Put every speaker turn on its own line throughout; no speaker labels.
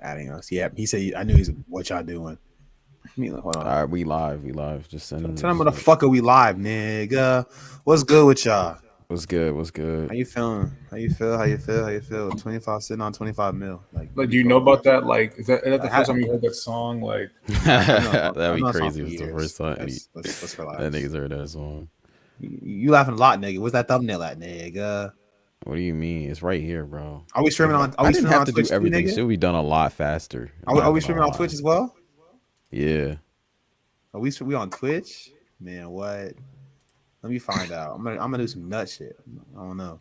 adding us. Yeah, he said. I knew he's. What y'all doing? Hold on.
All right, we live. Just send him.
Tell him motherfucker we live, nigga. What's good with y'all?
What's good?
How you feeling? How you feel? 25 sitting on 25 mil.
Like, do you know about that? Like, is that the first time you heard that song? Like,
that'd be crazy. If it's the first time
let's relax.
that niggas heard that song.
You laughing a lot, nigga. Where's that thumbnail at, nigga?
What do you mean? It's right here, bro.
Are we streaming on?
I didn't have to
Twitch
do everything.
Too,
Should be done a lot faster.
Are we streaming on Twitch as well?
Yeah.
Are we on Twitch? Man, what? Let me find out. I'm gonna do some nut shit. I don't know.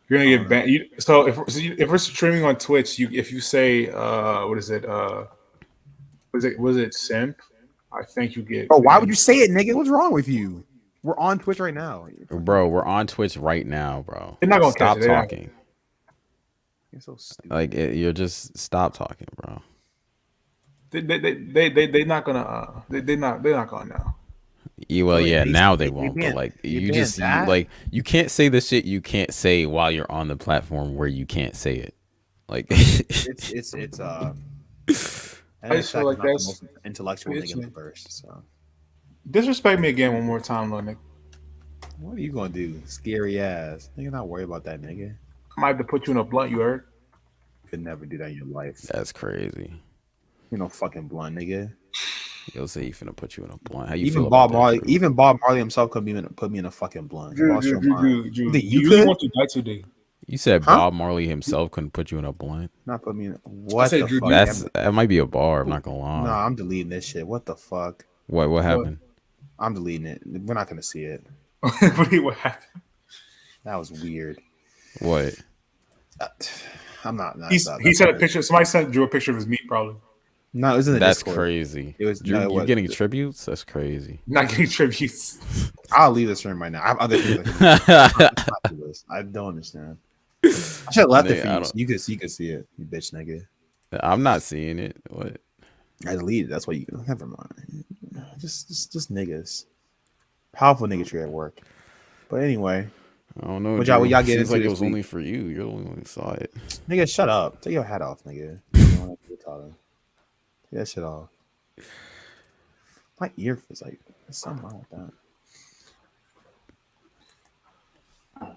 You're gonna get banned. So if we're streaming on Twitch, if you say what is it? Was it simp? I think you get.
Oh, why would you say it, nigga? What's wrong with you? We're on Twitch right now,
bro. We're on Twitch right now, bro.
They're not gonna
stop talking.
You're so stupid.
Like you're just stop talking, bro.
They're not gonna. They're not gonna now.
Yeah, now they won't. But like you can't say the shit you can't say while you're on the platform where you can't say it. Like
it's
I just feel like that's
the most intellectual nigga in the verse. So
disrespect me again one more time, little nigga.
What are you gonna do? Scary ass nigga. Not worry about that, nigga.
I might have to put you in a blunt. You heard?
You could never do that in your life.
That's crazy.
You know, fucking blunt, nigga.
You'll say he finna put you in a blunt. How you
even
feel
Bob
about
Marley,
that,
even Bob Marley himself could put me in a fucking blunt.
You really want to die today?
You said Bob Marley himself couldn't put you in a blunt.
Not put me in. What the fuck?
That might be a bar. I'm not gonna lie.
No, I'm deleting this shit. What the fuck?
What happened?
I'm deleting it. We're not gonna see it.
What happened?
That was weird.
What?
I'm not.
He sent a picture. Somebody drew a picture of his meat, probably.
No, it was in the
That's
Discord.
crazy.
It was.
You're getting tributes. That's crazy.
Not getting tributes.
I'll leave this room right now. I have other things. I don't understand. I should have left it for you. You could see it. You bitch nigga.
I'm not seeing it. What?
I deleted it. That's why you. Never mind. Just niggas. Powerful niggatry at work. But anyway.
I don't know.
What y'all get into?
Seems like it was only for you. You're the only one who saw it.
Nigga, shut up. Take your hat off, nigga. Take that shit off. My ear feels like there's something wrong with that.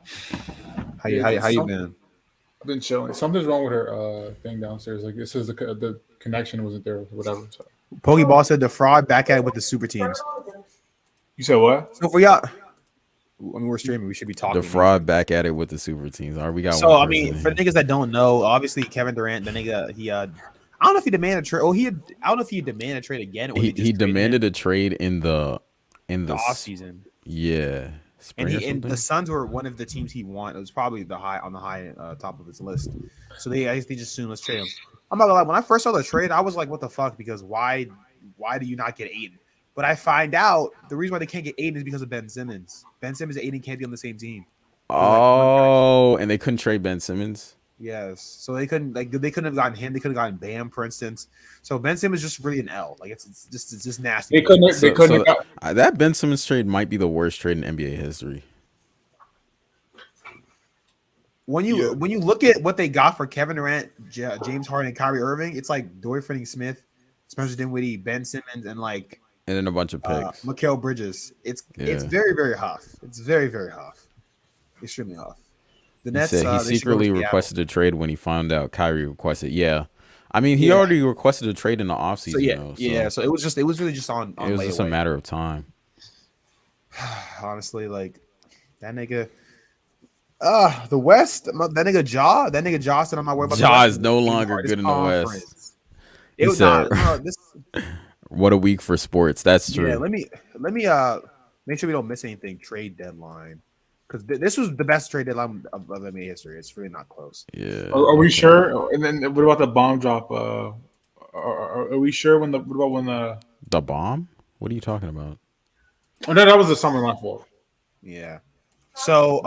How you been?
I've been chilling. Something's wrong with her thing downstairs. Like it says the connection wasn't there or whatever. So.
Pokeball said the fraud back at it with the super teams.
You said what?
So for y'all, when we're streaming, we should be talking.
The fraud back at it with the super teams. All right, we got.
So I mean, for niggas that don't know, obviously Kevin Durant, the nigga, he I don't know if he demanded a trade. I don't know if he demanded a trade again. Or
he demanded a trade in the
off season.
Yeah.
And the Suns were one of the teams he wanted. It was probably the high top of his list. So I guess they just assumed let's trade him. I'm not gonna lie. When I first saw the trade, I was like, "What the fuck?" Because why do you not get Aiden? But I find out the reason why they can't get Aiden is because of Ben Simmons. Ben Simmons and Aiden can't be on the same team.
Oh, and they couldn't trade Ben Simmons.
Yes, so they couldn't have gotten him. They could have gotten Bam, for instance. So Ben Simmons is just really an L. Like it's just nasty.
They couldn't.
That Ben Simmons trade might be the worst trade in NBA history.
When you look at what they got for Kevin Durant, James Harden, and Kyrie Irving, it's like Dorian Finney-Smith, Spencer Dinwiddie, Ben Simmons, and
then a bunch of picks.
Mikal Bridges. It's very, very huff. It's very, very huff. Extremely huff. The Nets,
he secretly requested a trade when he found out Kyrie requested. Yeah, I mean he already requested a trade in the offseason.
So it was really just on.
It was just a matter of time.
Honestly, like that nigga. The West. That nigga Ja said I'm not worried about.
Ja is no longer good in the West.
It was not.
What a week for sports. That's true.
Yeah, let me make sure we don't miss anything. Trade deadline. Because this was the best trade deadline of NBA history. It's really not close.
Yeah.
Are we sure? And then what about the bomb drop? Are we sure when the
bomb? What are you talking about?
Oh, no, that was the summer my fault.
Yeah. So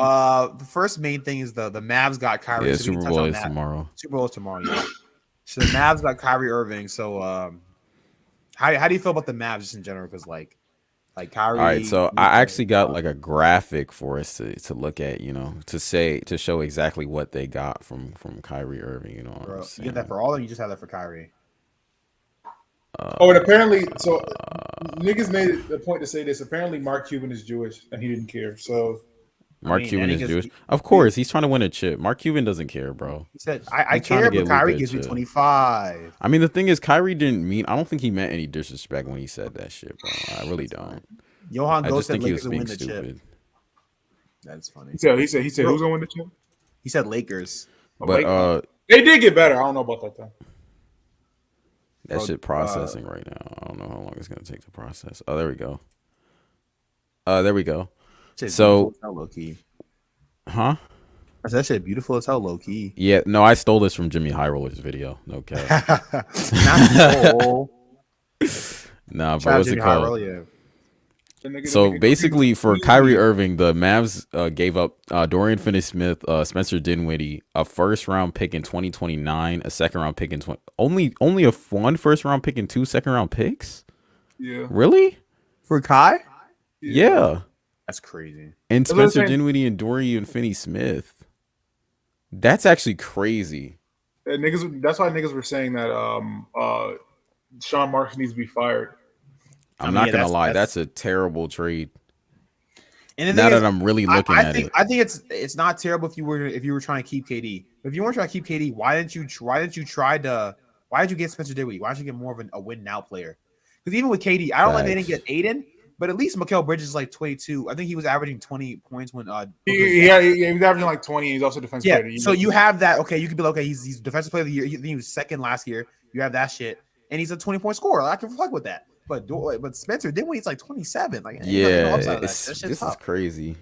the first main thing is the Mavs got Kyrie.
Yeah, Super Bowl is tomorrow.
Super Bowl is tomorrow. Yeah. So the Mavs got Kyrie Irving. So how do you feel about the Mavs just in general? Because Like Kyrie.
All right, so I actually got like a graphic for us to look at, to show exactly what they got from Kyrie Irving. You know what I'm saying?
You get that for all, or you just have that for Kyrie?
And apparently, so niggas made the point to say this. Apparently, Mark Cuban is Jewish, and he didn't care. So
Mark Cuban is Jewish. Of course, he's trying to win a chip. Mark Cuban doesn't care, bro.
He said, "I care, but Kyrie gives me 25."
I mean, the thing is, Kyrie didn't mean. I don't think he meant any disrespect when he said that shit, bro. I really don't.
Johan
I just
said
think he
Lakers
was being
win the
stupid.
chip. That's funny.
He said who's gonna win the chip?
He said Lakers.
But
they did get better. I don't know about that though.
That shit processing right now. I don't know how long it's gonna take to process. Oh, there we go. There we go. So,
low key.
Huh?
I said that shit beautiful as hell, low key.
Yeah, no, I stole this from Jimmy High Roller's video. No cap. Nah, but what's it called? So basically, for Kyrie Irving, the Mavs gave up Dorian Finney-Smith, Spencer Dinwiddie, a first-round pick in 2029, a second-round pick in only one first-round pick and 2 second-round picks.
Yeah.
Really?
For Kai?
Yeah.
That's crazy.
And Spencer Dinwiddie and Dorian Finney-Smith. That's actually crazy.
That's why niggas were saying that Sean Marks needs to be fired.
I'm not gonna lie, that's a terrible trade. And now that I'm really looking at it,
I think it's not terrible if you were trying to keep KD. If you weren't trying to keep KD, why did you get Spencer Dinwiddie? Why didn't you get more of a win now player? Because even with KD, I don't like they didn't get Aiden, but at least Mikal Bridges is like 22. I think he was averaging 20 points when
he was averaging like 20. He's also defensive player.
Yeah, so you have that. Okay, you could be like, okay, he's defensive player of the year. He was second last year. You have that shit, and he's a 20-point scorer. I can fuck with that. But Spencer Dinwiddie's like 27. Like,
yeah, this is crazy.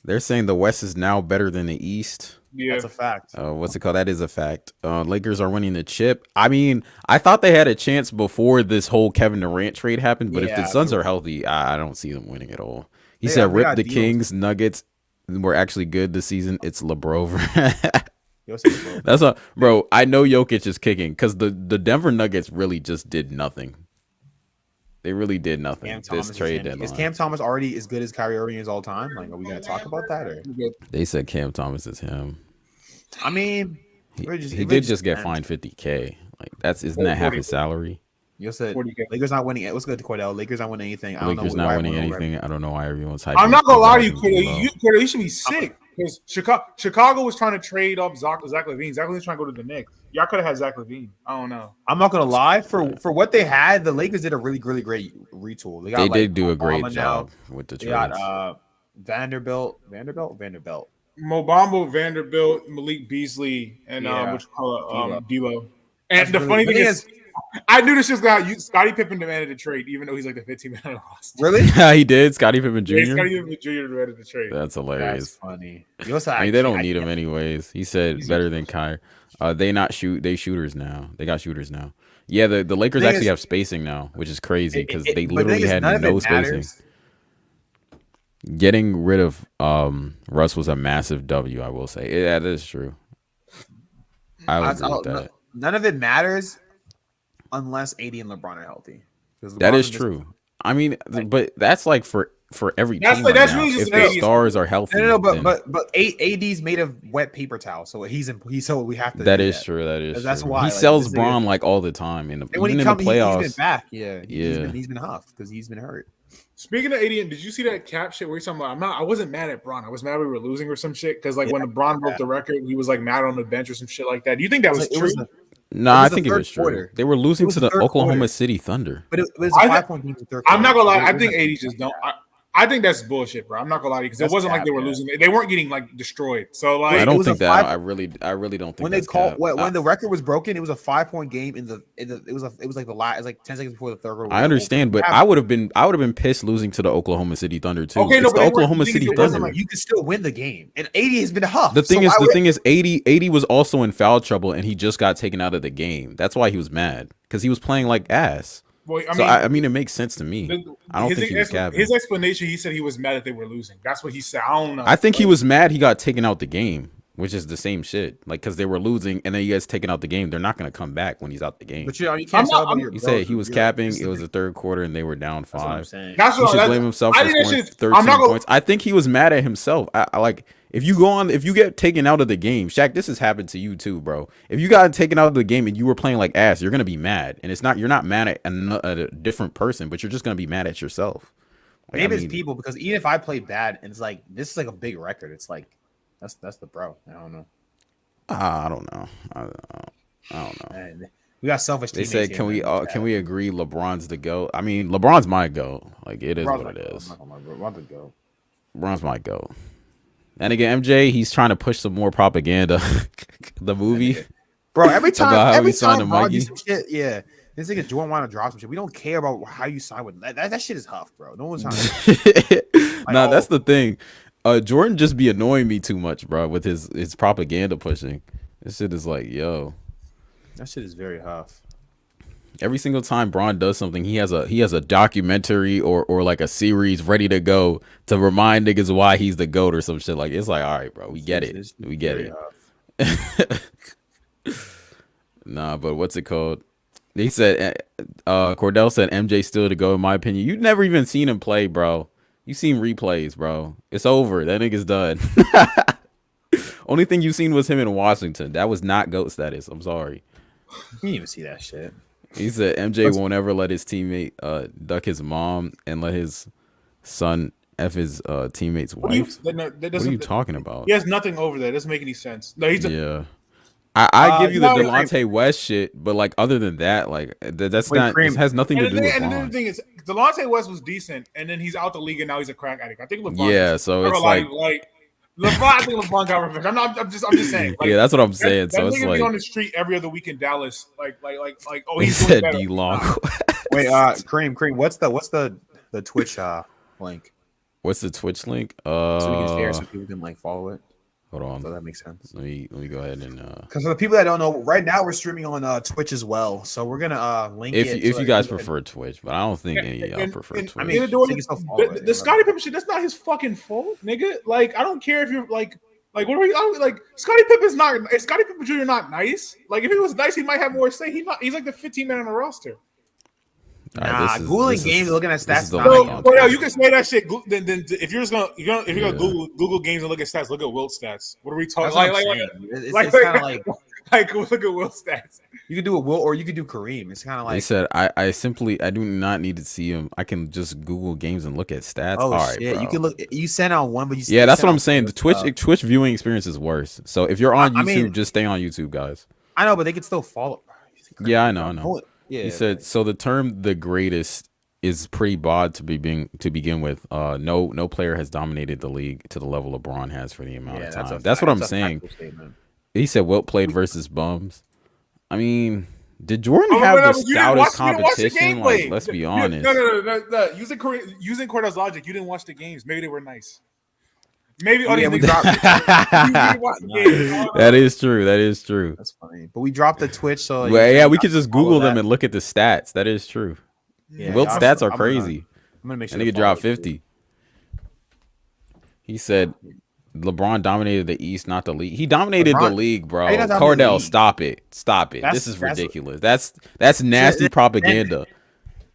They're saying the West is now better than the East.
Yeah,
that's a fact.
What's it called? That is a fact. Lakers are winning the chip. I mean, I thought they had a chance before this whole Kevin Durant trade happened, but if the Suns are healthy, I don't see them winning at all. He said, "Rip the Kings, Nuggets. We're actually good this season. It's LeBron." That's bro. I know Jokic is kicking because the Denver Nuggets really just did nothing. They really did nothing. This trade deadline.
Is Cam Thomas already as good as Kyrie Irving is all time? Like, are we gonna talk about that? Or
they said Cam Thomas is him.
I mean,
he did just get fined $50K. Like isn't that half his salary?
You said Lakers not winning. What's good to Cordell? Lakers not winning anything.
Lakers not winning anything. I don't know why everyone's hyping.
I'm not gonna lie to you, Cordell. You should be sick because Chicago was trying to trade up Zach LaVine. Zach LaVine's trying to go to the Knicks. Y'all could have had Zach LaVine. I don't know.
I'm not gonna lie. For what they had, the Lakers did a really great retool.
They did do a great job with the trades.
They got Vanderbilt.
Mo Bamba, Vanderbilt, Malik Beasley, and what you call it, D'Lo. And the funny thing is, I knew this was going to Scottie Pippen demanded a trade, even though he's like the 15-man roster.
Really?
He did. Scottie Pippen Jr.
Yeah, Scottie Pippen Jr. demanded the trade.
That's hilarious.
That's funny.
I mean, they don't need him anyways. He said better than Kyrie. They shooters now. They got shooters now. Yeah, the Lakers actually have spacing now, which is crazy because they literally had no spacing. Getting rid of Russ was a massive W, I will say. Yeah, that is true. I would agree with that.
None of it matters unless AD and LeBron are healthy.
That is true. I mean, but that's like for every team.
That's really just
if the stars are healthy.
No, but AD's made of wet paper towel, so so we have to.
That is true. That is.
That's
true.
why
he sells Braun like all the time in the playoffs.
He's been back. Yeah. He's been huffed because he's been hurt.
Speaking of AD, did you see that cap shit where he's talking about? I wasn't mad at Braun. I was mad we were losing or some shit because when LeBron broke the record, he was like mad on the bench or some shit like that. Do you think that was true?
No, I think it was true. They were losing to the Oklahoma City Thunder.
But it was a 5-point game in the third quarter.
I'm not gonna lie. I think AD just don't. I think that's bullshit, bro. I'm not gonna lie to you because it wasn't like they were losing. They weren't getting like destroyed. So like,
I don't think that. I really don't think
when they called when the record was broken, it was a 5-point game it was like the last. It was like 10 seconds before the third quarter.
I understand, but I would have been pissed losing to the Oklahoma City Thunder too. Okay, it's the Oklahoma City Thunder.
Like, you can still win the game, and AD has been huffed.
The thing is, AD was also in foul trouble, and he just got taken out of the game. That's why he was mad because he was playing like ass. Well, I mean, it makes sense to me. I don't think he was capping.
His explanation, he said he was mad that they were losing. That's what he said. I don't know.
I think he was mad he got taken out the game. which is the same shit. Like, because they were losing, and then you guys taking out the game. They're not gonna come back when he's out the game.
But you can't celebrate your.
You said he was capping. It was the third quarter, and they were down 5.
That's
he should blame himself for scoring 13 points. I think he was mad at himself. I like if you get taken out of the game, Shaq. This has happened to you too, bro. If you got taken out of the game and you were playing like ass, you're gonna be mad, and you're not mad at a different person, but you're just gonna be mad at yourself.
Like, maybe it's people, because even if I play bad and it's like this is like a big record, it's like that's the bro. I don't know.
I don't know. I don't know.
Man, we got selfish.
They said, can we agree LeBron's the GOAT? I mean, LeBron's my GOAT. Like, it is what it is. LeBron's my GOAT. And again, MJ, he's trying to push some more propaganda. The movie,
bro. Every time Bron do some shit, yeah. This nigga Jordan want to drop some shit. We don't care about how you sign with that shit is huff, bro. No one's trying to.
Nah, that's the thing. Jordan just be annoying me too much, bro, with his propaganda pushing. This shit is like, yo.
That shit is very huff.
Every single time Bron does something, he has a documentary or like a series ready to go to remind niggas why he's the GOAT or some shit. Like, it's like, all right, bro, we get it. We get it. Nah, but what's it called? He said, Cordell said MJ still to go, in my opinion. You've never even seen him play, bro. You seen replays, bro. It's over. That nigga's done. Only thing you seen was him in Washington. That was not GOAT status. I'm sorry.
You didn't even see that shit.
He said MJ won't ever let his teammate duck his mom and let his son F his teammate's wife. What are you talking about?
He has nothing over there. It doesn't make any sense. No,
yeah. I give you the Delonte West shit, but like other than that, like that's not. It has nothing to do with.
And the thing is, Delonte West was decent, and then he's out the league, and now he's a crack addict. I think LeBron.
Yeah, so it's like
LeBron. I think LeBron got revenge. I'm just saying. Like,
yeah, that's what I'm saying. So it's like
on the street every other week in Dallas. Like oh,
he said D Long.
Wait, Cream. What's the Twitch link?
What's the Twitch link?
So we can share, so people can like follow it.
Hold on.
So that makes sense.
Let me go ahead and
because for the people that don't know, right now we're streaming on Twitch as well. So we're gonna link
if
it.
If you guys prefer Twitch, but I don't think any of y'all prefer Twitch.
I mean, the Scottie Pippen shit, that's not his fucking fault, nigga. Like, I don't care if you're like what are we like? Scottie Pippen's not. Is Scottie Pippen Jr. not nice? Like, if he was nice, he might have more say. He's like the 15th man on the roster.
Nah, Googling games, looking at stats.
Well, you can say that shit. Then if you're gonna Google games and look at stats, look at Wilt's stats. What are we talking? It's kind of like look at Wilt's stats.
You could do a Will, or you could do Kareem. It's kind of like
they said. I do not need to see him. I can just Google games and look at stats.
Oh,
all right,
shit.
bro.
You can look. You sent out one, but
yeah, that's what I'm saying. The Twitch viewing experience is worse. So if you're on YouTube, just stay on YouTube, guys.
I know, but they can still follow.
Yeah, I know. Yeah, he said so. The term "the greatest" is pretty broad to begin with. No player has dominated the league to the level LeBron has for the amount of time. That's what I'm saying. He said Wilt played versus bums. I mean, did Jordan have the stoutest competition? Like, let's be honest.
No. Using Cordell's logic, you didn't watch the games. Maybe they were nice. Maybe
we dropped it.
That is true.
That's funny. But we dropped the Twitch, so
we could just Google them and look at the stats. That is true. Yeah, Wilt's stats are crazy.
I'm gonna make sure.
I think it dropped 50. He said LeBron dominated the East, not the league. He dominated the league, bro. Cordell, stop it. This is ridiculous. That's nasty propaganda.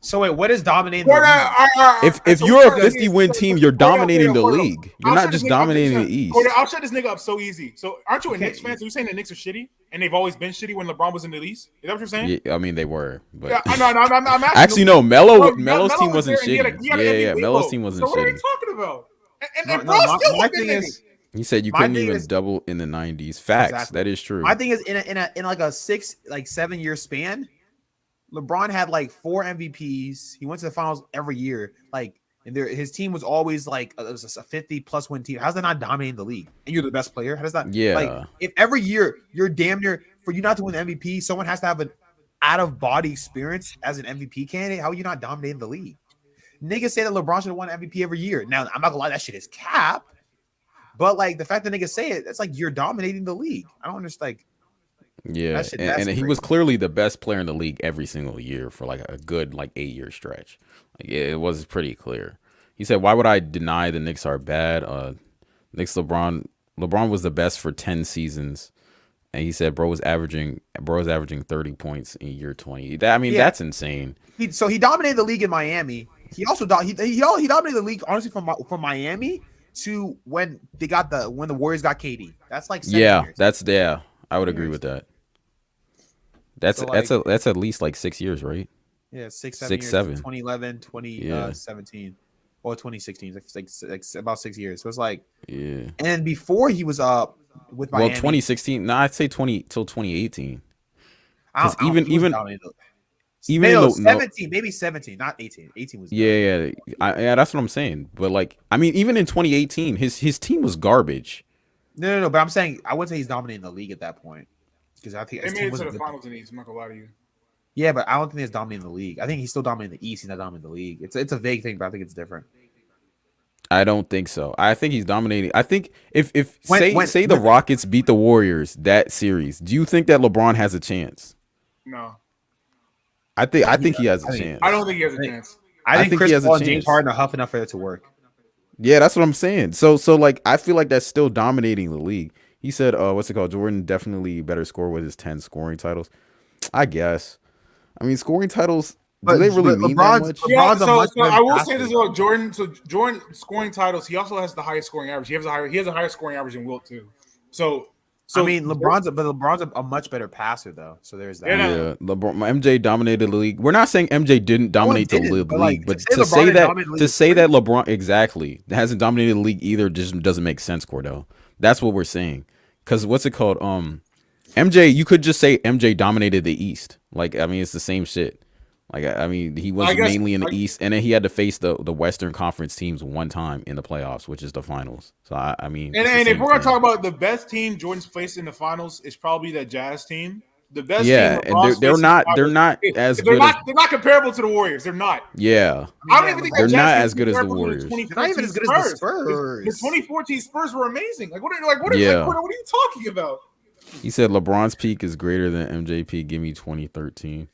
So wait, what is dominating?
If you're a 50-win team, you're dominating the league. You're not just dominating the East.
I'll shut this nigga up so easy. So aren't you a Knicks fan? So you saying the Knicks are shitty, and they've always been shitty when LeBron was in the East? Is that what you're saying?
Yeah, I mean they were, but
I'm asking.
Actually, no. Melo's team wasn't shitty. Yeah. Melo's team wasn't shitty.
What are you talking about? And my thing is.
He said you couldn't even double in the 90s. Facts. Exactly. That is true.
My thing is in like a 7 year span, LeBron had like 4 MVPs. He went to the finals every year. Like, and his team was always like it was a 50+ win team. How's that not dominating the league? And you're the best player. How does that?
Yeah.
Like, if every year you're damn near for you not to win the MVP, someone has to have an out of body experience as an MVP candidate. How are you not dominating the league? Niggas say that LeBron should have won MVP every year. Now I'm not gonna lie, that shit is cap. But like the fact that niggas say it, that's like you're dominating the league. I don't understand. Like,
yeah, and he was clearly the best player in the league every single year for like a good 8-year stretch. Like, it was pretty clear. He said, "Why would I deny the Knicks are bad? Knicks LeBron LeBron was the best for 10 seasons. And he said bro was averaging 30 points in year 20. That's insane.
So he dominated the league in Miami. He also he dominated the league honestly from Miami to when the Warriors got KD. That's like 7 years.
I would agree with that. That's at least like 6 years, right?
Yeah, 7 years. 2011, 2017, or 2016. Like about 6 years. So it's like And before he was with Miami.
Well, 2016. No, I'd say 2018.
Because even 17, maybe 17, not 18. 18 was
that's what I'm saying. But like, even in 2018, his team was garbage.
No. But I'm saying I wouldn't say he's dominating the league at that point because I think
they made it to the finals in the East. I'm not gonna lie to you.
Yeah, but I don't think he's dominating the league. I think he's still dominating the East. He's not dominating the league. It's a vague thing, but I think it's different.
I don't think so. I think he's dominating. I think if the Rockets beat the Warriors that series, do you think that LeBron has a chance?
No.
I think he has a chance.
I don't think he has a chance.
I think Chris Paul and James Harden are huff enough for it to work.
Yeah, that's what I'm saying. So like I feel like that's still dominating the league. He said, what's it called? Jordan definitely better score with his 10 scoring titles. I guess. Scoring titles. Do they really mean that much?
I will say this about Jordan. So Jordan scoring titles, he also has the highest scoring average. He has a higher scoring average than Wilt too. So
LeBron's a much better passer though. So there's that.
Yeah, MJ dominated the league. We're not saying MJ didn't dominate the league, but to say that LeBron exactly hasn't dominated the league either just doesn't make sense, Cordell. That's what we're saying. Because what's it called? MJ, you could just say MJ dominated the East. Like it's the same shit. Like he was mainly in the East, and then he had to face the Western Conference teams one time in the playoffs, which is the finals. So
and if we're gonna talk about the best team Jordan's faced in the finals, it's probably that Jazz team. The best team.
And they're not as good.
They're not comparable to the Warriors. They're not.
Yeah.
I don't even think
they're not as good as the Warriors.
They're not even as good as the Spurs.
The 2014 Spurs were amazing. What are you talking about?
He said LeBron's peak is greater than MJ peak. Give me 2013.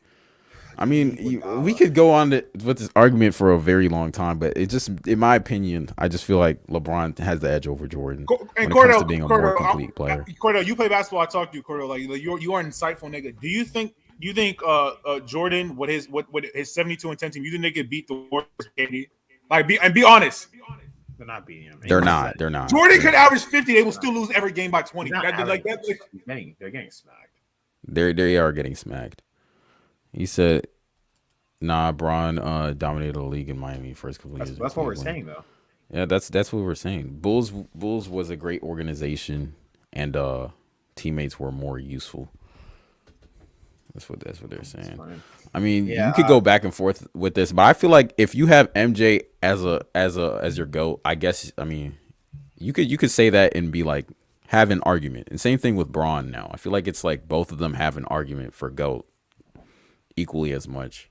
We could go on with this argument for a very long time, but it just, in my opinion, I just feel like LeBron has the edge over Jordan when it comes to being a more complete player.
Cordell, you play basketball. I talked to you, Cordell. Like you are an insightful nigga. Do you think Jordan with his 72 and 10 team, you think they could beat the Warriors? Be honest.
They're not beating him.
They're not.
Jordan could average 50. They will still lose every game by 20.
They're getting smacked.
They are getting smacked. He said, "Nah, Bron dominated the league in Miami first couple years."
That's what we're saying, though.
Yeah, that's what we're saying. Bulls was a great organization, and teammates were more useful. That's what they're saying. You could go back and forth with this, but I feel like if you have MJ as your GOAT, I guess you could say that and be like have an argument. And same thing with Bron now. I feel like it's like both of them have an argument for GOAT equally as much.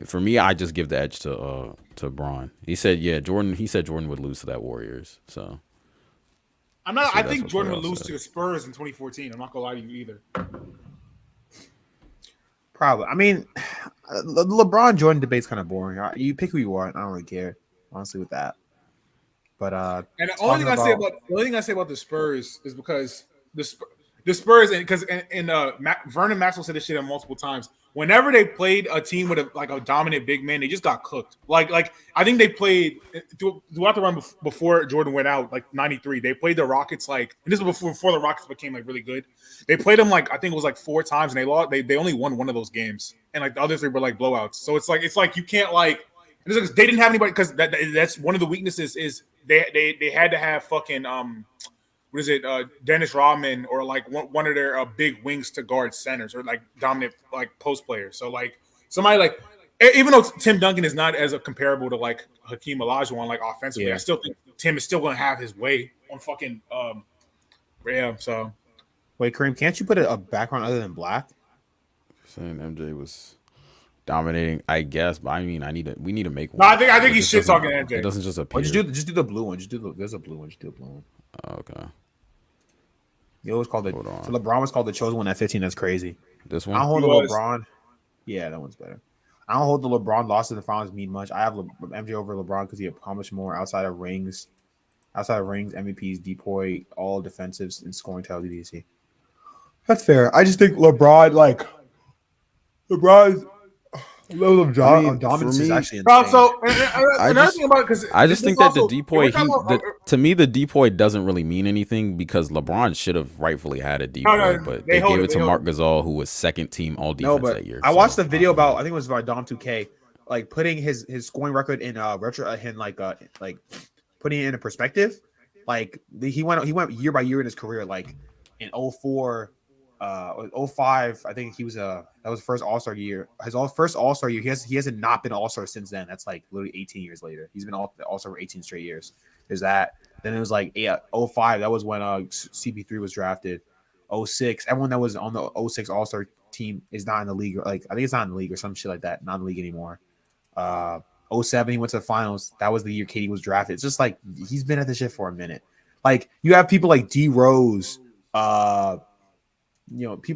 For me, I just give the edge to Bron. He said, Jordan. He said Jordan would lose to that Warriors. So
I think Jordan would lose to the Spurs in 2014. I'm not gonna lie to you either.
Probably. The LeBron Jordan debate's kind of boring. You pick who you want. I don't really care, honestly, with that. But
and the only thing I say about the Spurs is because the Spurs, and Vernon Maxwell said this shit multiple times. Whenever they played a team with a dominant big man, they just got cooked. Like I think they played throughout the run before Jordan went out, like 93. They played the Rockets and this was before the Rockets became really good. They played them I think it was 4 times, and they lost. They only won one of those games, and the other 3 were blowouts. So it's like you can't they didn't have anybody, because that's one of the weaknesses is they had to have fucking Dennis Rodman or one of their big wings to guard centers or dominant post players. So somebody even though Tim Duncan is not as comparable to Hakeem Olajuwon offensively, I still think Tim is still going to have his way on fucking So
wait, Kareem, can't you put a background other than black?
Saying MJ was dominating, I guess, but we need to make one.
No, I think he's shit talking MJ.
It doesn't just appear.
Just do the blue one. There's a blue one. Just do the blue one.
Oh, okay.
It was called so LeBron was called the chosen one at 15. That's crazy.
This one?
I don't hold the LeBron. Yeah, that one's better. I don't hold the LeBron loss in the finals mean much. I have MJ over LeBron because he accomplished more outside of rings outside of rings, MVPs, DPOY, all defensives, and scoring title DDC. That's fair. I just think LeBron's level of dominance is actually insane.
So another thing about because
I just think that the DPOY to me the DPOY doesn't really mean anything because LeBron should have rightfully had a DPOY, but they gave it to Marc Gasol, who was second team all defense that year.
I watched the video about, I think it was about Dom 2K, like putting his scoring record in like putting it into perspective. Like he went year by year in his career. Like in 04, 05, I think he was that was first All-Star year. His first All-Star year. He hasn't not been All-Star since then. That's like literally 18 years later. He's been All-Star for 18 straight years. There's that. Then it was like 05. That was when CP3 was drafted. 06. Everyone that was on the 06 All-Star team is not in the league. Like I think it's not in the league or some shit like that. Not in the league anymore. 07, he went to the finals. That was the year KD was drafted. It's just like he's been at this shit for a minute. Like you have people like D Rose, people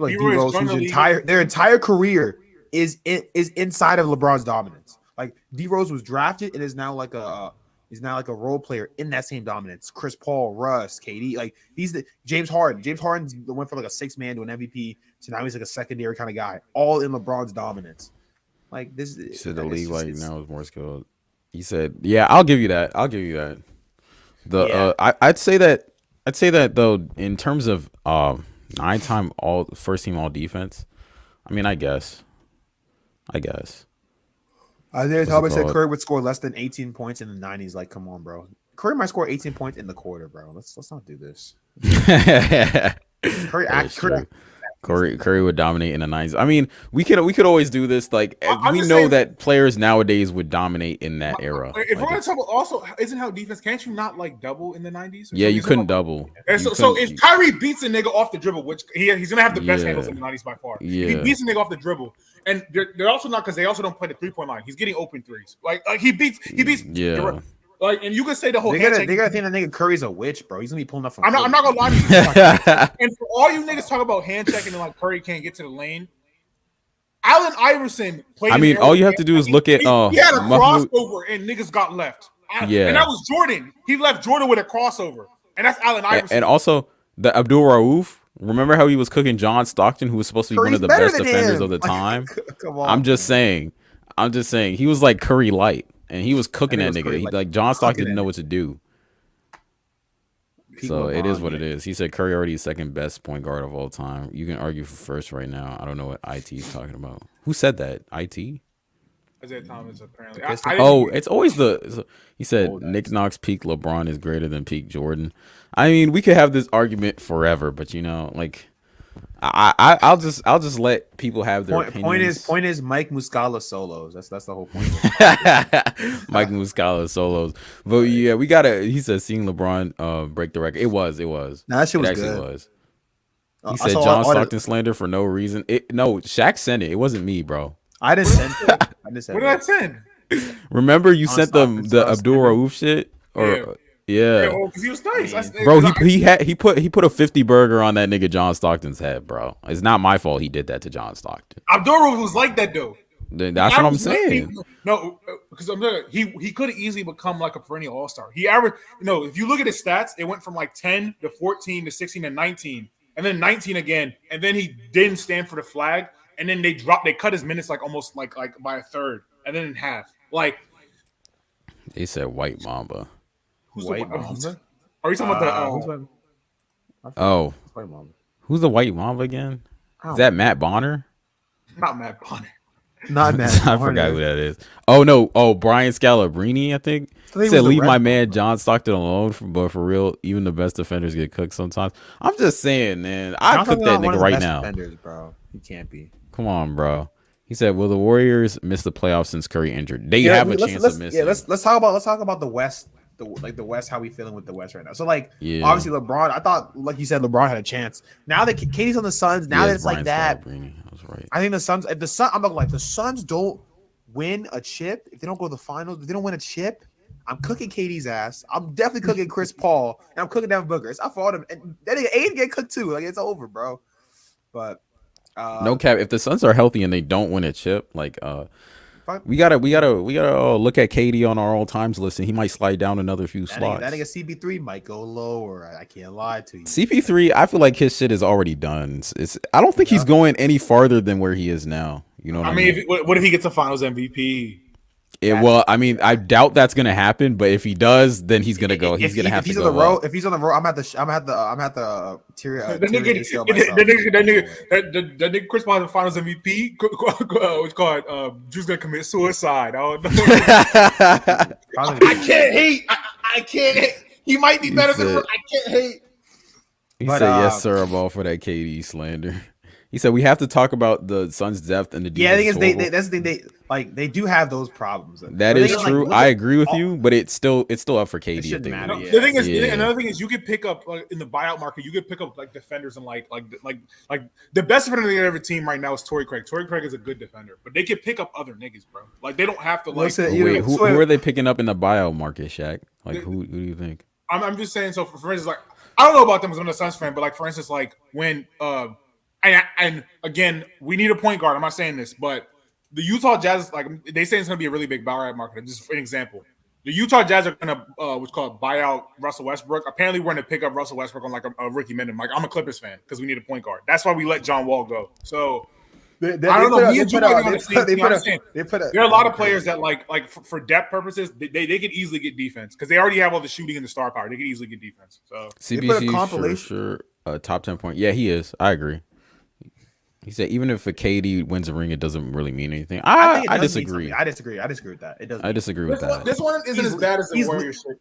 like D Rose whose their entire career is inside of LeBron's dominance. Like D Rose was drafted and is now like a role player in that same dominance. Chris Paul, Russ, KD, like James Harden. James Harden went from like a 6-man to an MVP, so now he's like a secondary kind of guy, all in LeBron's dominance. Like this,
he said the league right now is more skilled. He said, "Yeah, I'll give you that. I'd say that though in terms of 9-time all first team all defense. I mean, I guess.
Isaiah Thomas said Curry would score less than 18 points in the 90s. Like, come on, bro. Curry might score 18 points in the quarter, bro. Let's not do this.
Curry would dominate in the 90s. I mean, we could always do this. Like we know that players nowadays would dominate in that era.
If we're gonna talk about also, isn't how defense can't you not like double in the 90s?
Yeah, you couldn't double.
So if Kyrie beats a nigga off the dribble, which he's gonna have the best handles in the 90s by far.
Yeah.
He beats a nigga off the dribble, and they're also not because they also don't play the 3-point line. He's getting open threes. Like he beats.
Yeah.
Like, and you can say the whole.
They gotta think that nigga Curry's a witch, bro. He's gonna be pulling up from.
I'm not gonna lie to you. And for all you niggas talk about hand checking and like Curry can't get to the lane, Allen Iverson played.
I mean, all you have to do is look at.
He had a crossover and niggas got left.
Yeah,
and that was Jordan. He left Jordan with a crossover, and that's Allen Iverson.
And also the Abdul Rauf. Remember how he was cooking John Stockton, who was supposed to be one of the best defenders of the time? Come on, I'm just saying. He was like Curry light. And he was cooking that nigga. Like John Stockton didn't know what to do. So it is what it is. He said Curry already is second best point guard of all time. You can argue for first right now. I don't know what IT is talking about. Who said that? IT?
Isaiah Thomas apparently.
It's always he said Nick Knox peak LeBron is greater than peak Jordan. I mean, we could have this argument forever, but like I'll just let people have their opinions.
Point is Mike Muscala solos. That's the whole point.
Mike Muscala solos. But yeah, we gotta. He said seeing LeBron break the record. It was.
Nah, that shit was good.
Was. He said John Stockton slander for no reason. No, Shaq sent it. It wasn't me, bro.
I didn't send it.
What did I send?
Remember you sent the Abdul Rauf shit or. Yeah,
because he was nice,
bro. He put a 50 burger on that nigga John Stockton's head, bro. It's not my fault he did that to John Stockton.
Abdul was like that though.
That's what I'm saying.
No, because he could have easily become like a perennial all-star. He averaged, if you look at his stats, it went from like 10 to 14 to 16 to 19, and then 19 again, and then he didn't stand for the flag, and then they cut his minutes like almost like by a third, and then in half. Like
they said, White Mamba.
White Mamba?
Are you talking about
the? Who's the White Mamba again? Is that Matt Bonner?
Not Matt Bonner.
Not Matt.
I forgot who that is. Oh no! Oh, Brian Scalabrine, I think. He said, "Leave my man John Stockton alone." But for real, even the best defenders get cooked sometimes. I'm just saying, man. I cook that nigga right now.
Defenders, bro. He can't be.
Come on, bro. He said, "Will the Warriors miss the playoffs since Curry injured? They have a chance of missing."
Yeah, let's talk about the West. The West, how we feeling with the West right now? So obviously LeBron. I thought, like you said, LeBron had a chance. Now that KD's on the Suns, now that it's like that,
I was right.
I think the Suns. If I'm not like the Suns don't win a chip, if they don't go to the finals, if they don't win a chip, I'm cooking KD's ass. I'm definitely cooking Chris Paul, and I'm cooking Devin Booker. I fought him, and that nigga Aiden get cooked too. Like it's over, bro. But
no cap. If the Suns are healthy and they don't win a chip, We gotta look at KD on our all times list, and he might slide down another few slots.
That nigga CP3 might go lower. I can't lie to you.
CP3, I feel like his shit is already done. I don't think he's going any farther than where he is now. You know what I mean?
What if he gets a Finals MVP?
Well, I mean, I doubt that's gonna happen. But if he does, then he's gonna go. He's gonna have to go.
If he's on the road, I'm at the tear.
That nigga Chris Paul is the Finals MVP. What's called? Drew's gonna commit suicide. I don't know. I can't hate. I can't hate. He might be better than. I can't hate.
He said yes, sir, I'm all for that KD slander. He said we have to talk about the Suns' depth and the defense.
Yeah, I think that's the thing. They do have those problems.
That is true. I agree with you, but it's still up for KD.
It matter.
The thing is, another thing is, you could pick up in the buyout market. You could pick up like defenders and like the best defender in every team right now is Torrey Craig. Torrey Craig is a good defender, but they could pick up other niggas, bro. Like they don't have to. Like,
wait, who are they picking up in the buyout market, Shaq? Like who do you think?
I'm just saying. So for instance, like I don't know about them because I'm a Suns fan, but like for instance, like when and again, we need a point guard. I'm not saying this, but the Utah Jazz, like they say, it's going to be a really big buyout market. Just for an example, the Utah Jazz are going to what's called buy out Russell Westbrook. Apparently, we're going to pick up Russell Westbrook on like a rookie minimum. Like I'm a Clippers fan because we need a point guard. That's why we let John Wall go. So I don't know. There are a lot of players that like for depth purposes, they could easily get defense because they already have all the shooting and the star power. They could easily get defense. So
CBC sure, top 10 point. Yeah, he is. I agree. He said even if a KD wins a ring, it doesn't really mean anything. I disagree.
I disagree with that. It doesn't.
I disagree with that.
This one isn't as bad as the Warriors shit.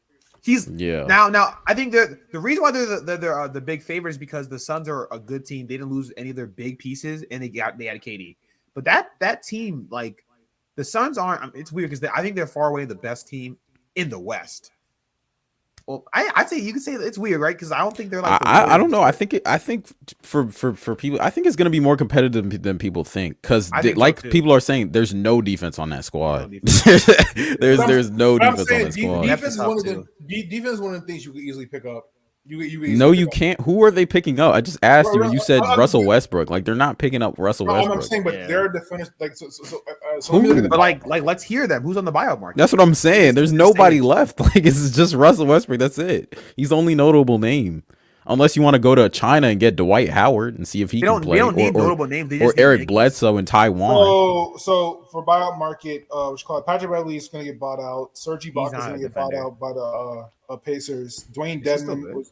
Now I think the reason why they're the big favorites is because the Suns are a good team. They didn't lose any of their big pieces, and they had KD. But that team, like the Suns, aren't. It's weird because I think they're far away the best team in the West. Well, I'd say you could say it's weird, right? Because I don't think they're like.
I don't know. I think for people, I think it's going to be more competitive than people think. Because people are saying, there's no defense on that squad. there's no defense on that squad.
Defense is one of the things you could easily pick up.
You can't. Who are they picking up? I just asked you, and you said Russell Westbrook. Like they're not picking up Russell Westbrook.
I'm saying, but they're defenders. Like
but let's hear them. Who's on the buyout market?
That's what I'm saying. There's nobody left. Like it's just Russell Westbrook. That's it. He's the only notable name. Unless you want to go to China and get Dwight Howard and see if he can play.
We don't need notable names.
Or Eric Bledsoe in Taiwan.
So for buyout market, which called Patrick Beverley is going to get bought out. Serge Ibaka is going to get bought out by the Pacers. Dwayne Dedmon.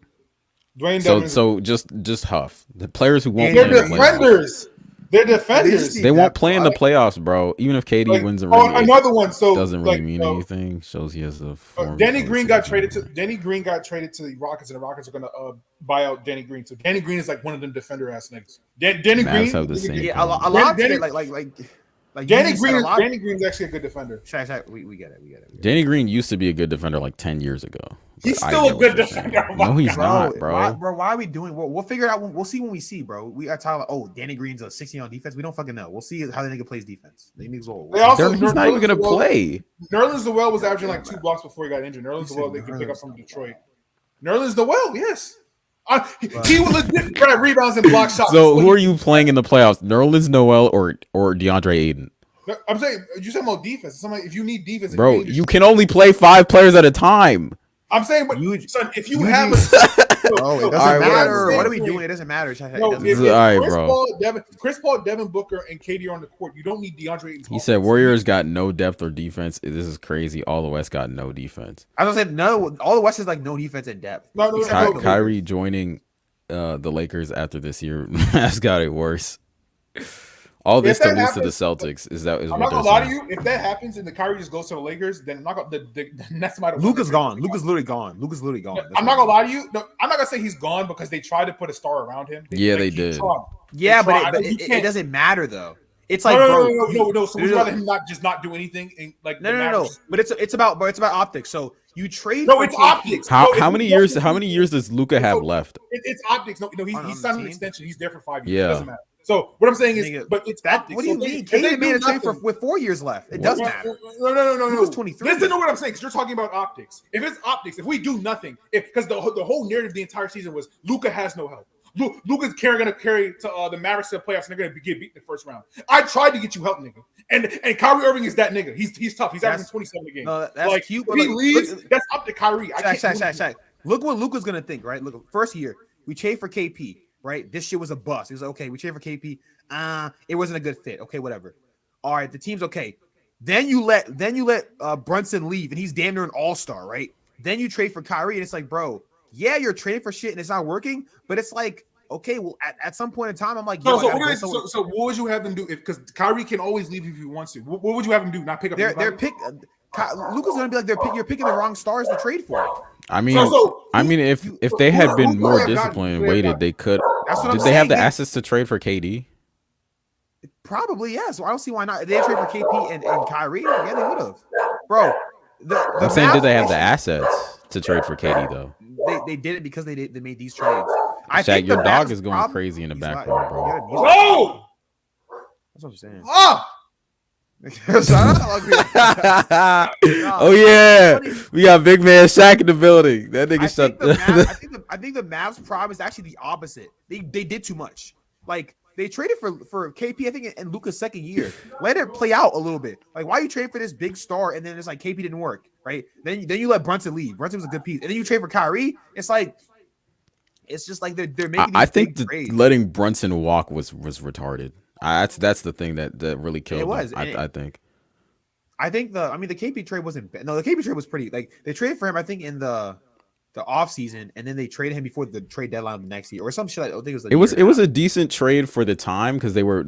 So just Huff. The players who won't.
They're defenders. They're defenders.
They won't play in the playoffs, bro. Even if KD wins a ring,
another one. So
doesn't really mean anything. Shows he has a.
Danny Green got traded to the Rockets, and the Rockets are going to buy out Danny Green. So Danny Green is like one of them defender ass niggas. Danny Green
have the same.
Yeah, a lot of it, like
Danny Green's actually a good defender.
We get it.
Danny Green used to be a good defender like 10 years ago.
He's still a good defender.
No, he's not, bro.
Why are we doing? We'll figure it out. We'll see when we see, bro. We are talking about, Danny Green's a 16 on defense. We don't fucking know. We'll see how the nigga plays defense. He's
not even gonna play.
Nerlens Noel was averaging like 2 blocks before he got injured. Nerlens Noel they can pick up from Detroit. Nerlens Noel, yes. He would legit grab rebounds and block shots.
So who are you playing in the playoffs? Nerlens Noel or DeAndre Ayton?
I'm saying you're talking about defense. If you need defense,
bro, you can only play 5 players at a time.
I'm saying, but if you have
it doesn't matter. What are we doing? It doesn't matter.
Chris Paul, Devin Booker, and KD are on the court. You don't need DeAndre Ayton.
He said Warriors got no depth or defense. This is crazy. All the West got no defense.
I was gonna say no. All the West is like no defense and depth.
Kyrie joining the Lakers after this year has got it worse. All this to lose to the Celtics is
I'm not gonna lie to you. If that happens and the Kyrie just goes to the Lakers, then the next might.
Luka's gone. Luka's literally gone.
I'm not gonna lie to you. No, I'm not gonna say he's gone because they tried to put a star around him.
They did.
Yeah, but it doesn't matter though. It's like
no. So we'd rather him not do anything. And, like
no. But it's about optics. So you trade.
No, it's optics.
How many years? How many years does Luka have left?
It's optics. No, he's signed an extension. He's there for 5 years. It doesn't matter. So what I'm saying is, but it's that.
What do you mean? KD made a trade with 4 years left. It does matter.
No.
He was 23.
Listen to what I'm saying, because you're talking about optics. If it's optics, if we do nothing, because the whole narrative the entire season was Luka has no help. Luka's gonna carry to the Mavericks to the playoffs, and they're gonna get beat in the first round. I tried to get you help, nigga. And Kyrie Irving is that nigga. He's tough. He's averaging 27 a game.
No, that's cute. But
if he leaves, that's up to Kyrie.
Shaq. Look what Luka's gonna think, right? Look, first year we traded for KP, right? This shit was a bust. He was like, okay, we traded for KP. It wasn't a good fit. Okay, whatever. All right, the team's okay. Then you let Brunson leave, and he's damn near an all-star, right? Then you trade for Kyrie, and it's like, bro, yeah, you're trading for shit, and it's not working. But it's like, okay, well, at some point in time, I'm like,
so what would you have them do? Because Kyrie can always leave if he wants to. What would you have him do? Not pick up.
Luka's gonna be like, you're picking the wrong stars to trade for.
I mean, if they had been more disciplined and waited, they could. Did they have the assets to trade for KD?
Probably, yeah. So I don't see why not. If they trade for KP and Kyrie, yeah, they would have. Bro,
I'm saying, did they have the assets to trade for KD though?
They did it because they made these trades.
Shaq, your dog is going crazy in the background, bro.
Bro!
That's what I'm saying.
Oh yeah, we got big man Shaq in the building. That nigga shut.
I think the Mavs' problem is actually the opposite. They did too much. Like they traded for KP, I think, in Luka's second year. Let it play out a little bit. Like why you trade for this big star and then it's like KP didn't work, right? Then you let Brunson leave. Brunson was a good piece, and then you trade for Kyrie. It's like. It's just like they're making.
I think letting Brunson walk was retarded. That's the thing that really killed
it. Was
I think.
I think the KP trade wasn't bad. No, the KP trade was pretty. Like they traded for him, I think, in the off season, and then they traded him before the trade deadline of the next year or some shit. I think it was.
It was a decent trade for the time because they were.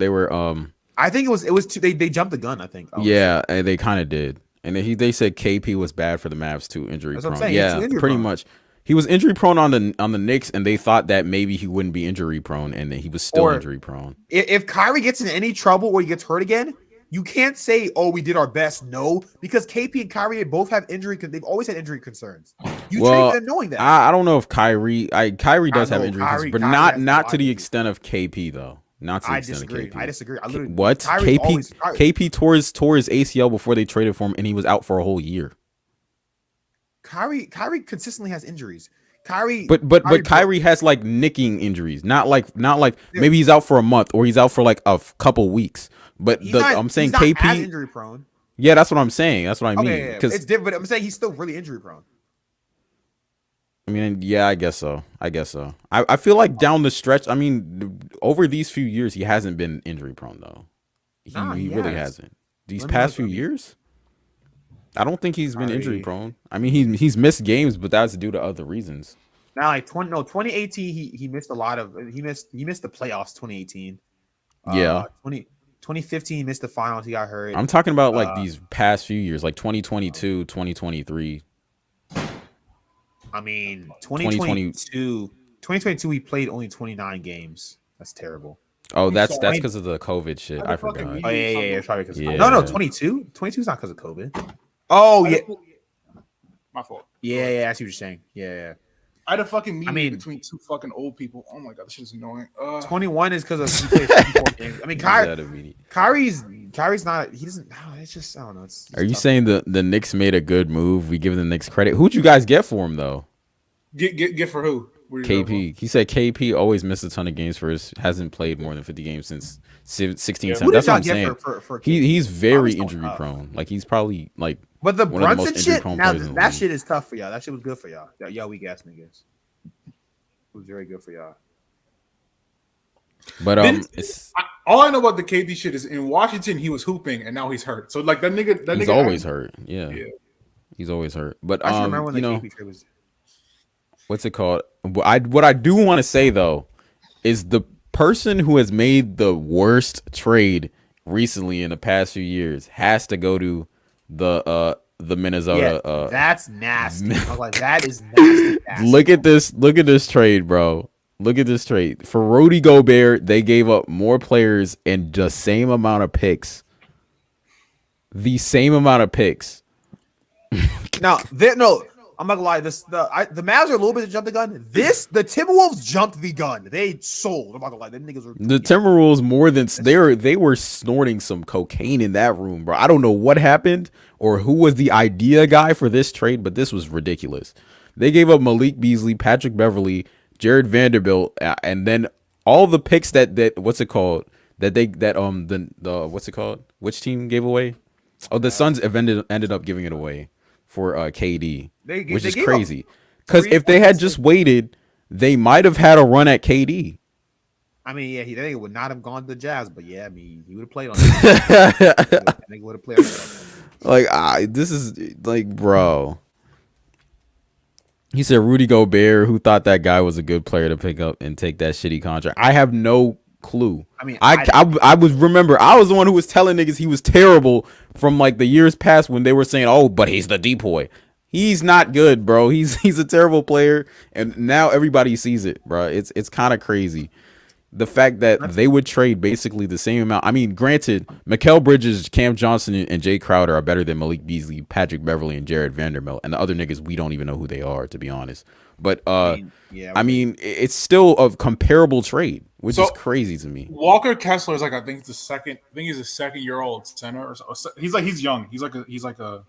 I think it was too, they jumped the gun. I think.
Yeah, and they kind of did, and they said KP was bad for the Mavs too, injury prone. Yeah, pretty much. He was injury prone on the Knicks, and they thought that maybe he wouldn't be injury prone, and he was still injury prone.
If Kyrie gets in any trouble or he gets hurt again, you can't say, "Oh, we did our best." No, because KP and Kyrie both have injury. They've always had injury concerns. You trade them knowing that.
I don't know if Kyrie does have injury concerns, but not to the extent of KP though. Not to the extent of KP.
I disagree.
What? KP tore his ACL before they traded for him, and he was out for a whole year.
Kyrie consistently has injuries. Kyrie
has like nicking injuries, not like maybe he's out for a month or he's out for like a couple weeks. But I'm saying
he's
KP
not as injury prone.
Yeah, that's what I'm saying. That's what I mean.
Yeah. It's different, but I'm saying he's still really injury prone.
I mean, yeah, I guess so. I feel like down the stretch, I mean, over these few years, he hasn't been injury prone though. He really hasn't. These past few years. I don't think he's been injury prone. I mean, he's missed games, but that's due to other reasons.
Now, like 2018, he missed a lot of. He missed the playoffs. 2018.
Yeah.
2015, he missed the finals. He got hurt.
I'm talking about like these past few years, like 2022, 2023.
I mean, 2022, he played only 29 games. That's terrible.
Oh, that's because of the COVID shit. I forgot.
Oh yeah. Probably because. No, 22. 22 is not because of COVID. Oh yeah,
my fault.
Yeah, I see what you're saying. Yeah.
I had a fucking meeting between two fucking old people. Oh my god, this shit is annoying.
21 is because of he played 54 games. I mean, Kyrie's not. He doesn't. It's just I don't know. It's
Are you saying the Knicks made a good move? We give the Knicks credit. Who'd you guys get for him though?
Get for who?
KP. He said KP always missed a ton of games hasn't played more than 50 games since 16. That's what I'm saying. He's very injury prone. Like he's probably like.
But the Brunson shit, now that shit is tough for y'all. That shit was good for y'all. Y'all weak ass niggas. It was very good for y'all.
But
all I know about the KD shit is in Washington he was hooping and now he's hurt. So like that nigga,
he's always hurt. Yeah, he's always hurt. But
I remember when the KD trade was.
What's it called? What I do want to say though is the person who has made the worst trade recently in the past few years has to go to the Minnesota.
Yeah, that's nasty. I'm like, that is nasty.
Look at this trade, bro. Look at this trade. For Rudy Gobert, they gave up more players and the same amount of picks. The same amount of picks.
Now, I'm not gonna lie. The Mavs are a little bit to jump the gun. The Timberwolves jumped the gun. They sold. I'm not gonna lie. Them niggas were
the Timberwolves more than they were snorting some cocaine in that room, bro. I don't know what happened or who was the idea guy for this trade, but this was ridiculous. They gave up Malik Beasley, Patrick Beverley, Jared Vanderbilt, and then all the picks that what's it called? The what's it called? Which team gave away? Oh, the Suns ended up giving it away for KD, which is crazy. Because if they had just waited, they might have had a run at KD.
I mean, yeah, they would not have gone to the Jazz, but yeah, I mean, he would have played on that. They would have played on that.
Like, this is like, bro. He said Rudy Gobert, who thought that guy was a good player to pick up and take that shitty contract. I have no clue. I mean, I was the one who was telling niggas he was terrible from like the years past when they were saying, oh, but he's the depoy. He's not good, bro. He's a terrible player, and now everybody sees it, bro. It's kind of crazy. The fact that they would trade basically the same amount. I mean, granted, Mikal Bridges, Cam Johnson, and Jay Crowder are better than Malik Beasley, Patrick Beverly, and Jared Vanderbilt, and the other niggas we don't even know who they are, to be honest. But I mean, it's still a comparable trade, which is crazy to me.
Walker Kessler is like I think he's a second-year-old center. He's young. He's like a.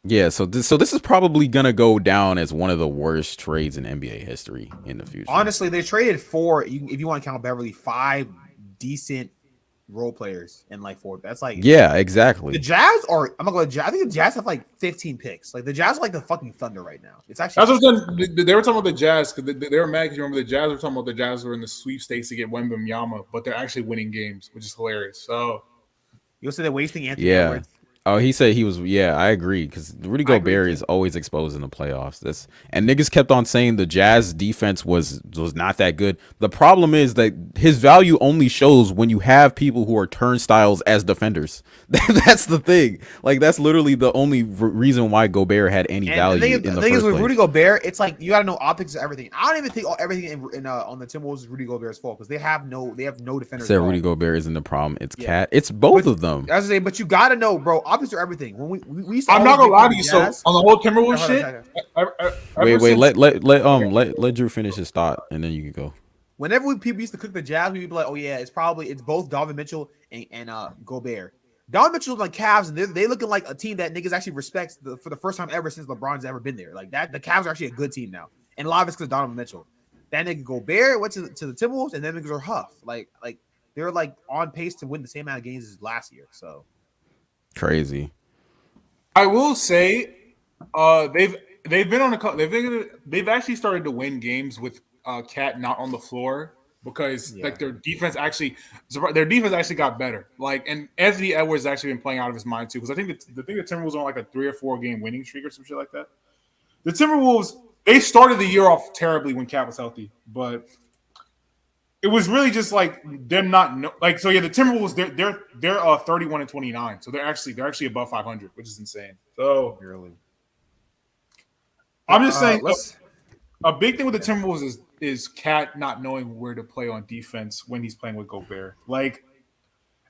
Yeah, so this is probably gonna go down as one of the worst trades in NBA history in the future.
Honestly, they traded if you want to count Beverly, 5 decent role players and like 4. That's like
exactly.
The Jazz are. I'm not going to Jazz. I think the Jazz have like 15 picks. Like the Jazz are like the fucking Thunder right now. It's actually
that's what they were talking about the Jazz because they were mad because you remember the Jazz were talking about the Jazz were in the sweepstakes to get Wembanyama, but they're actually winning games, which is hilarious. So
you'll say they're wasting Anthony Edwards.
Oh, he said he was. Yeah, I agree because Rudy Gobert is always exposed in the playoffs. And niggas kept on saying the Jazz defense was not that good. The problem is that his value only shows when you have people who are turnstiles as defenders. That's the thing. Like that's literally the only reason why Gobert had any value in the first place.
With Rudy Gobert, it's like you got to know optics of everything. I don't even think everything on the Timberwolves is Rudy Gobert's fault because they have no defenders.
Said Rudy Gobert isn't the problem. It's Cat. It's both of them.
I was saying, but you got to know, bro. Optics are everything. When we
I'm not gonna lie to you. So on the whole Timberwolves shit.
Wait. Let Drew finish his thought, and then you can go.
Whenever people used to cook the Jazz, we'd be like, "Oh yeah, it's both Donovan Mitchell and Gobert." Donovan Mitchell's on Cavs, and they looking like a team that niggas actually respects for the first time ever since LeBron's ever been there. Like that, the Cavs are actually a good team now, and a lot of it's because of Donovan Mitchell. That nigga Gobert went to the Timberwolves, and them niggas are Huff. Like they're like on pace to win the same amount of games as last year. So
crazy.
I will say, they've been on they've actually started to win games with Cat not on the floor because like their defense actually got better. Like and Anthony Edwards has actually been playing out of his mind too because I think the Timberwolves are on like a 3 or 4 game winning streak or some shit like that. The Timberwolves they started the year off terribly when Cat was healthy, but it was really just like them not like so. Yeah, the Timberwolves they're 31-29, so they're actually above 500, which is insane. So
really,
I'm just saying a big thing with the Timberwolves is Cat not knowing where to play on defense when he's playing with Gobert. Like,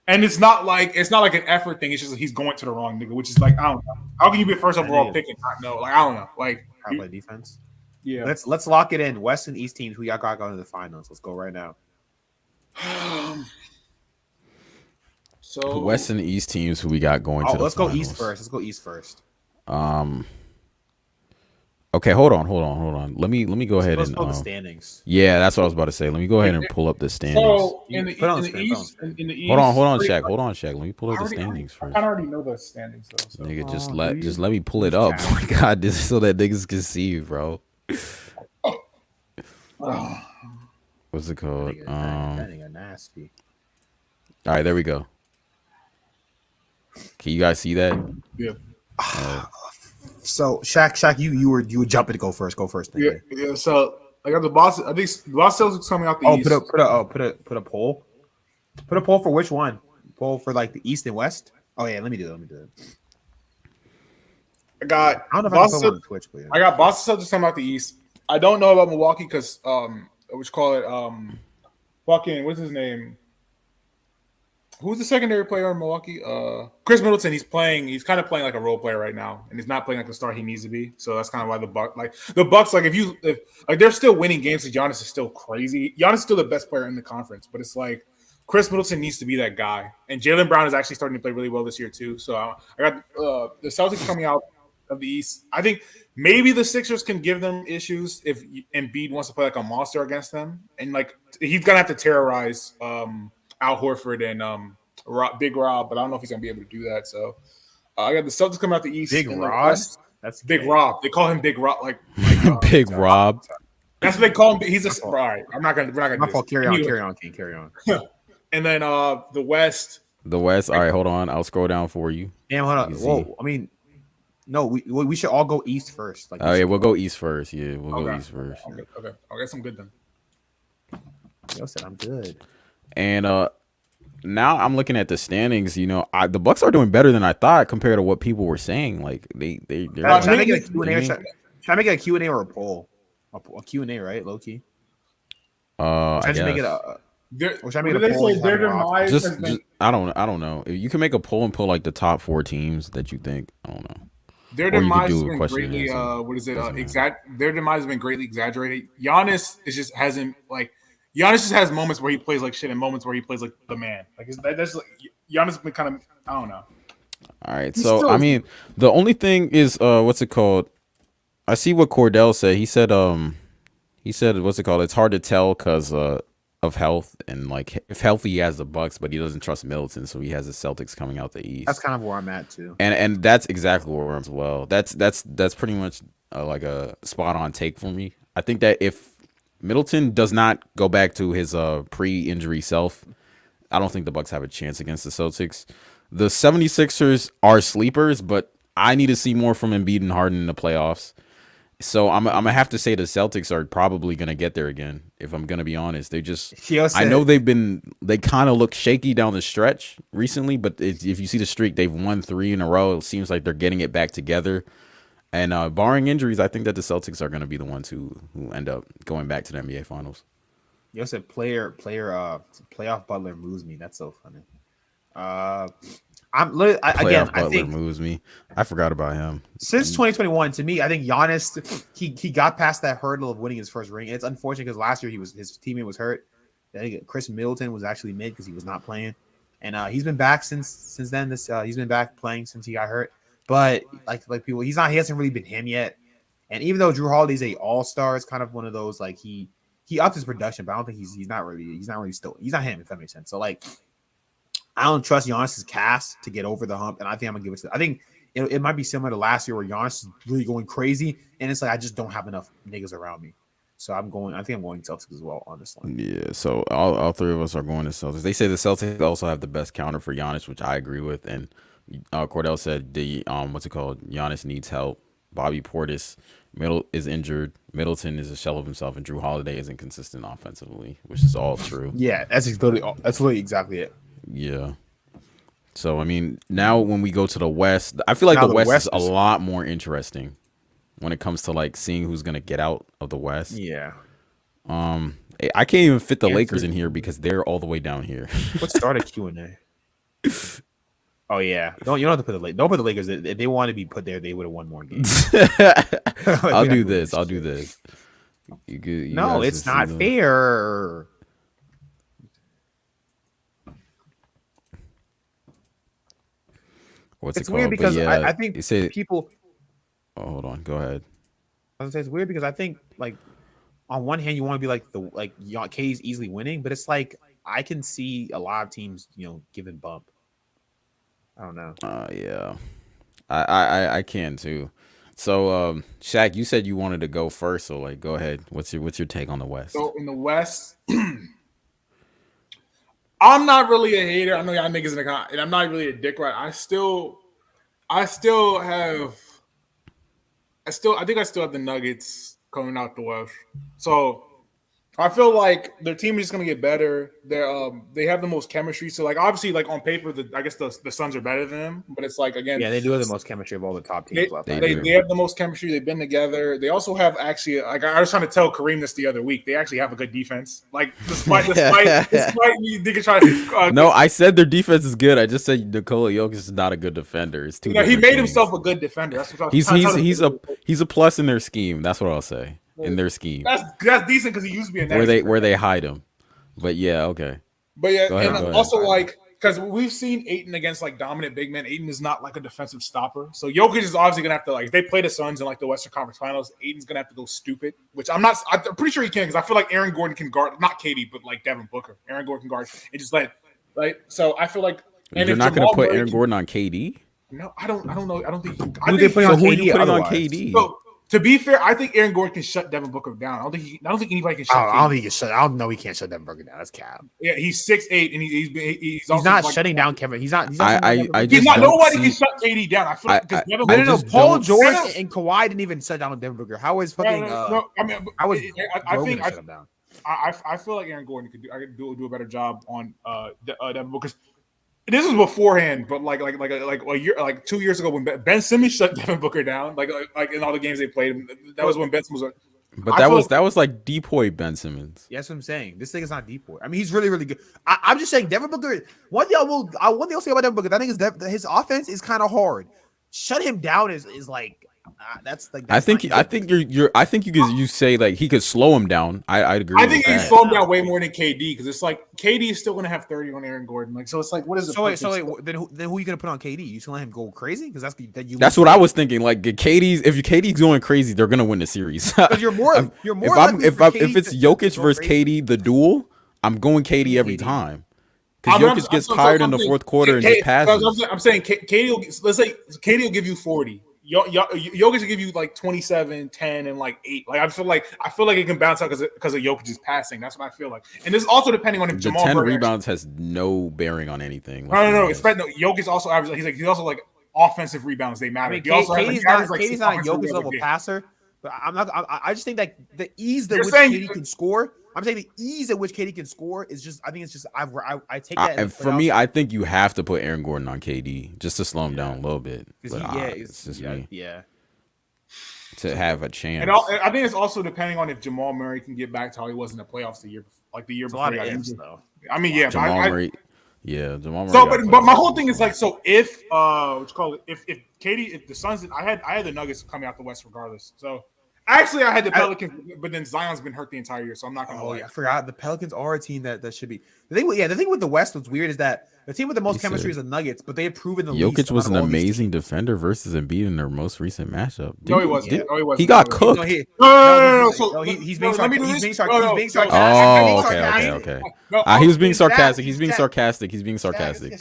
and it's not like an effort thing. It's just like he's going to the wrong nigga, which is like I don't know. How can you be a first overall pick and not know? Like I don't know. Like
how to play defense.
Yeah,
let's lock it in. West and East teams who y'all got going to the finals. Let's go right now.
So West and East teams who we got going to the
let's
finals.
Let's go East first.
Okay, hold on. Let me go ahead and
the standings.
Yeah, that's what I was about to say. Let me go ahead and pull up the standings.
So in the East,
hold on, Shaq. Let me pull up the standings first.
I already know the standings though. So.
Nigga, just let me pull it up. Oh my God, this is so that niggas can see you, bro. What's it called?
That nigga nasty.
All right, there we go. Can you guys see that?
Yeah.
So Shaq, you were jumping to go first. Go first.
Yeah. So I got the Boston. I think the Boston Celtics coming out the East.
Put a poll. Put a poll for which one? Poll for like the East and West. Oh yeah, let me do it.
I got.
I don't know if
Boston,
I can put it on Twitch, but yeah.
I got Boston Celtics coming out the East. I don't know about Milwaukee because what's fucking what's his name? Who's the secondary player in Milwaukee? Chris Middleton. He's kind of playing like a role player right now, and he's not playing like the star he needs to be. So that's kind of why the Bucks, if they're still winning games, like Giannis is still crazy. Giannis is still the best player in the conference, but it's like Chris Middleton needs to be that guy, and Jaylen Brown is actually starting to play really well this year too. So I got the Celtics coming out of the East. I think maybe the Sixers can give them issues if Embiid wants to play like a monster against them, and like he's gonna have to terrorize Al Horford and Big Rob, but I don't know if he's gonna be able to do that. So I got the Celtics coming out the East.
Big Rob.
That's Big Rob. They call him Big Rob, like
Big Rob.
That's what they call him. He's a all right. We're not gonna.
My fault. Carry on.
And then the West.
The West. All right, hold on. I'll scroll down for you.
Damn, hold on. Whoa. I mean, no, we should all go East first.
Like, yeah, we'll go East first. Yeah, we'll go East first.
Okay. I guess I'm good then.
Yo said I'm good.
And now I'm looking at the standings. You know, the Bucks are doing better than I thought compared to what people were saying. Like they're
should I make it a Q&A? Should I make it a Q&A or a poll? A Q&A, right? Low key.
I
just make it a poll.
I don't know. You can make a poll and pull like the top 4 teams that you think. I don't know.
Their demise has been greatly. Their demise has been greatly exaggerated. Giannis just has moments where he plays like shit and moments where he plays like the man. Like that's like Giannis has been kind of, I don't know.
All right, so I mean, the only thing is what's it called? I see what Cordell said. He said what's it called? It's hard to tell because of health, and like if healthy he has the Bucks, but he doesn't trust Middleton, so he has the Celtics coming out the East.
That's kind of where I'm at too.
And that's exactly where I'm as well. That's pretty much like a spot on take for me. I think that if Middleton does not go back to his pre-injury self, I don't think the Bucks have a chance against the Celtics. The 76ers are sleepers, but I need to see more from Embiid and Harden in the playoffs. So I'm gonna have to say the Celtics are probably gonna get there again. If I'm gonna be honest, I know they kind of look shaky down the stretch recently, but if you see the streak, they've won 3 in a row. It seems like they're getting it back together. And barring injuries, I think that the Celtics are gonna be the ones who end up going back to the NBA Finals.
You said playoff Butler moves me. That's so funny.
I think moves me. I forgot about him.
Since 2021, to me, I think Giannis he got past that hurdle of winning his first ring. It's unfortunate because last year his teammate was hurt. I think Chris Middleton was actually mid because he was not playing, and he's been back since then. He's been back playing since he got hurt. But like people, he hasn't really been him yet. And even though Drew Holiday's a all-star, it's kind of one of those like he upped his production, but I don't think he's not him, if that makes sense. So like, I don't trust Giannis's cast to get over the hump, and I think I'm gonna give it to. I think it might be similar to last year where Giannis is really going crazy, and it's like I just don't have enough niggas around me. So I think I'm going Celtics as well, honestly.
Yeah. So all 3 of us are going to Celtics. They say the Celtics also have the best counter for Giannis, which I agree with. And Cordell said Giannis needs help. Bobby Portis is injured. Middleton is a shell of himself, and Drew Holiday isn't consistent offensively, which is all true.
Yeah, that's literally exactly it.
Yeah. So I mean, now when we go to the West, I feel like the West is a lot more interesting when it comes to like seeing who's gonna get out of the West.
Yeah.
I can't even fit the Lakers in here because they're all the way down here.
Let's start a Q&A. Oh yeah, you don't have to put the Lakers. If they wanted to be put there, they would have won more games.
I'll do this.
No, it's not fair.
It's
weird because I think people.
Oh, hold on. Go ahead.
I was gonna say it's weird because I think like on one hand you want to be like K's easily winning, but it's like I can see a lot of teams giving bump. I don't know.
Yeah, I can too. So, Shaq, you said you wanted to go first, so like, go ahead. What's your take on the West?
So in the West, I'm not really a hater. I know y'all niggas in the con, and I'm not really a dick rat. I still have the Nuggets coming out the West. So I feel like their team is just gonna get better. They have the most chemistry. So like obviously like on paper, I guess the Suns are better than them. But it's like again,
yeah, they do have the most chemistry of all the top teams left.
They have the most chemistry. They've been together. They also have actually like I was trying to tell Kareem this the other week. They actually have a good defense. Like despite me thinking trying to.
No, I said their defense is good. I just said Nikola Jokic is not a good defender. It's too.
He made himself a good defender. That's what
he's a plus in their scheme. That's what I'll say. In their scheme,
that's decent because he used to be a
where they hide him, but yeah, okay.
But yeah, go ahead. Also like because we've seen Ayton against like dominant big men. Ayton is not like a defensive stopper. So Jokic is obviously gonna have to, like, if they play the Suns in like the Western Conference Finals, Ayton's gonna have to go stupid. Which I'm pretty sure he can, because I feel like Aaron Gordon can guard, not KD, but like Devin Booker. Aaron Gordon can guard and just so I feel like.
And you're not gonna put Aaron Gordon on KD?
No, I don't know. I don't think.
Who they putting on
KD?
So, to be fair, I think Aaron Gordon can shut Devin Booker down. I don't think anybody can shut.
I don't think he can shut. I don't know. He can't shut Devin Booker down. That's cap.
Yeah, he's 6'8", and he's
not shutting down Kevin. He's not.
Nobody can shut KD down. I feel like because Devin Booker.
No. Paul George and Kawhi didn't even shut down Devin Booker. How is fucking?
I feel like Aaron Gordon could do a better job on Devin Booker. This was beforehand, but like a year, like 2 years ago when Ben Simmons shut Devin Booker down, like in all the games they played, that was when Ben Simmons was.
But that was like Depoy Ben Simmons.
Yeah, that's what I'm saying. This thing is not Depoy. I mean, he's really, really good. I'm just saying, Devin Booker. One thing I'll say about Devin Booker, that thing is that his offense is kind of hard. Shut him down is like. That's like.
I think you say like he could slow him down. I agree.
I think he can slow him down way more than KD, because it's like KD is still going to have 30 on Aaron Gordon. Like, so it's like, what is it?
So wait, then who are you going to put on KD? You just going to let him go crazy? Because
that's what I was thinking. Like if KD's going crazy, they're going to win the series.
You're more.
If it's Jokic versus KD, the duel, I'm going KD every time. Because Jokic gets tired in the fourth quarter and just passes.
I'm saying KD will give you 40. Jokic will give you like 27, 10, and like 8. Like I feel like it can bounce out because of Jokic's passing. That's what I feel like. And this also depending on if Jamal
10 rebounds has no bearing on anything.
No. Jokic also averages. He's also like offensive rebounds. They matter.
I mean, KD's not a Jokic level passer, but I just think that the ease that which KD can score. I'm saying the ease at which KD can score is just. I think it's just. I take that.
And for me, I think you have to put Aaron Gordon on KD just to slow him down a little bit. But, it's just me.
Yeah.
To have a chance.
And I think it's also depending on if Jamal Murray can get back to how he was in the playoffs the year before.
A lot of ifs, though.
I mean, yeah,
Jamal Murray. Yeah, Jamal Murray.
So, but my whole thing is like, so if the Suns, I had the Nuggets coming out the West regardless. So. Actually, I had the Pelicans, but then Zion's been hurt the entire year, so I'm not going to lie.
I forgot. The Pelicans are a team that should be. The thing with the West that's weird is that the team with the most chemistry is the Nuggets, but they have proven the least.
Jokic was an amazing defender versus Embiid in their most recent matchup.
No, he wasn't.
He got cooked.
No.
He's being sarcastic.
Oh, okay. He was being sarcastic. He's being sarcastic.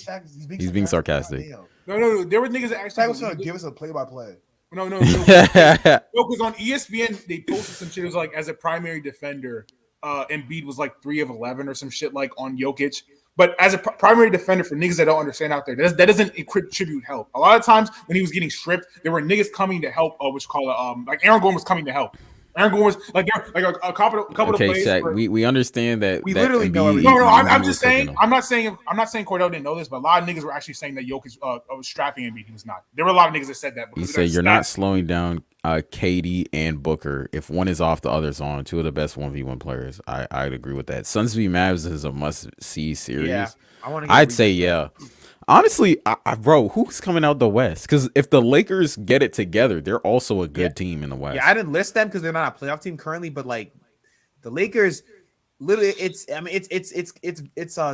No. There were niggas that actually
was trying to give us a play-by-play.
No. Because on ESPN they posted some shit. It was like, as a primary defender, Embiid was like 3 of 11 or some shit like on Jokic. But as a primary defender, for niggas that don't understand out there, that doesn't contribute help. A lot of times when he was getting stripped, there were niggas coming to help. Like Aaron Gordon was coming to help. Aaron Gordon was like a couple of plays.
Shaq, we understand that.
We literally know.
I'm just saying. I'm not saying Cordell didn't know this, but a lot of niggas were actually saying that Jokic was strapping Embiid. He was not. There were a lot of niggas that said that.
He said you're not slowing down KD and Booker. If one is off, the other's on. 2 of the best 1v1 players. I'd agree with that. Suns v Mavs is a must-see series. Yeah, I'd say yeah. Honestly, bro, who's coming out the West? Because if the Lakers get it together, they're also a good team in the West.
Yeah, I didn't list them because they're not a playoff team currently, but like the Lakers, literally, it's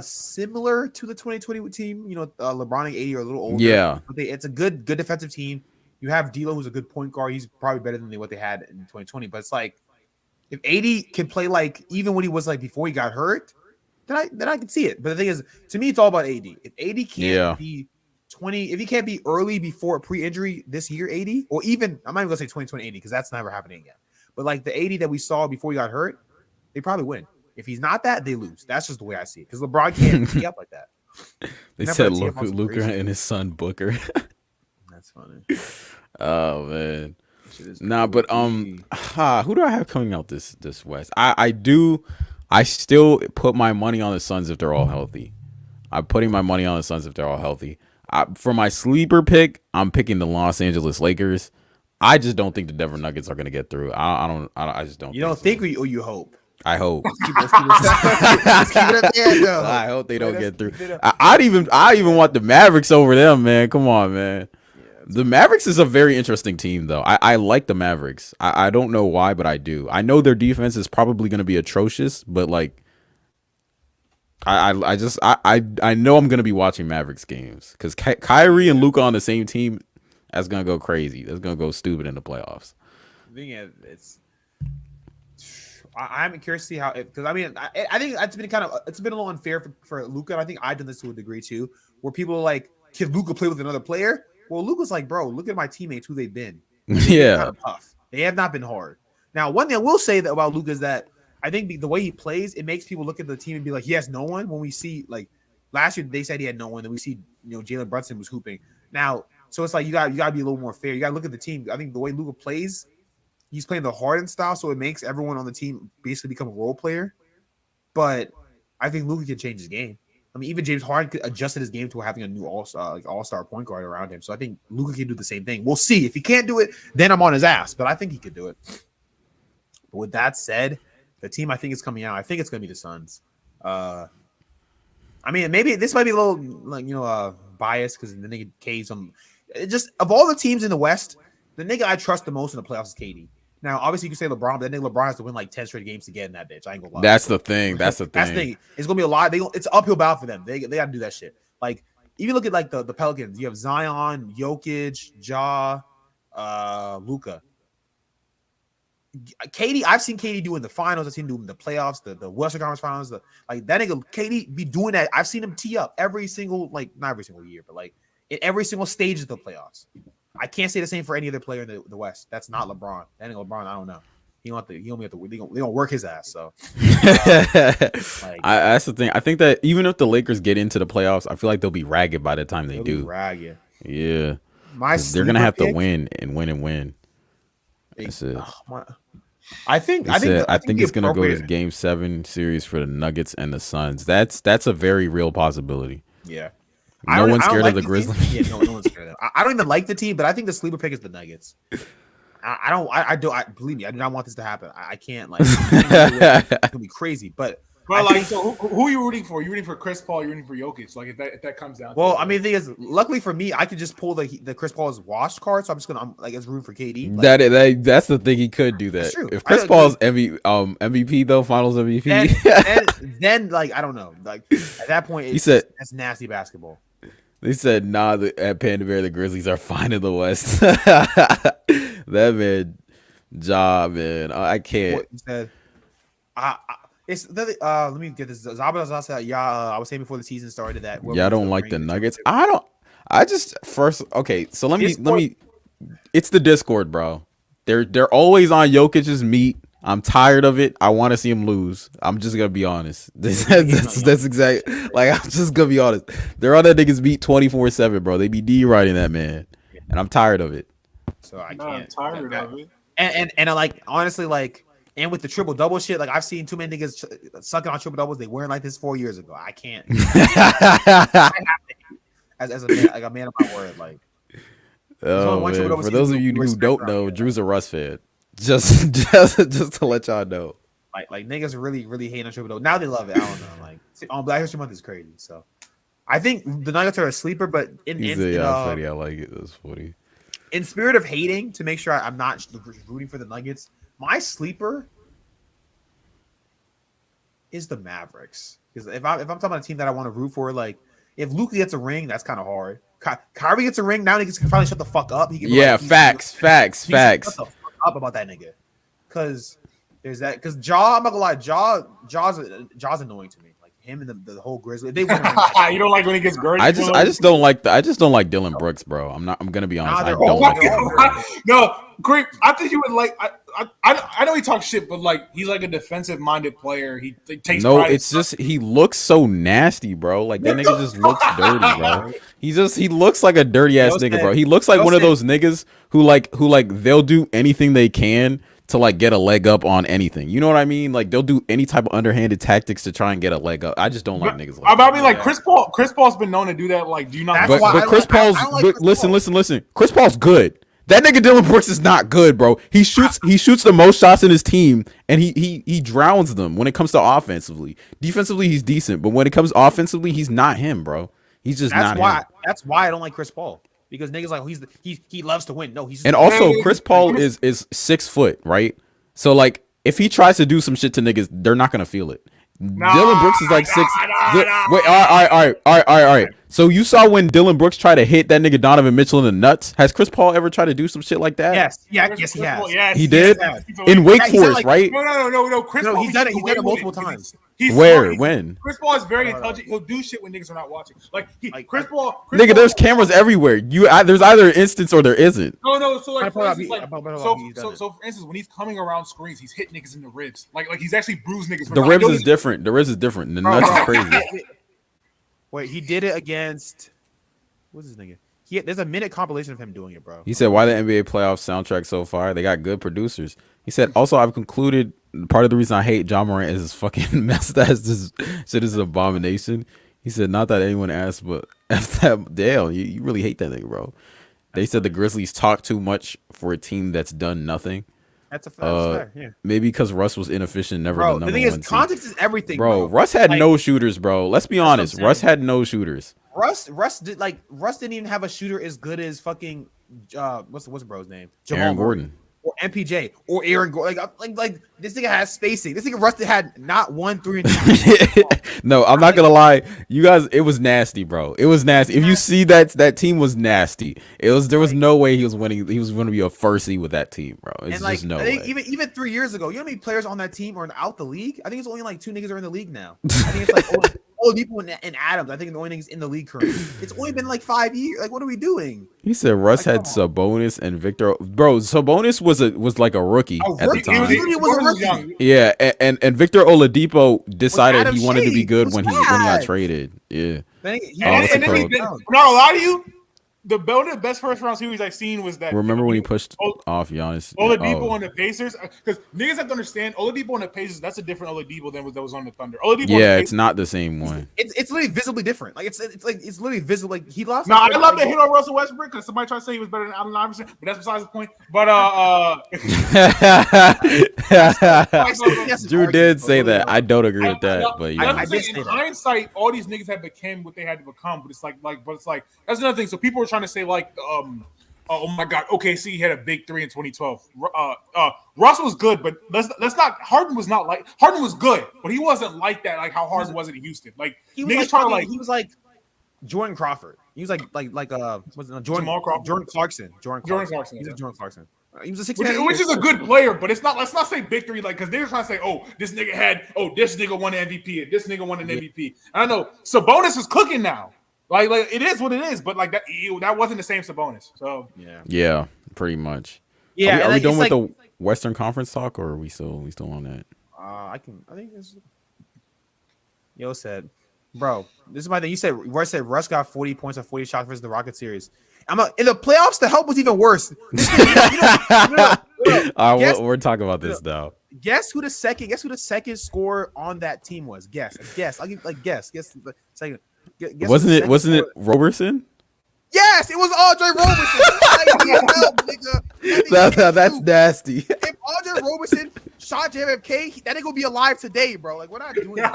similar to the 2020 team. You know, LeBron and AD are a little older.
Yeah,
but it's a good defensive team. You have D'Lo, who's a good point guard. He's probably better than what they had in 2020. But it's like if AD can play like even when he was like before he got hurt. Then I can see it. But the thing is, to me, it's all about AD. If AD can't be 20, if he can't be early before pre-injury this year, AD, or even I'm not even gonna say 2020 AD because that's never happening again. But like the AD that we saw before he got hurt, they probably win. If he's not that, they lose. That's just the way I see it. Because LeBron can't tee up like that.
They said Luka and his son Booker.
That's funny.
Oh man. Nah, but who do I have coming out this West? I still put my money on the Suns if they're all healthy. I'm putting my money on the Suns if they're all healthy. For my sleeper pick, I'm picking the Los Angeles Lakers. I just don't think the Denver Nuggets are going to get through. I just don't.
You don't think or you hope?
I hope.
Let's keep it at the end, though.
I hope they don't get through. I even want the Mavericks over them, man. Come on, man. The Mavericks is a very interesting team, though. I like the Mavericks. I don't know why, but I do. I know their defense is probably going to be atrocious, but like, I know I'm gonna be watching Mavericks games because Kyrie and Luka on the same team. That's gonna go crazy. That's gonna go stupid in the playoffs.
I think it's. I'm curious to see how because I think it's been it's been a little unfair for Luka. And I think I've done this to a degree too, where people are like, can Luka play with another player? Well, Luka's like, bro, look at my teammates who they've been.
Yeah,
kind of tough. They have not been hard. Now, one thing I will say about Luka is that I think the way he plays, it makes people look at the team and be like, he has no one. When we see like last year, they said he had no one, and we see Jalen Brunson was hooping. Now, so it's like you got to be a little more fair. You got to look at the team. I think the way Luka plays. He's playing the Harden style, so it makes everyone on the team basically become a role player. But I think Luka can change his game. I mean, even James Harden adjusted his game to having a new all-star point guard around him. So I think Luka can do the same thing. We'll see. If he can't do it, then I'm on his ass. But I think he could do it. But with that said, the team I think is coming out. I think it's going to be the Suns. I mean, maybe this might be a little biased because the nigga K's just of all the teams in the West, the nigga I trust the most in the playoffs is KD. Now, obviously, you can say LeBron, but that nigga LeBron has to win like 10 straight games to get in that bitch. I ain't gonna lie.
That's the thing. That's the thing.
It's gonna be a lot. It's an uphill battle for them. They got to do that shit. Like, even look at like the Pelicans. You have Zion, Jokic, Ja, Luka. KD, I've seen KD do in the finals. I've seen him do in the playoffs, the Western Conference Finals. Like that nigga KD be doing that. I've seen him tee up every single not every single year, but like in every single stage of the playoffs. I can't say the same for any other player in the West. That's not LeBron. That ain't LeBron. I don't know. They gonna work his ass. So
that's the thing. I think that even if the Lakers get into the playoffs, I feel like they'll be ragged by the time they do.
Ragged.
Yeah. They're gonna have to win and win and win. That's it.
I think
it's gonna go to Game 7 series for the Nuggets and the Suns. That's a very real possibility.
Yeah.
No one's scared of the Grizzlies.
Yeah, no one's scared of them. I don't even like the team, but I think the sleeper pick is the Nuggets. Believe me, I do not want this to happen. I can't it's gonna be crazy. But
so who are you rooting for? You rooting for Chris Paul? You rooting for Jokic? Like if that comes down.
Well, I mean, the thing is, luckily for me, I could just pull the Chris Paul's washed card, so I'm rooting for KD.
That's the thing. He could do that. If Chris Paul's MVP though, Finals MVP,
then I don't know. Like at that point, that's nasty basketball.
They said, nah, at Panda Bear, the Grizzlies are fine in the West. That man, man. I can't.
What he said, let me get this. Zabas said, I was saying before the season started that.
Yeah, I don't like the Nuggets. So let me. It's the Discord, bro. They're always on Jokic's meat. I'm tired of it. I want to see him lose. I'm just gonna be honest. That's exactly I'm just gonna be honest. They're on that niggas beat 24/7, bro. They be D-riding that man, and I'm tired of it.
So I can't.
I'm tired of it.
And I honestly and with the triple double shit, I've seen too many niggas sucking on triple doubles. They weren't like this 4 years ago. I can't. I have to, as a man of my word,
Oh man. For those of you who don't know, Drew's a Russ fan. Just to let y'all know.
Like niggas really, really hate on triple double. Now they love it. I don't know. On Black History Month is crazy. So I think the Nuggets are a sleeper, but
funny. I like it. That's funny.
In spirit of hating, to make sure I'm not rooting for the Nuggets, my sleeper is the Mavericks. Because if I'm talking about a team that I want to root for, if Luka gets a ring, that's kind of hard. Kyrie gets a ring, now he can finally shut the fuck up. He can
facts.
Shut the fuck up about that nigga. Because there's that. Because I'm not gonna lie, Jaw's annoying to me. Him and the whole Grizzly. They win.
You don't like when he gets Gurdy?
I just don't like Dylan Brooks, bro. I'm gonna be honest. I don't like him.
No, great. I think he would like. I know he talks shit, but he's a defensive minded player. He takes.
No, it's just he looks so nasty, bro. That nigga just looks dirty, bro. He looks like a dirty ass nigga, bro. He looks like one of those niggas who they'll do anything they can to get a leg up on anything. You know what I mean? They'll do any type of underhanded tactics to try and get a leg up. I just don't like niggas like that.
Chris Paul's been known to do that. Do you not?
But Chris Paul's listen. Chris Paul's good. That nigga Dylan Brooks is not good, bro. He shoots the most shots in his team, and he drowns them when it comes to offensively. Defensively, he's decent, but when it comes offensively, he's not him, bro. He's just not him.
That's why I don't like Chris Paul. Because niggas he loves to win. No, he's
and also Chris Paul is 6 foot, right? So if he tries to do some shit to niggas, they're not gonna feel it. Dylan Brooks is like 6. Wait, all right. So you saw when Dylan Brooks tried to hit that nigga Donovan Mitchell in the nuts? Has Chris Paul ever tried to do some shit like that?
Yes, he has.
Yes,
he did in Wake Forest, right?
No. Chris Paul,
he's done it multiple times.
When?
Chris Paul is very intelligent. He'll do shit when niggas are not watching. Chris Paul.
Nigga, there's cameras everywhere. There's either an instance or there isn't.
No. So for instance, when he's coming around screens, he's hitting niggas in the ribs. Like he's actually bruised niggas.
The ribs is different. The ribs is different. The nuts is crazy.
Wait, he did it against. What's his nigga? There's a minute compilation of him doing it, bro.
He said, "Why the NBA playoff soundtrack so far? They got good producers." He said, "Also, I've concluded part of the reason I hate John Morant is his fucking mess. This shit is an abomination." He said, "Not that anyone asked, but F that Dale, you really hate that nigga, bro." They said the Grizzlies talk too much for a team that's done nothing.
That's a fair. Yeah.
Maybe because Russ was inefficient, never the number one.
The thing is, context is everything, bro.
Russ had no shooters, bro. Let's be honest. Russ had no shooters.
Russ didn't even have a shooter as good as fucking what's bro's name? Jamal
Aaron Gordon.
Or MPJ or Aaron Gordon. Like this nigga has spacing. This nigga Russ had not 1 3 and
No, I'm not gonna lie. You guys, it was nasty, bro. It was nasty. If you see that team was nasty. There was no way he was winning. He was going to be a first seed with that team, bro. It's just no way.
Even 3 years ago, you know how many players on that team are out the league? I think it's only like 2 niggas are in the league now. I think it's like Oladipo and Adams. I think the only niggas in the league currently. It's only been like 5 years. Like, what are we doing?
He said Russ had Sabonis and Victor. Bro, Sabonis was like a rookie at the time.
He was a rookie.
Yeah, and Victor Oladipo decided he wanted to be good when he got traded. Yeah.
I'm not gonna lie to you. The best first round series I've seen was that.
Remember when he pushed off Giannis?
Oladipo on the Pacers, because niggas have to understand Oladipo on the Pacers. That's a different Oladipo than that was on the Thunder.
It's not the same one.
It's literally visibly different. Like it's literally visible. Like he lost.
No, I love to hit on Russell Westbrook because somebody tried to say he was better than Allen Iverson, but that's besides the point. But
Drew did say that. I don't agree with that, but
I did say in hindsight, all these niggas have become what they had to become. But it's like that's another thing. So people were trying to say like, oh my God, OKC had a big 3 in 2012. Russ was good, but let's not. Harden was good, but he wasn't like that. Like how Harden was in Houston. Like
he was he was like Jordan Crawford. He was Jordan Clarkson. Jordan Clarkson. He's Jordan Clarkson. He was a 6 man,
which is a good player, but it's not. Let's not say big 3 like because they're trying to say, oh, this nigga won an MVP, and this nigga won an MVP. I don't know. Sabonis is cooking now. Like it is what it is, but like that wasn't the same Sabonis. So
yeah, pretty much.
Yeah,
are we done with the Western Conference talk, or are we still on that?
I think it's. Yo said, bro, this is my thing. You said Russ got 40 points on 40 shots versus the Rocket series. In the playoffs, the help was even worse.
We're talking about this now.
Guess who the second scorer on that team was? Guess. I'll give guess the second.
Wasn't it Roberson?
Yes, it was Andre Roberson.
That's nasty.
If Andre Roberson shot JFK, that nigga will be alive today, bro. Like, we're not doing that.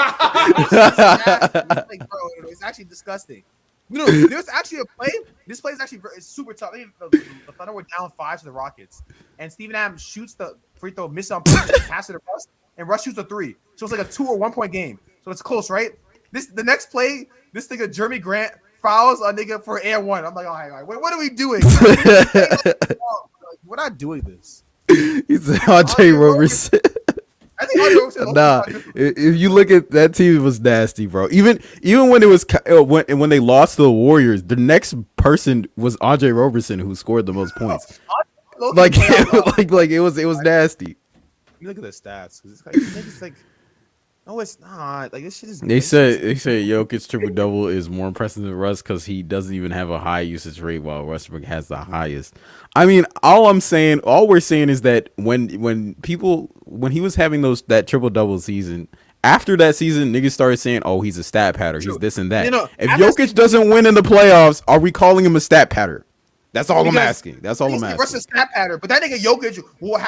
Bro, it's actually disgusting. No, there's actually a play. This play is actually super tough. The Thunder were down 5 to the Rockets, and Steven Adams shoots the free throw, miss on pass it to Russ, and Russ shoots a 3. So it's like a 2 or 1 point game. So it's close, right? The next play, this nigga Jeremy Grant fouls a nigga for air 1. I'm like, all right, what are we doing? We're not doing this.
He's Andre Roberson.
I think Andre Roberson.
Nah, if you look at that team, it was nasty, bro. Even when it was when they lost to the Warriors, the next person was Andre Roberson who scored the most points. Like it was nasty.
You look at the stats because it's like. No, it's not. Like this shit is.
They said Jokic's triple double is more impressive than Russ because he doesn't even have a high usage rate while Westbrook has the highest. I mean, all we're saying is that when he was having that triple double season, after that season, niggas started saying, "Oh, he's a stat patter. He's this and that." If Jokic doesn't win in the playoffs, are we calling him a stat patter? That's all I'm asking. That's all I'm asking.
Versus stat pattern, but that nigga Jokic will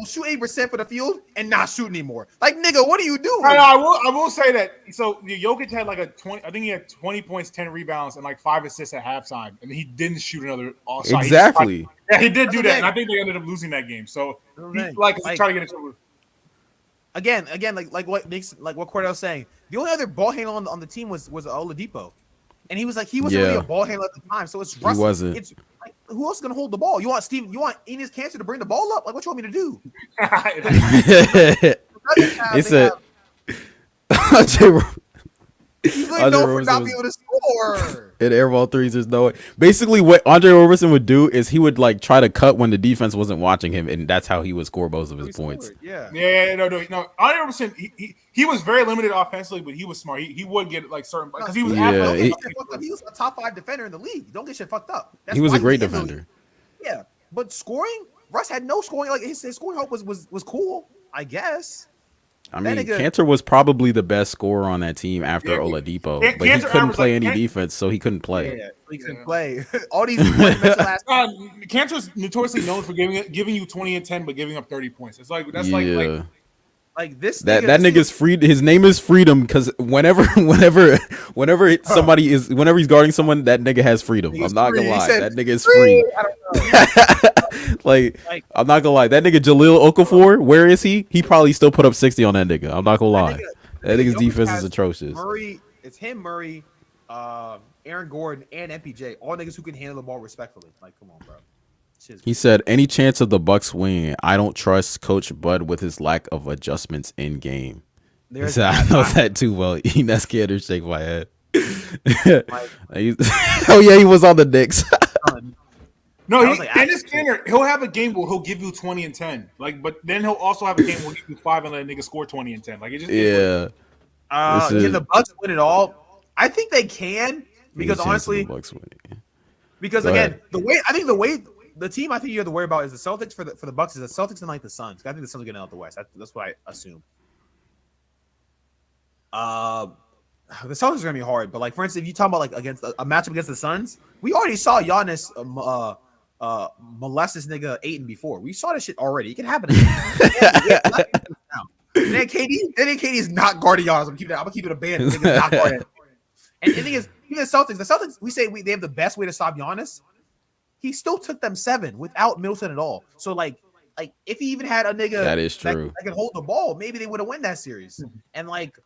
shoot 8% for the field and not shoot anymore. Like nigga, what are you doing?
I will say that. So Jokic had like a 20. I think he had 20 points, 10 rebounds, and like 5 assists at halftime, and he didn't shoot another.
Exactly.
He did do that, and I think they ended up losing that game. So trying to get into.
again, like what Cordell's saying. The only other ball handler on the team was Oladipo, and he wasn't really a ball handler at the time. So it's Russ.
He wasn't.
It's like, who else is gonna hold the ball? You want Enes Kanter to bring the ball up? Like, what you want me to do?
He said.
He's like known for not being able to score.
In airball threes, there's no way. Basically, what Andre Roberson would do is he would like try to cut when the defense wasn't watching him, and that's how he would score most of his points.
No. Andre Roberson, he was very limited offensively, but he was smart. He would get like certain because he was
he was a top 5 defender in the league. Don't get shit fucked up.
He was a great defender.
Yeah, but scoring, Russ had no scoring. Like his scoring hope was cool, I guess.
I mean, Kanter was probably the best scorer on that team after Oladipo, but he couldn't play any defense, so he couldn't play.
Yeah, he couldn't play. All these
Kanter's notoriously known for giving you 20 and 10, but giving up 30 points. It's like that's
like this.
That nigga's free. His name is Freedom because whenever he's guarding someone, that nigga has freedom. I'm not gonna lie, that nigga is free. Like, I'm not gonna lie, that nigga Jahlil Okafor, where is he? He probably still put up 60 on that nigga. I'm not gonna lie. That nigga's defense is atrocious.
It's him, Murray, Aaron Gordon, and MPJ. All niggas who can handle the ball respectfully. Like, come on, bro.
He said, any chance of the Bucks winning, I don't trust Coach Bud with his lack of adjustments in game. He said, I know that too well. That's scared to shake my head. Oh yeah, he was on the Knicks.
No, Dennis Kanter, he'll have a game where he'll give you 20 and 10. Like, but then he'll also have a game where he'll give you 5 and let a nigga score 20 and 10. Like, it just
can the Bucks win it all? I think they can because honestly, because again, the way the team I think you have to worry about is the Celtics for the Bucks is the Celtics and like the Suns. I think the Suns are getting out the West. That's what I assume. The Celtics are gonna be hard, but like for instance, if you talk about like against a matchup against the Suns, we already saw Giannis molest this nigga Ayton before. We saw this shit already. It can happen again. Then KD is not guarding Giannis. I'm gonna keep it a band. Nigga's not guarding. And the thing is, even the Celtics, we say they have the best way to stop Giannis. He still took them 7 without Middleton at all. So like if he even had a nigga
that is true
that can hold the ball, maybe they would have won that series. And like,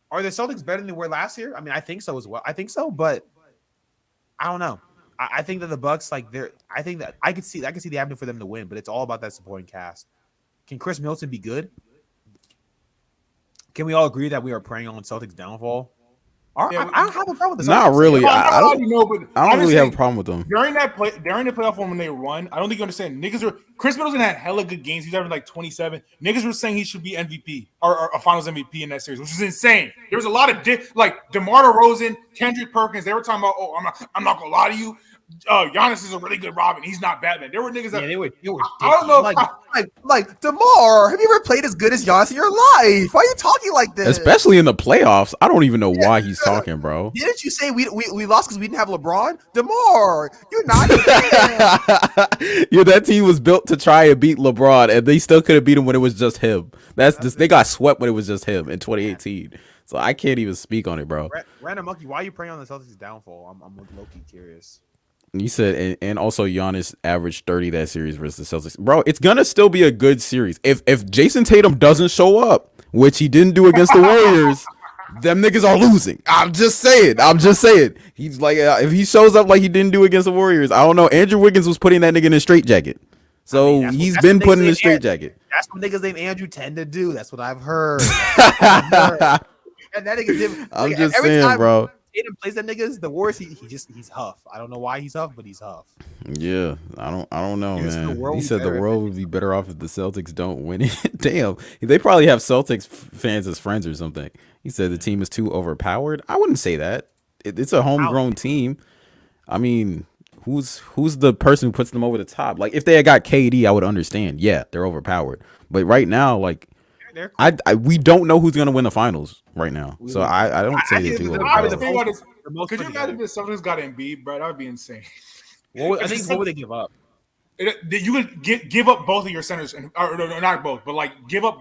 are the Celtics better than they were last year? I mean, I think so as well. I think so, but I don't know. I think that the Bucks, like, I think that I could see the avenue for them to win, but it's all about that supporting cast. Can Chris Middleton be good? Can we all agree that we are preying on Celtics downfall? I don't have a problem with the Celtics.
Not really. I don't really have a problem with them.
During the playoff when they run, I don't think you understand. Chris Middleton had hella good games. He's having like 27. Niggas were saying he should be MVP or a Finals MVP in that series, which is insane. There was a lot of like DeMar DeRozan, Kendrick Perkins. They were talking about, I'm not gonna lie to you. Giannis is a really good Robin. He's not Batman. There were niggas that
they were
I don't know.
Like DeMar, have you ever played as good as Giannis in your life? Why are you talking like this?
Especially in the playoffs. I don't even know why he's talking, bro.
Didn't you say we lost because we didn't have LeBron? DeMar, you're not.
That team was built to try and beat LeBron, and they still could have beat him when it was just him. They got swept when it was just him in 2018. So I can't even speak on it, bro.
Random Monkey, why are you preying on the Celtics' downfall? I'm low-key curious.
You said, and also Giannis averaged 30 that series versus the Celtics. Bro, it's going to still be a good series. If Jason Tatum doesn't show up, which he didn't do against the Warriors, them niggas are losing. I'm just saying. He's like, if he shows up like he didn't do against the Warriors, I don't know. Andrew Wiggins was putting that nigga in a straitjacket. So he's been put in a straitjacket.
That's what niggas named Andrew tend to do. That's what I've heard. And that nigga did.
I'm just saying, bro.
Tatum plays that niggas. The Warriors, he's huff. I don't know why he's huff, but he's huff.
Yeah, I don't know, man. He said the world would be better off if the Celtics don't win it. Damn, they probably have Celtics fans as friends or something. He said the team is too overpowered. I wouldn't say that. It's a homegrown team. I mean, who's the person who puts them over the top? Like if they had got KD, I would understand. Yeah, they're overpowered. But right now, like. We don't know who's gonna win the finals right now, so I don't say they're too overpowered.
Could you imagine if the Celtics got Embiid, bro? That would be insane.
What would they give up?
You would give up both of your centers, or no, not both, but like give up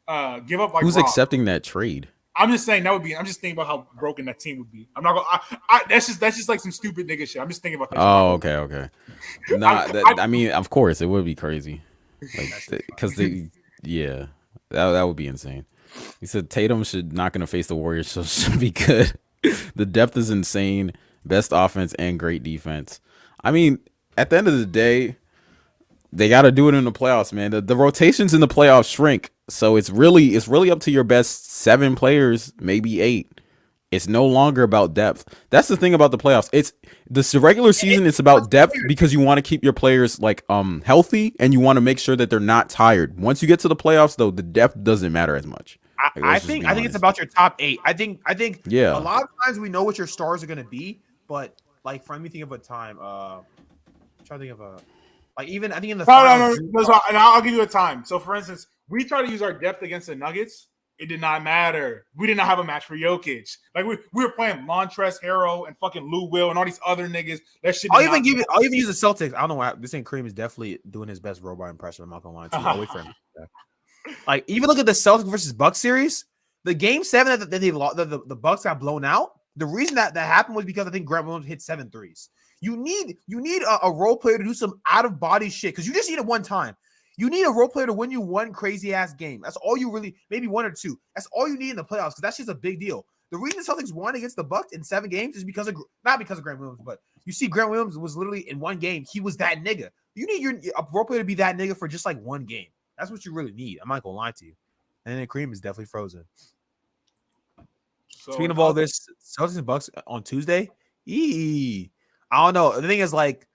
like
who's
Rob.
accepting that trade?
I'm just saying that would be. I'm just thinking about how broken that team would be. I'm not gonna. That's just like some stupid nigga shit. I'm just thinking about that.
Oh, okay. I mean, of course, it would be crazy, like because yeah. That would be insane. He said Tatum should not going to face the Warriors, so should be good. The depth is insane. Best offense and great defense. I mean, at the end of the day, they got to do it in the playoffs, man. The rotations in the playoffs shrink, so it's really up to your best 7 players, maybe 8. It's no longer about depth. That's the thing about the playoffs. It's the regular season. It's about depth because you want to keep your players like healthy and you want to make sure that they're not tired. Once you get to the playoffs, though, the depth doesn't matter as much.
I think it's about your top 8. I think
yeah.
A lot of times we know what your stars are gonna be, but like for me, think of a time. I'm trying to think of a like even I think in the
finals, and I'll give you a time. So for instance, we try to use our depth against the Nuggets. It did not matter. We did not have a match for Jokic. Like we were playing Montrezl Harrell and fucking Lou Will and all these other niggas. That shit.
I'll even use the Celtics. I don't know why this ain't Kareem is definitely doing his best robot impression. I'm not gonna lie to you. I'll wait for him. Like even look at the Celtics versus Bucks series. The game 7 that they lost, the Bucks got blown out. The reason that happened was because I think Grant Williams hit 7 threes. You need a role player to do some out of body shit because you just need it one time. You need a role player to win you one crazy ass game. That's all you really, maybe 1 or 2. That's all you need in the playoffs because that's just a big deal. The reason the Celtics won against the Bucks in 7 games is because of not because of Grant Williams, but you see Grant Williams was literally in 1 game. He was that nigga. You need a role player to be that nigga for just like 1 game. That's what you really need. I'm not gonna lie to you. And then Kareem is definitely frozen. So, speaking of all this, Celtics and Bucks on Tuesday. I don't know. The thing is, like,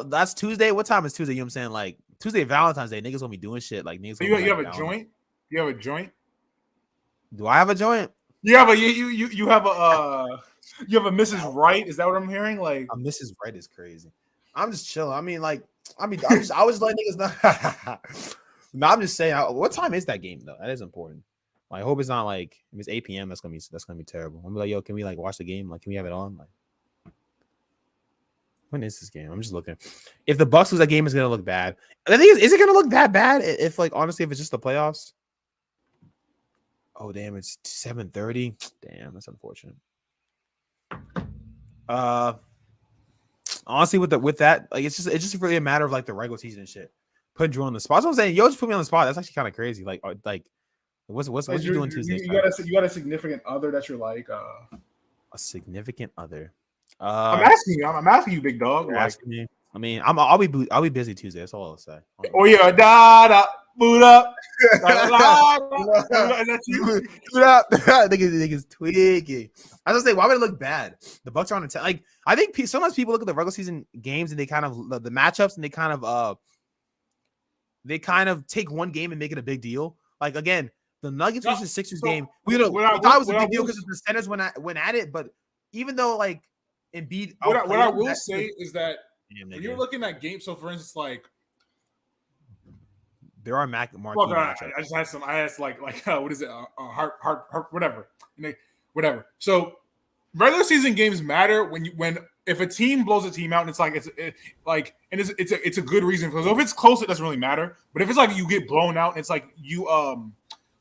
that's Tuesday. What time is Tuesday? You know what I'm saying? Like Tuesday, Valentine's Day. Niggas gonna be doing shit. Like niggas.
You have a joint? You have a joint?
Do I have a joint?
You have a Mrs. Wright? Is that what I'm hearing? Like
a Mrs. Wright is crazy. I'm just chilling. I was letting niggas know. No, I'm just saying. What time is that game though? That is important. I hope it's not like if it's 8 p.m. That's gonna be terrible. I'm gonna be like, yo, can we like watch the game? Like, can we have it on? Like, when is this game? I'm just looking. If the Bucks lose that game, it's gonna look bad. And the thing is it gonna look that bad? If like honestly, if it's just the playoffs. Oh damn, it's 7:30. Damn, that's unfortunate. Honestly, with that, like it's just really a matter of like the regular season and shit. Putting Drew on the spot. That's what I'm saying. Yo, just put me on the spot. That's actually kind of crazy. Like what's you doing Tuesday?
You got a significant other that you're like
a significant other.
I'm asking you, big dog.
Like, asking me. I mean, I'll be busy Tuesday. That's all I'll say.
Oh yeah, boot up. Is
that you? Boot up. Niggas tweaking. I was gonna say, why would it look bad? The Bucks are on the like. I think sometimes people look at the regular season games and they kind of the matchups and they kind of take one game and make it a big deal. Like again, the Nuggets versus Sixers game. We thought it was a big deal because the centers went at it, but even though like Embiid,
what I will say is that when you're looking at games, so for instance, like
there are marquee matchups.
I had what is it? Heart, whatever. So regular season games matter when if a team blows a team out and it's a good reason because if it's close, it doesn't really matter. But if it's like you get blown out and it's like you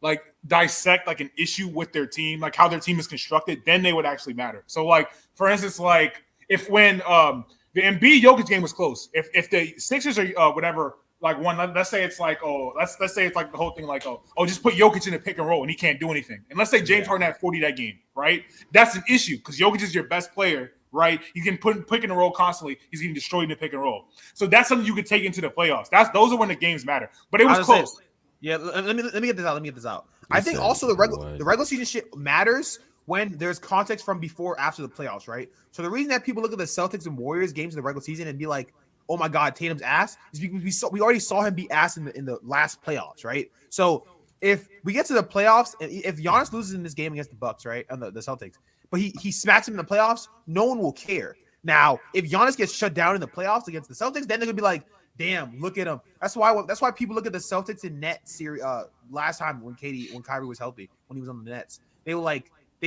like dissect like an issue with their team, like how their team is constructed, then they would actually matter. So like for instance, like if when the Embiid Jokic game was close, if the Sixers are whatever. Like one, let's say it's like let's say it's like the whole thing like just put Jokic in a pick and roll and he can't do anything. And let's say James Harden had 40 that game, right? That's an issue because Jokic is your best player, right? You can put pick and roll constantly. He's getting destroyed in the pick and roll. So that's something you could take into the playoffs. Those are when the games matter. But it was close.
Yeah, let me get this out. I think also the regular season shit matters when there's context from before after the playoffs, right? So the reason that people look at the Celtics and Warriors games in the regular season and be like, oh my God, Tatum's ass is because we already saw him be ass in the last playoffs, right? So if we get to the playoffs, and if Giannis loses in this game against the Bucks, right, and the Celtics, but he smacks him in the playoffs, no one will care. Now, if Giannis gets shut down in the playoffs against the Celtics, then they're gonna be like, damn, look at him. That's why people look at the Celtics and Nets series last time when Kyrie was healthy, when he was on the Nets. They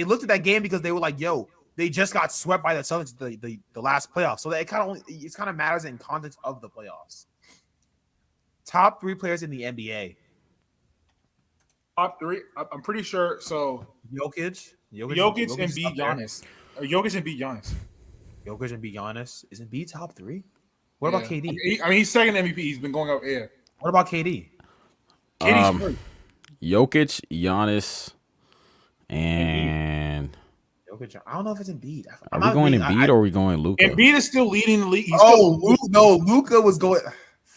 looked at that game because they were like, yo, they just got swept by the Celtics the last playoffs. So that it kind of matters in context of the playoffs. Top 3 players in the NBA.
Top 3? I'm pretty sure. So
Jokic,
Embiid, Giannis. Jokic and beat Giannis.
Jokic and beat Giannis. Is Embiid top 3? What about KD?
I mean, he's second MVP. He's been going out. Yeah.
What about KD?
KD's first.
Jokic, Giannis, and
Jokic. I don't know if it's Embiid.
Are we going Embiid or are we going Luka?
Embiid is still leading the league.
Luka was going.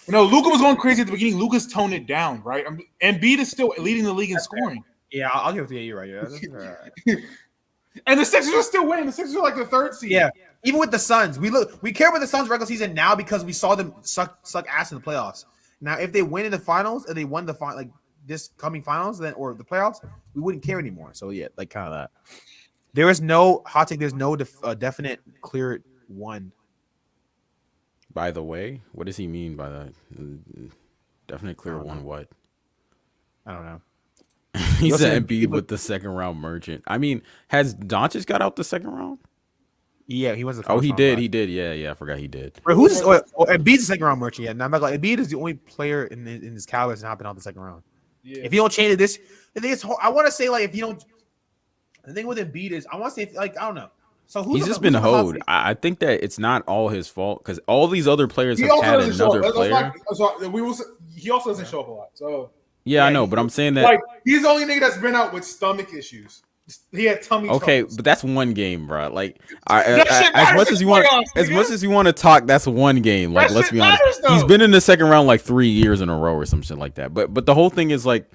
No, Luka was going crazy at the beginning. Luka's toned it down, right? Embiid is still leading the league in scoring.
Yeah, I'll give it to you right here.
And the Sixers are still winning. The Sixers are like the 3rd seed.
Yeah, even with the Suns, we care about the Suns regular season now because we saw them suck ass in the playoffs. Now, if they win in the finals and they won the like this coming finals, then or the playoffs, we wouldn't care anymore. So yeah, like kind of that. There is no hot take. There's no definite clear one.
By the way, what does he mean by that? Definite clear one. What?
I don't know.
He said Embiid with the 2nd round merchant. I mean, has Doncic got out the 2nd round?
Yeah, he was.
He did. He did. Yeah, I forgot he did.
Wait, who's Embiid's the 2nd round merchant? Yeah, now I'm not like Embiid is the only player in his Cowboys not been out the 2nd round. Yeah. If you don't change it, the thing is, I want to say like if you don't. The thing with Embiid is, I want to say like I don't know. So
he's just been hoed. I think that it's not all his fault because all these other players have had another player.
He also doesn't show up a lot. So
yeah, I know, but I'm saying that
like he's the only nigga that's been out with stomach issues. He had tummy.
Okay,
troubles.
But that's one game, bro. Like, as much as you want to talk, that's one game. Like, let's be honest. He's been in the 2nd round like 3 years in a row or some shit like that. But the whole thing is like,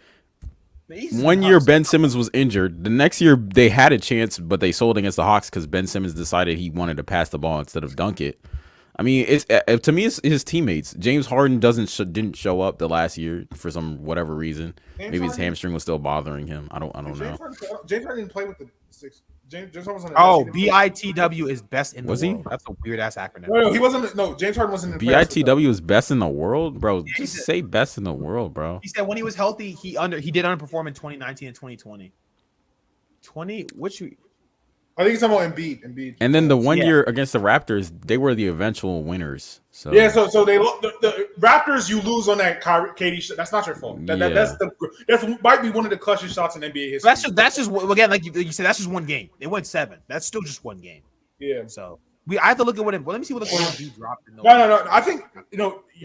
1 year Ben Simmons was injured. The next year they had a chance, but they sold against the Hawks because Ben Simmons decided he wanted to pass the ball instead of dunk it. I mean, to me, it's his teammates. James Harden didn't show up the last year for some whatever reason. Maybe his hamstring was still bothering him. I don't know.
James Harden didn't play with the Sixers. James Harden was on the
BITW is best in the world.
He?
That's a weird ass acronym.
No, he wasn't. No, James Harden wasn't in the
BITW is best in the world, bro. Yeah, just say best in the world, bro.
He said when he was healthy, he did underperform in 2019 and 2020.
I think he's talking about Embiid.
And then the 1 year against the Raptors, they were the eventual winners. So
yeah, so they the Raptors, you lose on that KD shot. That's not your fault. That might be one of the clutchest shots in NBA history.
That's just again, like you said, that's just one game. They went 7. That's still just one game.
Yeah.
So I have to look at let me see what the Embiid dropped.
No. I think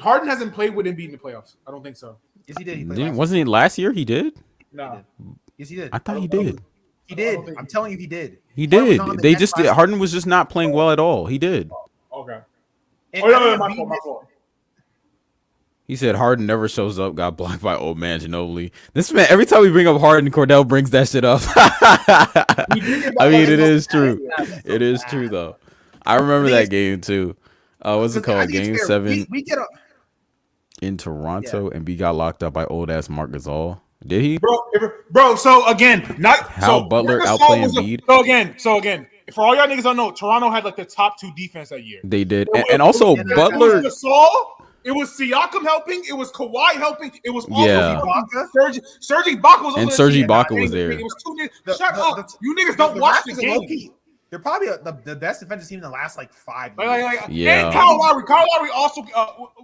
Harden hasn't played with Embiid in the playoffs. I don't think so.
Yes, he did.
Wasn't it last year? He did.
No.
Yes, he did.
I thought he did.
He did. I'm telling you, he did.
He did. They just did. Harden was just not playing well at all. He did.
Okay.
My
fault.
He said Harden never shows up. Got blocked by old man Ginobili. This man, every time we bring up Harden, Cordell brings that shit up. I mean, it is true. It is true though. I remember that game too. What's it called? Game 7 in Toronto, and we got locked up by old ass Marc Gasol. Did he,
bro? So again,
Butler outplaying Embiid.
So again, for all y'all niggas don't know, Toronto had like the top 2 defense that year.
They did, and also Butler.
It was Siakam helping. It was Kawhi helping. It was also Ibaka. Serge Ibaka was.
And Serge Ibaka was there.
It was 2 niggas. Shut up! You niggas don't watch the game.
They're probably the best defensive team in the last like 5
years. And Kyle Lowry also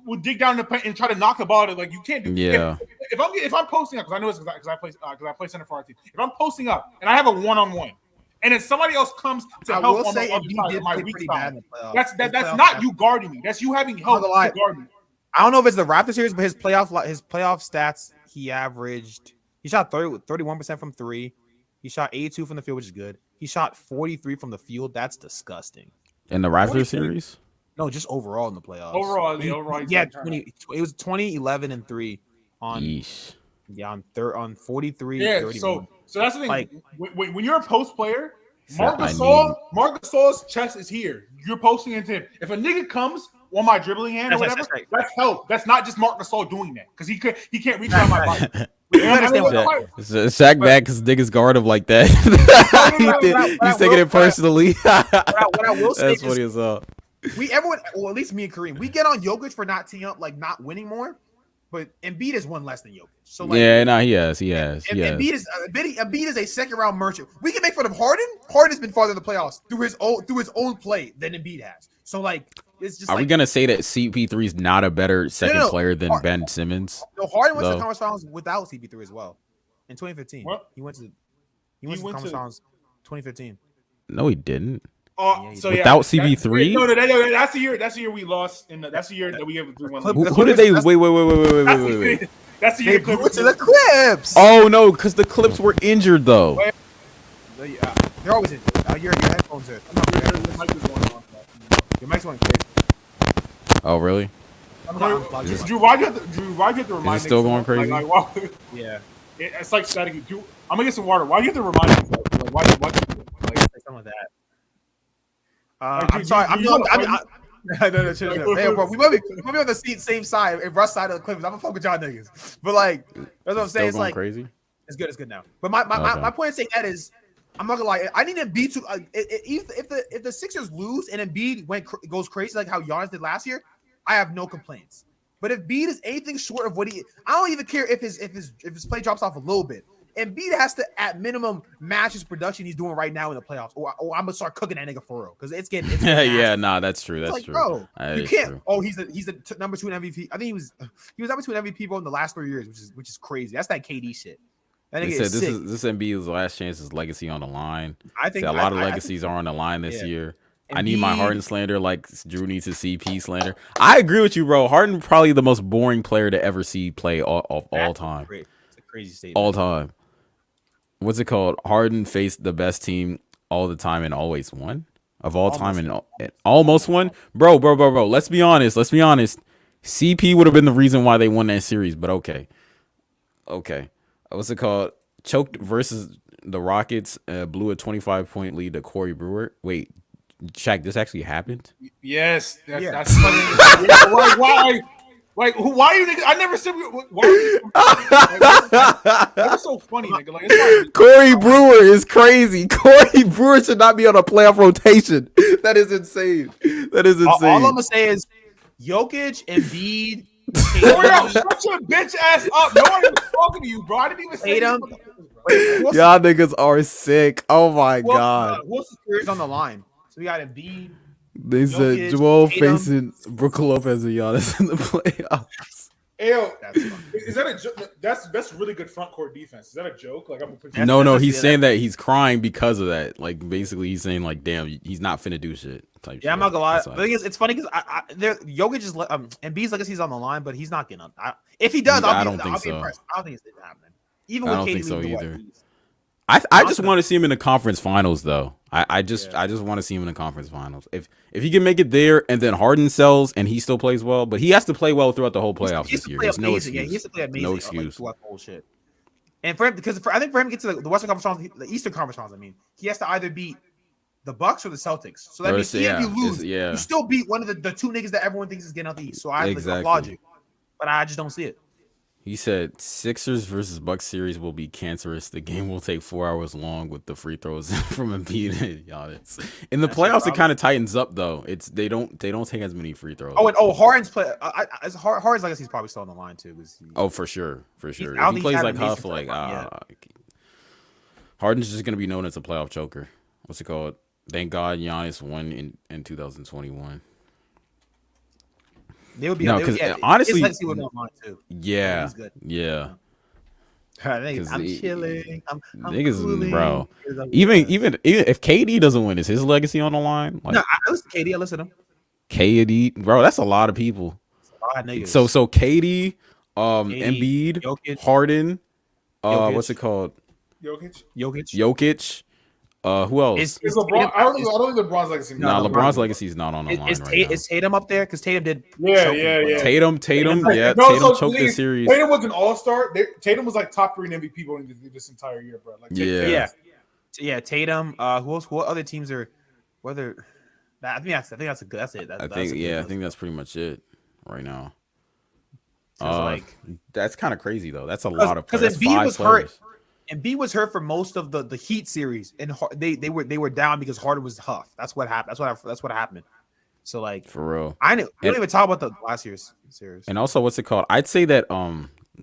would dig down the paint and try to knock the ball. Like you can't do.
Yeah.
If I'm posting up, because I know it's because I play center for our team. If I'm posting up and I have a 1-on-1, and then somebody else comes to help on the other side of my weak spot, that's not you guarding me. That's you having help to guard me.
I don't know if it's the Raptors series, but his playoff stats, he shot 31% from 3. He shot 82 from the field, which is good. He shot 43 from the field. That's disgusting.
In the Raptors series?
No, just overall in the playoffs.
Overall.
Yeah, it was 20, 11, and 3 on.
Yeesh.
Yeah, on 43.
Yeah,
31.
So that's the thing. Like, when you're a post player, Marc Gasol's chest is here. You're posting into him. If a nigga comes on my dribbling hand or whatever, that's help. That's not just Marc Gasol doing that because he can't reach out my body.
Shaq back because niggas guard him like that. He's taking it personally.
What I will say
that's funny as hell.
At least me and Kareem, we get on Jokic for not teeing up, like not winning more, but Embiid is one less than Jokic. So like,
he has.
Embiid is a 2nd round merchant. We can make fun of Harden. Harden's been farther in the playoffs through his own play than Embiid has. So like, it's just.
Are we gonna say that CP3 is not a better second player than Ben Simmons?
No, Harden went to the conference finals without CP3 as well in 2015.
What?
He went to the conference finals 2015.
No, he didn't.
Without
CP3?
No, that's the year. That's the year we lost. That's the year that we have 3-1.
Who did they? Wait.
That's the
they blew it to the Clips.
Oh no, because the Clips were injured though.
They're always injured. Your headphones are. Your mic's going crazy.
Oh really?
Drew, why do you have to remind?
Is it still going crazy?
Yeah.
It's like static. Drew, I'm gonna get some water. Why do you have to remind me? Like, why
Something like that. I'm sorry. No, chill. Hey, bro, we might be on the same side, Russ side of the Clippers. I'm gonna fuck with y'all niggas, but like that's what I'm saying. It's like
crazy.
It's good now. But my point in saying that is, I'm not gonna lie. I need Embiid to if the Sixers lose and Embiid goes crazy like how Giannis did last year, I have no complaints. But if Embiid is anything short of what I don't even care if his play drops off a little bit. Embiid has to, at minimum, match his production he's doing right now in the playoffs, or I'm gonna start cooking that nigga for real because it's getting
yeah, nah, that's true. That's true.
Bro, you can't.
True.
Oh, he's the number 2 in MVP. I think he was number 2 in MVP in the last 3 years, which is crazy. That's that KD shit. That
they said this Embiid's last chance, his legacy on the line.
I think
a lot of legacies are on the line this year. Embiid, I need my Harden slander like Drew needs his CP slander. I agree with you, bro. Harden probably the most boring player to ever see play all time.
It's a crazy statement.
All time. What's it called? Harden faced the best team all the time and always won of all time and almost won. Bro. Let's be honest. CP would have been the reason why they won that series, but okay. What's it called? Choked versus the Rockets, blew a 25-point lead to Corey Brewer. Wait, Shaq, this actually happened?
Yes. That's funny. Why? Like, why are you niggas? I never said. Why? That's so funny, nigga. Like, it's
Corey Brewer is crazy. Corey Brewer should not be on a playoff rotation. That is insane.
All I'm gonna say is Jokic, Embiid.
Shut your bitch ass up. No one was talking to you, bro. I didn't even say
them.
Y'all niggas are sick. Oh my god.
What's the series on the line? So we got Embiid.
They said Joel facing Brook Lopez and Giannis in the playoffs.
Ayo, is that a joke? That's really good front court defense. Is that a joke? Like
no, he's saying that he's crying because of that. Like basically, he's saying like, damn, he's not finna do shit. Type shit.
I'm not gonna lie. The thing is, it's funny because Jokic is Embiid's legacy's on the line, but he's not getting on. If he does, I'll be impressed. I don't think it's happening. Even with KD, I don't think so either.
I just want to see him in the conference finals, though. I just want to see him in the conference finals. If he can make it there, and then Harden sells, and he still plays well, but he has to play well throughout the whole playoffs this year. There's no excuse.
Yeah, he has to play amazing.
No excuse.
Like, whole shit. And for him, I think for him to get to the Western Conference Finals, the Eastern Conference Finals, he has to either beat the Bucks or the Celtics. So that means if you lose, you still beat one of the 2 niggas that everyone thinks is getting out the East. So I have logic, but I just don't see it.
He said Sixers versus Bucks series will be cancerous. The game will take 4 hours long with the free throws from Embiid and Giannis. In the playoffs, it kind of tightens up though. They don't take as many free throws.
Harden's play. Harden's legacy is probably still on the line too.
For sure. If he plays like Huff, Harden's just gonna be known as a playoff choker. What's it called? Thank God Giannis won in 2021.
They would be
honestly.
His would be on mine too.
Yeah.
I'm chilling. I'm
niggas,
cooling.
Bro. Even if KD doesn't win, is his legacy on the line?
Like, no, I listen to KD. I listen to him.
KD, bro, that's a lot of people. So KD, Embiid,
Jokic,
Harden,
Jokic.
What's it called?
Jokic.
Who else? Is LeBron? I don't think LeBron's legacy.
LeBron's legacy is not on the line right now.
Is Tatum up there? Because Tatum did.
Yeah. Tatum, Tatum choked this series.
Tatum was an all-star. Tatum was like top 3 in MVP voting this entire year, bro. Like,
Tatum. Who else? What other teams are? Whether I think that's a good. That's it.
I think that's pretty much it right now. That's kind of crazy though. That's a lot of players.
Because Embiid was hurt. Embiid was hurt for most of the Heat series, and they were down because Harden was tough. That's what happened. That's what happened. So like
for real,
we don't even talk about the last year's series.
And also, what's it called? I'd say that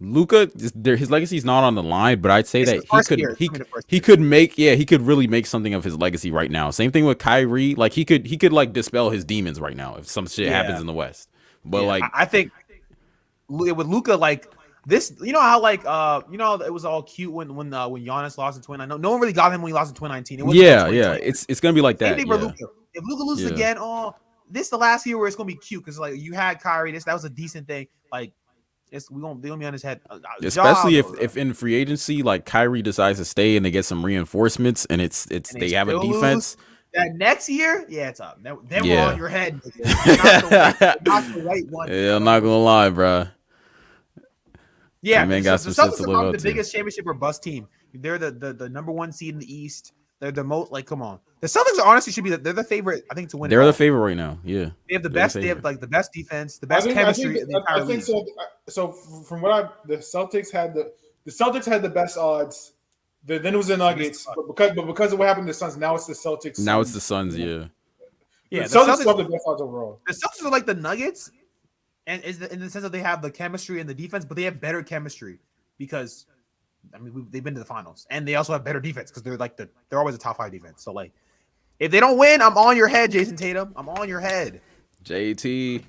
Luka, his legacy is not on the line, but I'd say that he could really make something of his legacy right now. Same thing with Kyrie. Like he could like dispel his demons right now if some shit happens in the West. But
I think with Luka, like. This, you know how like it was all cute when Giannis lost in 2019. No one really got him when he lost in 2019.
It's gonna be like that.
If Luka loses again, this the last year where it's gonna be cute because like you had Kyrie. That was a decent thing. Like They gonna be on his head.
Especially if in free agency, like Kyrie decides to stay and they get some reinforcements, and it's they have a defense.
That next year, it's up. Then we're on your head. Not the right one.
Yeah, I'm not gonna lie, bro.
Yeah, the Celtics are probably the biggest championship or bust team. They're the number one seed in the East. They're the most come on. The Celtics honestly should be they're the favorite. I think to win.
They're the favorite right now. Yeah,
they have the best. They have the best defense, the best chemistry.
I think so. So from what the Celtics had the best odds. Then it was the Nuggets, but because of what happened to the Suns, now it's the Celtics.
Now it's the Suns. Yeah.
The Celtics have the best odds overall.
The Celtics are like the Nuggets, and in the sense that they have the chemistry and the defense, but they have better chemistry because. I mean, they've been to the finals, and they also have better defense because they're always a top 5 defense. So if they don't win, I'm on your head, Jason Tatum. I'm on your head.
JT.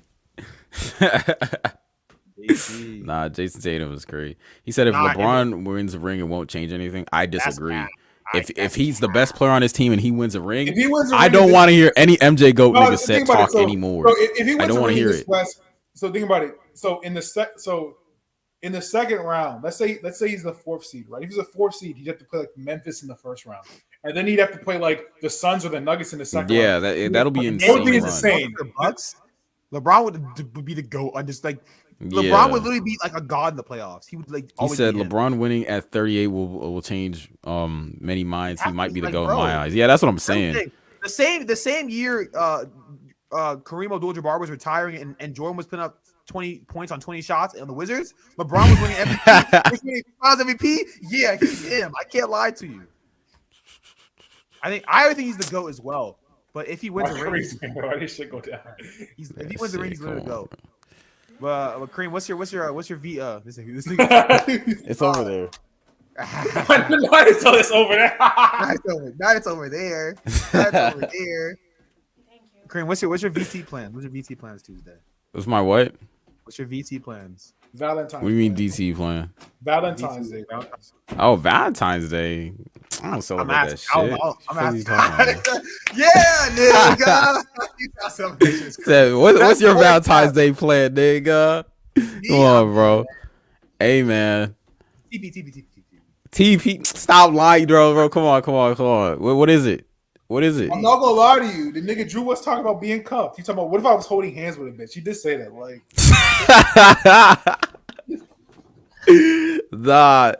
Nah, Jason Tatum was great. He said if LeBron wins a ring, it won't change anything. I disagree. If he's the best player on his team and he wins a ring, I don't want to hear any MJ GOAT nigga set talk anymore. I don't want to hear it.
So think about it. So in the second round, let's say he's the 4th seed, right? If he's a 4th seed, he'd have to play like Memphis in the first round, and then he'd have to play like the Suns or the Nuggets in the second round.
Yeah, that'll be insane.
The
Bucks, LeBron would be the GOAT. I'm just LeBron would literally be like a god in the playoffs. He would
He said LeBron winning at 38 will change many minds. He might be the GOAT in my eyes. Yeah, that's what I'm saying.
The same year, Kareem Abdul-Jabbar was retiring and Jordan was putting up 20 points on 20 shots on the Wizards. LeBron was winning MVP. Finals MVP. Yeah, he's him. I can't lie to you. I think he's the GOAT as well. But if he wins the ring,
this shit go down.
If he wins the ring, he's gonna go. But Kareem, what's your V?
It's over there.
Why is it's over there?
Not it's over there. That's over there.
Thank you.
Kareem, what's your VT plan? What's your VT plans Tuesday?
What's my what?
What's your VT plans?
Valentine's.
What do you mean DT plan?
Valentine's Day.
Oh, Valentine's Day. I don't celebrate that shit.
I'm asking. Yeah, nigga.
What's your Valentine's Day plan, nigga? Come on, bro. Hey, man. TP. Stop lying, bro. Come on. What is it? What is it?
I'm not gonna lie to you. The nigga Drew was talking about being cuffed. He's talking about what if I was holding hands with a bitch? He did say that.
Nah,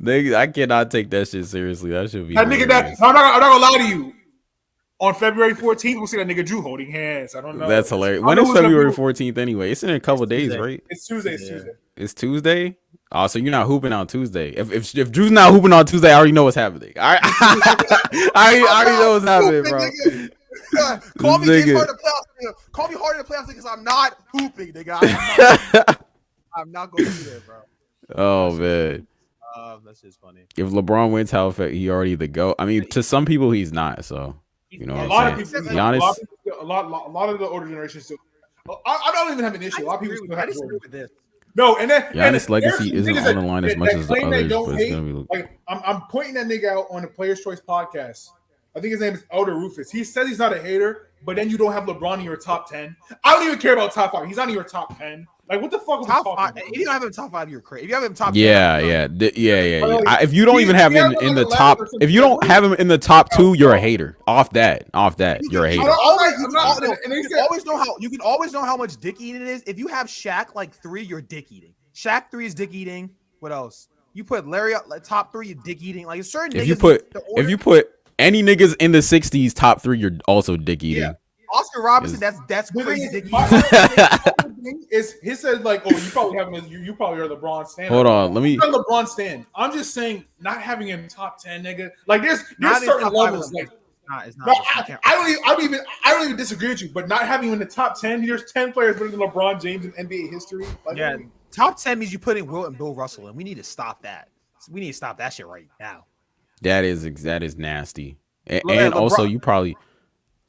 nigga, I cannot take that shit seriously. That should be.
That nigga, I'm not gonna lie to you. On February 14th, we'll see that nigga Drew holding hands. I don't know.
That's hilarious. When is February 14th anyway? It's in a couple days, right?
It's Tuesday. It's Tuesday.
It's Tuesday. Oh, so you're not hooping on Tuesday. If Drew's not hooping on Tuesday, I already know what's happening. I already know what's happening, bro.
Call me hard to playoffs. Call me hard to playoffs because I'm not hooping, nigga. I'm not going to be there, bro.
Oh man,
that's just funny.
If LeBron wins, how he already the GOAT? I mean, to some people he's not. So you know,
a lot of the older generations still. I don't even have an issue. A lot of people still have Jordan with this. No, and then
Giannis' legacy isn't on the line as much as the others, but it's gonna be
like I'm pointing that nigga out on the Players' Choice podcast. I think his name is Elder Rufus. He says he's not a hater, but then you don't have LeBron in your top 10. I don't even care about top 5. He's not in your top 10. Like, what the fuck is top 5?
If you don't have him top 5, you're crazy. If you have him top 10,
yeah. If you don't even have him in the top, if you don't have him in the top 2, you're a hater. Off that, you're a hater.
You can always know how much dick eating it is. If you have Shaq like 3, you're dick eating. Shaq 3 is dick eating. What else? You put Larry up like top 3, you're dick eating. Like certain.
If you put any niggas in the 60s top 3, you're also dick eating. Yeah.
Oscar Robertson, that's crazy dick
eating. He said like, oh, you probably have him. You probably are LeBron stan.
Hold on, let me.
LeBron stan. I'm just saying, not having him top 10, nigga. Like there's certain levels. Like, it's not. I don't even disagree with you, but not having him in the top 10. There's 10 players better than LeBron James in NBA history. Like,
yeah, top 10 means you put in Wilt and Bill Russell, and we need to stop that. We need to stop that shit right now.
That is nasty, and also you probably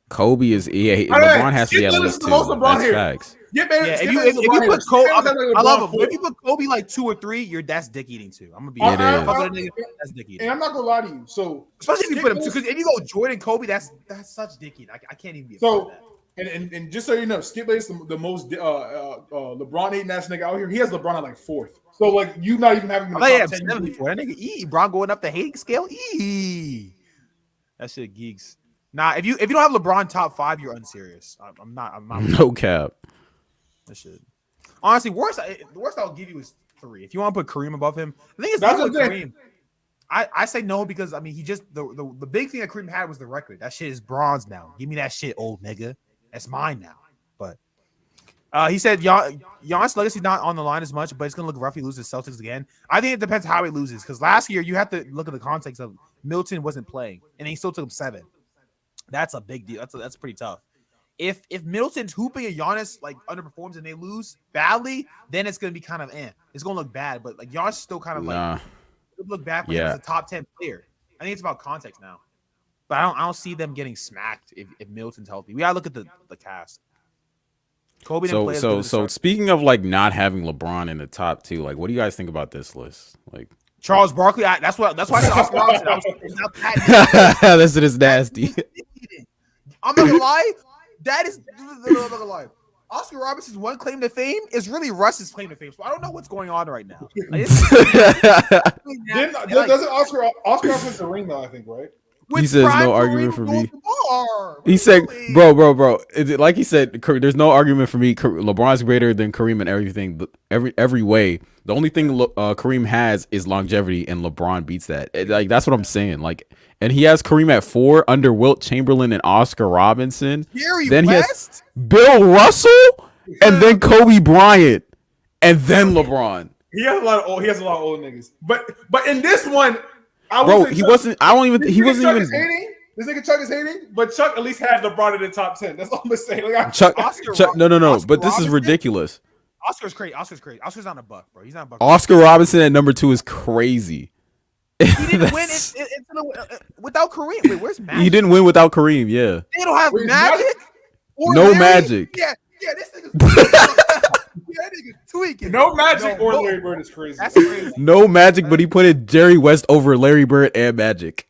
Kobe is LeBron has to be at least 2. That's facts.
If you put Kobe, I love him. If you put Kobe like 2 or 3, that's dick eating too. I'm gonna be
that's dick eating. And I'm not gonna lie to you. So
especially if you put him because if you go Jordan, Kobe, that's such dick eating. I can't even be.
So And just so you know, Skip Bayless the most LeBron hating ass nigga out here. He has LeBron at like 4th. So like you not even having him in the top 10.
74. That nigga Bron going up the hating scale. That shit geeks. Nah, if you don't have LeBron top 5, you're unserious. I'm not.
No cap.
That shit. Honestly, the worst I'll give you is 3. If you want to put Kareem above him, I think it's not with Kareem. I say no because I mean he just the big thing that Kareem had was the record. That shit is bronze now. Give me that shit, old nigga. That's mine now. But he said Giannis' legacy not on the line as much, but it's gonna look rough if he loses the Celtics again. I think it depends how he loses because last year you have to look at the context of Middleton wasn't playing and he still took him 7. That's a big deal. That's pretty tough. If Middleton's hooping and Giannis like underperforms and they lose badly, then it's gonna be kind of It's gonna look bad, but like Giannis is still kind of like look bad when he's a top 10 player. I think it's about context now. But I don't see them getting smacked if Middleton's healthy. We gotta look at the cast. Kobe didn't play.
So speaking of like not having LeBron in the top 2, like what do you guys think about this list? Like
Charles Barkley, that's why I said Oscar Robertson.
This is nasty.
I'm not gonna lie. That is I'm not gonna lie. Oscar Robertson's one claim to fame is really Russ's claim to fame. So I don't know what's going on right now.
Doesn't Oscar Robertson's the ring though? I think right.
He says no argument for me. He said, bro. Like he said, there's no argument for me. LeBron's greater than Kareem in everything, every way. The only thing Kareem has is longevity, and LeBron beats that. Like that's what I'm saying. Like, and he has Kareem at 4 under Wilt Chamberlain and Oscar Robinson.
Then
he has Bill Russell, and then Kobe Bryant, and then LeBron.
He has a lot of old niggas. But in this one.
He wasn't. He wasn't even.
This nigga Chuck is hating, but Chuck at least had LeBron in the top 10. That's all I'm saying. Like,
Chuck, no. But this is ridiculous.
Oscar's crazy. Oscar's not a buck, bro. He's not a buck.
Oscar Robinson at number 2 is crazy.
He didn't win without Kareem. Wait, where's Magic?
He didn't win without Kareem. Yeah.
They don't have Magic.
No Magic.
Yeah. This nigga's. That nigga tweaking.
No Magic or Larry Bird is crazy.
That's crazy.
No Magic, but he put in Jerry West over Larry Bird and Magic.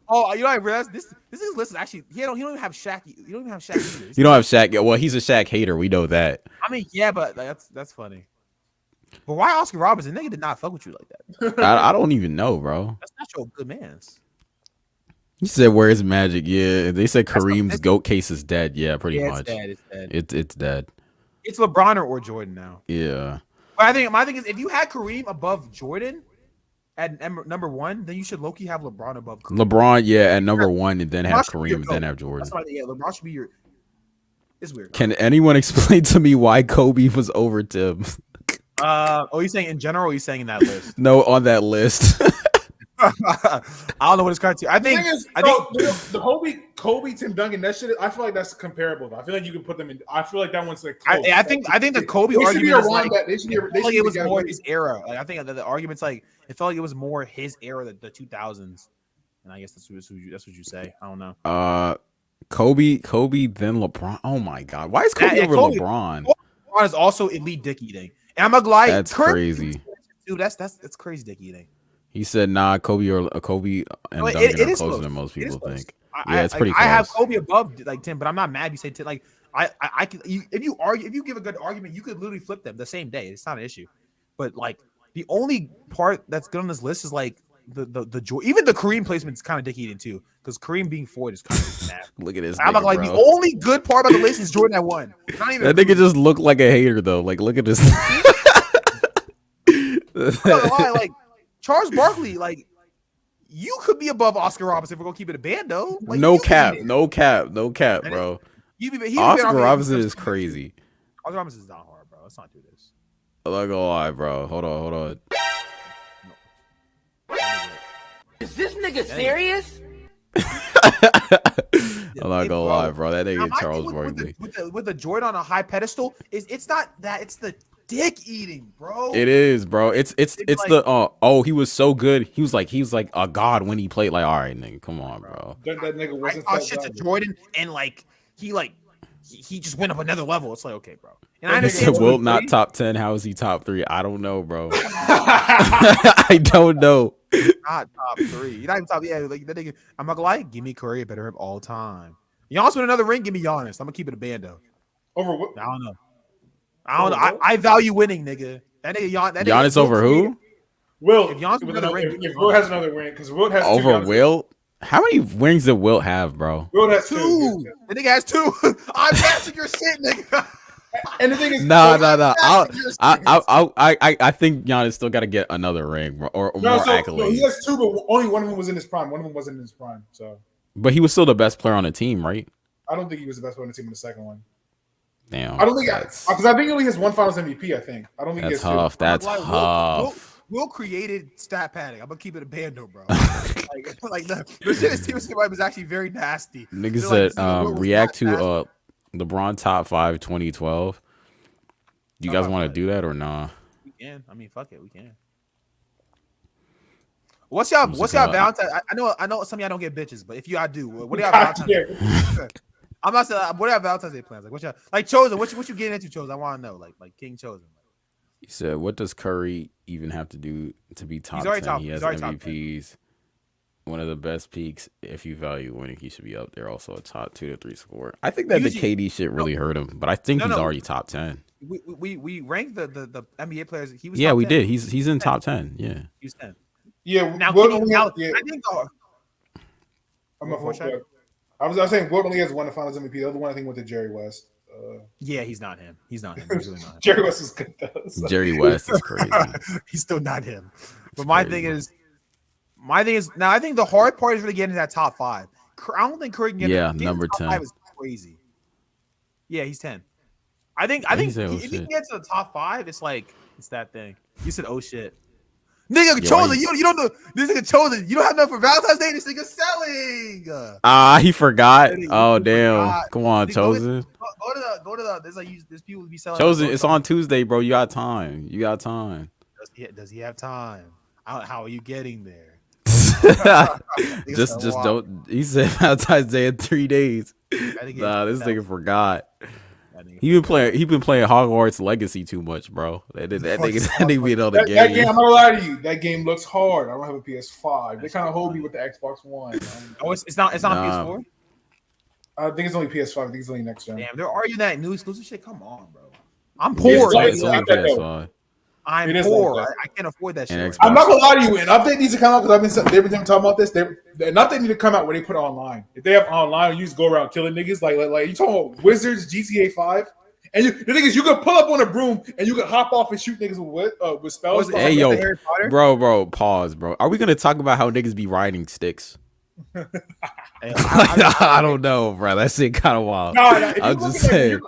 Oh, you know I realized this list is actually he don't even have Shaq. You don't even have Shaq either.
You don't have Shaq. Yeah, well, he's a Shaq hater. We know that.
I mean, yeah, but that's funny. But why Oscar Robertson? Nigga did not fuck with you like that.
I don't even know, bro.
That's not your good man's.
He said, "Where's Magic?" Yeah, they said Kareem's GOAT case is dead. Yeah, pretty much.
It's dead.
It's dead.
It's LeBron or Jordan now.
Yeah.
But I think my thing is if you had Kareem above Jordan at number 1, then you should low-key have LeBron above Kareem.
LeBron, yeah, at number 1 and then have Kareem and then have Jordan.
That's why, yeah, LeBron should be your. It's weird.
Can anyone explain to me why Kobe was over Tim?
You saying in general? Or you saying in that list?
No, on that list.
I don't know what his criteria. I think
the Kobe, Tim Duncan, that shit. I feel like that's comparable. Though. I feel like you can put them in. I feel like that one's like. Close.
I think the Kobe argument is like. It was more his era. Like, I think the argument's like it felt like it was more his era, the 2000s, and I guess that's what you say. I don't know.
Kobe, then LeBron. Oh my God, why is Kobe over LeBron?
LeBron is also elite dick eating, and I'm not gonna lie.
That's crazy,
dude. That's crazy dick eating.
He said, "Nah, Kobe and Duncan are closer than most people think." Yeah, it's pretty close.
I have Kobe above like Tim, but I'm not mad. You say Tim, like I can. If you give a good argument, you could literally flip them the same day. It's not an issue. But like the only part that's good on this list is like the joy. Even the Kareem placement is kind of dick eating too, because Kareem being 4 is kind of mad.
Look at this.
I'm not like the only good part about the list is Jordan at 1. Not even
that nigga just looked like a hater though. Like look at this.
Like Charles Barkley, like you could be above Oscar Robinson if we're gonna keep it a band though. Like,
no cap, bro. Oscar Robinson is crazy.
Oscar Robinson is not hard, bro. Let's not do this.
I'm not gonna lie, bro. Hold on.
Is this nigga serious?
I'm not gonna lie, bro. That nigga Charles Barkley
with the Jordan on a high pedestal it's not that, it's the dick eating, bro.
It is, bro. It's like, the he was so good. He was like a god when he played. Like, all right, nigga, come on, bro.
That nigga wasn't
shit to Jordan, and like he just went up another level. It's like, okay, bro. And I understand
Wilt not top 10. How is he top 3? I don't know, bro. I don't know.
Not top 3. You're not even top. Yeah, like that nigga. I'm not gonna lie. Give me Curry better of all time. Giannis win another ring. Give me Giannis. I'm gonna keep it a bando.
Over what?
I don't know. I value winning, nigga. That nigga
Giannis over who?
Will.
If Giannis win another ring,
if Will has another ring, because Will has
over Will. How many rings did Wilt have, bro?
Will has
two. The nigga has 2. I'm asking your shit, nigga.
And the thing is,
no. I think Giannis still got to get another ring or more accolades.
No, he has 2, but only one of them was in his prime. One of them wasn't in his prime. So,
but he was still the best player on the team, right?
I don't think he was the best player on the team in the second one.
Damn,
I don't think because I think he only has 1 Finals MVP. I think I don't think
that's
he has
tough.
2.
That's tough.
Will created stat padding. I'm gonna keep it a bando, bro. like the shit his team was actually very nasty.
Nigga said, react to LeBron top 5 2012. Do you guys want to do that or nah?
We can. I mean, fuck it, we can. What's y'all Valentine? I know some of y'all don't get bitches, but if y'all do, what are y'all Valentine's? I'm not saying what are y'all Valentine's Day plans? Like what y'all like Chosen? What you getting into, Chosen? I want to know. Like King Chosen.
He said, what does Curry even have to do to be top 10? He has MVPs. One of the best peaks. If you value winning, he should be up there. Also a top 2 to 3 scorer. I think that the KD shit really hurt him, but I think he's already top 10.
We ranked the NBA players. He was
we
10.
did. He's in top 10. Yeah.
He was 10.
Yeah.
Now, I think
I'm I was saying Wilt only has 1 Finals MVP. The other one I think went to Jerry West.
Yeah, he's not him. He's really not him.
Jerry West is good though. So.
Jerry West is crazy.
He's still not him. But my thing is now I think the hard part is really getting to that top 5. I don't think Curry can get
number 10.
5 is crazy. Yeah, he's 10. I think if he gets to the top 5, it's that thing. You said oh shit. Nigga Chosen, you don't know this nigga Chosen. You don't have nothing for Valentine's Day. This nigga selling.
He forgot. Oh damn! Come on, Chosen.
Go to the. There's people be selling.
Chosen, it's on Tuesday, bro. You got time.
Does he have time? How are you getting there?
just don't. He said Valentine's Day in 3 days. Nah, this nigga forgot. He been playing Hogwarts Legacy too much, bro. That nigga being on the game.
That game, I'm not gonna lie to you. That game looks hard. I don't have a PS5. They kind of hold me with the Xbox One.
Oh, it's not PS4.
I think it's only PS5. I think it's only next gen.
Damn, they're arguing that new exclusive shit. Come on, bro. I'm poor.
It's only PS5.
I'm poor. I can't afford that shit.
I'm not gonna lie to you. An update needs to come out because they've been talking about this. An update need to come out where they put it online. If they have online, you just go around killing niggas. Like you talking about Wizards GTA 5, and the thing is, you can pull up on a broom and you can hop off and shoot niggas with spells.
Hey yo, bro, pause, bro. Are we gonna talk about how niggas be riding sticks? I don't know, bro. That shit kind of wild. I'm just saying.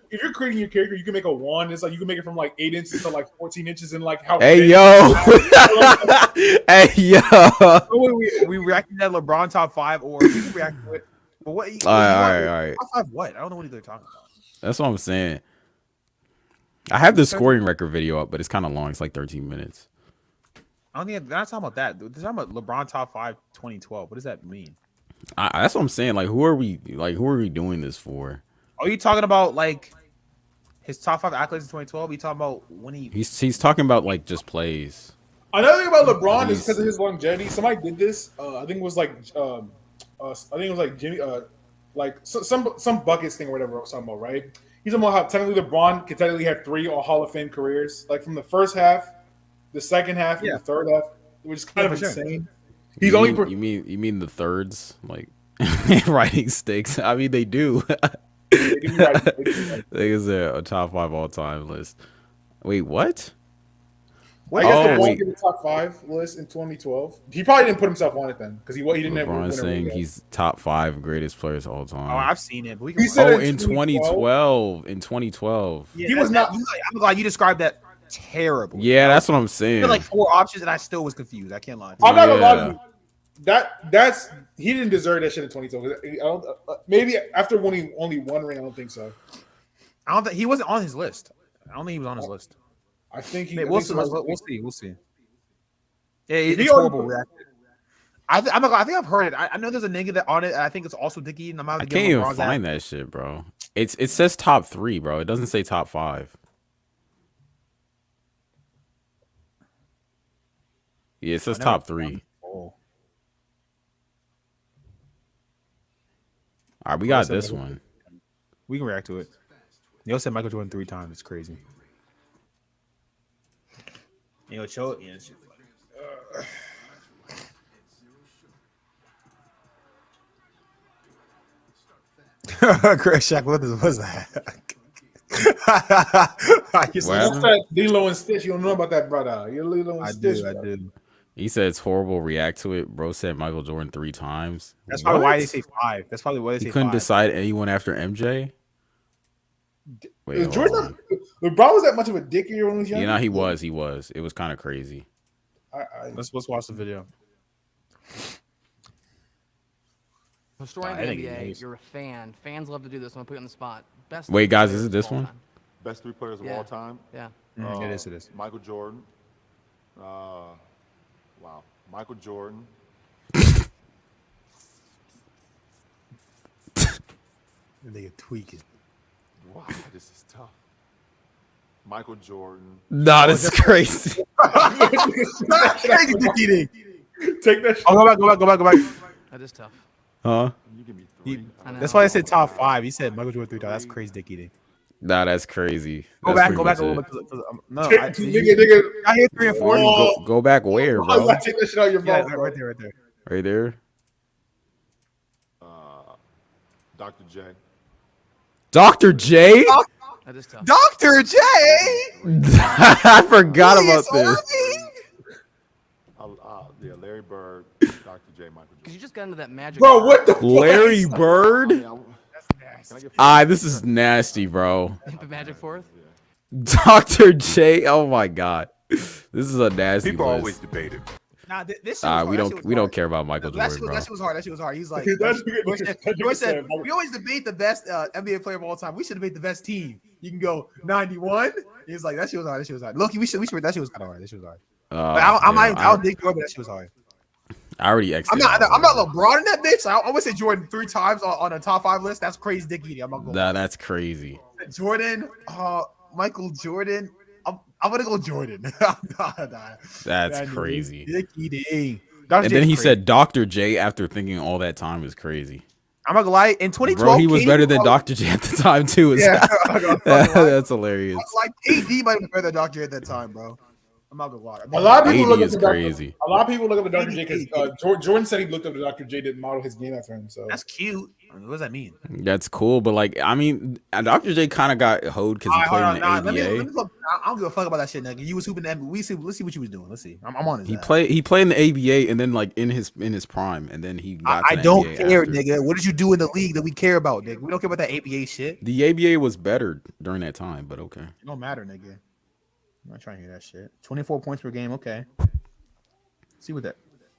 If you're creating your character, you can make a wand. It's like you can make it from 8 inches to 14 inches in how.
Hey yo, hey yo.
We reacted to LeBron top 5, or we can react to it. But what?
All right.
Top 5 what? I don't know what they're talking about.
That's what I'm saying. I have the scoring record video up, but it's kind of long. It's like 13 minutes.
I don't think they're not talking about that. They're talking about LeBron top 5 2012. What does that mean?
That's what I'm saying. Who are we doing this for?
Are you talking about his top 5 accolades in 2012? Are you talking about when
he's talking about just plays.
Another thing about LeBron is because of his longevity. Somebody did this. I think it was Jimmy, some buckets thing or whatever I was talking about, right? He's talking about how technically LeBron could technically have 3 All Hall of Fame careers, from the first half, the second half, and the third half, which is kind of insane. He's
you mean the thirds, riding sticks? I mean they do. They is a top 5 all time list. Wait, what?
I guess LeBron did the top 5 list in 2012. He probably didn't put himself on it then because he didn't.
LeBron saying he's top 5 greatest players of all time.
Oh, I've seen it. But
in 2012. In 2012,
he was not. I'm glad you described that terrible.
Yeah, that's what I'm saying.
I feel 4 options, and I still was confused. I can't lie.
I'm not gonna lie to you. That's he didn't deserve that shit in 2012. Maybe after winning only 1 ring, I don't think so.
I don't think he wasn't on his list. I don't think he was on his list.
I think he.
We'll see. Yeah, it's horrible reaction. I think I've heard it. I know there's a nigga that on it. And I think it's also Dickie. And
I can't even find that shit, bro. It says top 3, bro. It doesn't say top 5. Yeah, it says top 3. All right, we got this one.
We can react to it. Yo said Michael Jordan 3 times. It's crazy. Yo, show it. Yeah, it's Chris Shaq, what was that?
What's that Lilo and Stitch? You don't know about that, brother. You're Lilo and Stitch.
I do.
He said it's horrible. React to it. Bro said Michael Jordan 3 times.
That's probably why they say 5. That's probably why they say 5.
He couldn't decide anyone after MJ.
Wait, Jordan, LeBron was that much of a dick when he was young?
You know, he was. It was kind of crazy.
Let's watch the video.
Historian of the NBA, you're a fan. Fans love to do this. I'm gonna put you on the spot.
Best. Wait, guys, is it this one?
Best 3 players of all time.
Yeah.
It is.
Michael Jordan. Wow. Michael Jordan.
They tweaking.
Wow, this is tough. Michael Jordan.
Nah, this is crazy.
That's crazy, Dickie.
Take that shit.
Oh, go back.
That is tough.
Huh?
You give me 3.
That's why I said top 5. He said Michael Jordan 3 times. That's crazy, Dickie.
Nah, that's crazy.
Go back a little bit. No, I hear 3 and 4.
Go back where, bro?
I take that shit out of your mouth.
Right there.
Right there.
Dr. J.
Dr. J?
That is tough.
Dr. J?
I forgot about this.
Yeah, Larry Bird, Dr. J, Michael Jordan.
Because you just got into that magic.
Bro, what the fuck?
Larry Bird?
That's
nasty. This is nasty, bro.
The magic fourth?
Dr. J? Oh my god. This is a nasty
People
list.
always debate it.
Nah, this
we don't care about Michael Jordan, bro.
That shit was hard. He's like, George said, we always debate the best NBA player of all time. We should debate the best team. You can go 91. He's like, that shit was hard. Loki, we should. That shit was kind of hard. That shit was hard. I'll dig Jordan, but that shit was hard.
I already exited.
I'm not LeBron in that bitch. I would say Jordan 3 times on a top 5 list. That's crazy, Dickie. I'm not going.
Nah, that's crazy.
Jordan, Michael Jordan. I'm gonna go Jordan.
That's crazy.
Dickie D.
And then he said Dr. J after thinking all that time is crazy.
I'm not gonna lie. In 2012,
bro, he was better than Dr. J at the time too.
Yeah,
that's hilarious.
Like AD might have been better than Dr. J at that time, bro. I'm not gonna lie.
A lot of people look up
to
crazy. A lot of people look up to Dr. J because Jordan said he looked up to Dr. J, didn't model his game after him. So
that's cute. What does that mean?
That's cool, but like, I mean, Dr. J kind of got hoed because he played in the ABA.
Let me look. I don't give a fuck about that shit, nigga. You was hooping the NBA. Let's see what you was doing. Let's see. I'm on his.
He played in the ABA and then like in his prime, and then he got.
I don't care, after. Nigga. What did you do in the league that we care about, nigga? We don't care about that ABA shit.
The ABA was better during that time, but okay.
It don't matter, nigga. I'm not trying to hear that shit. 24 points per game. Okay. Let's see what that.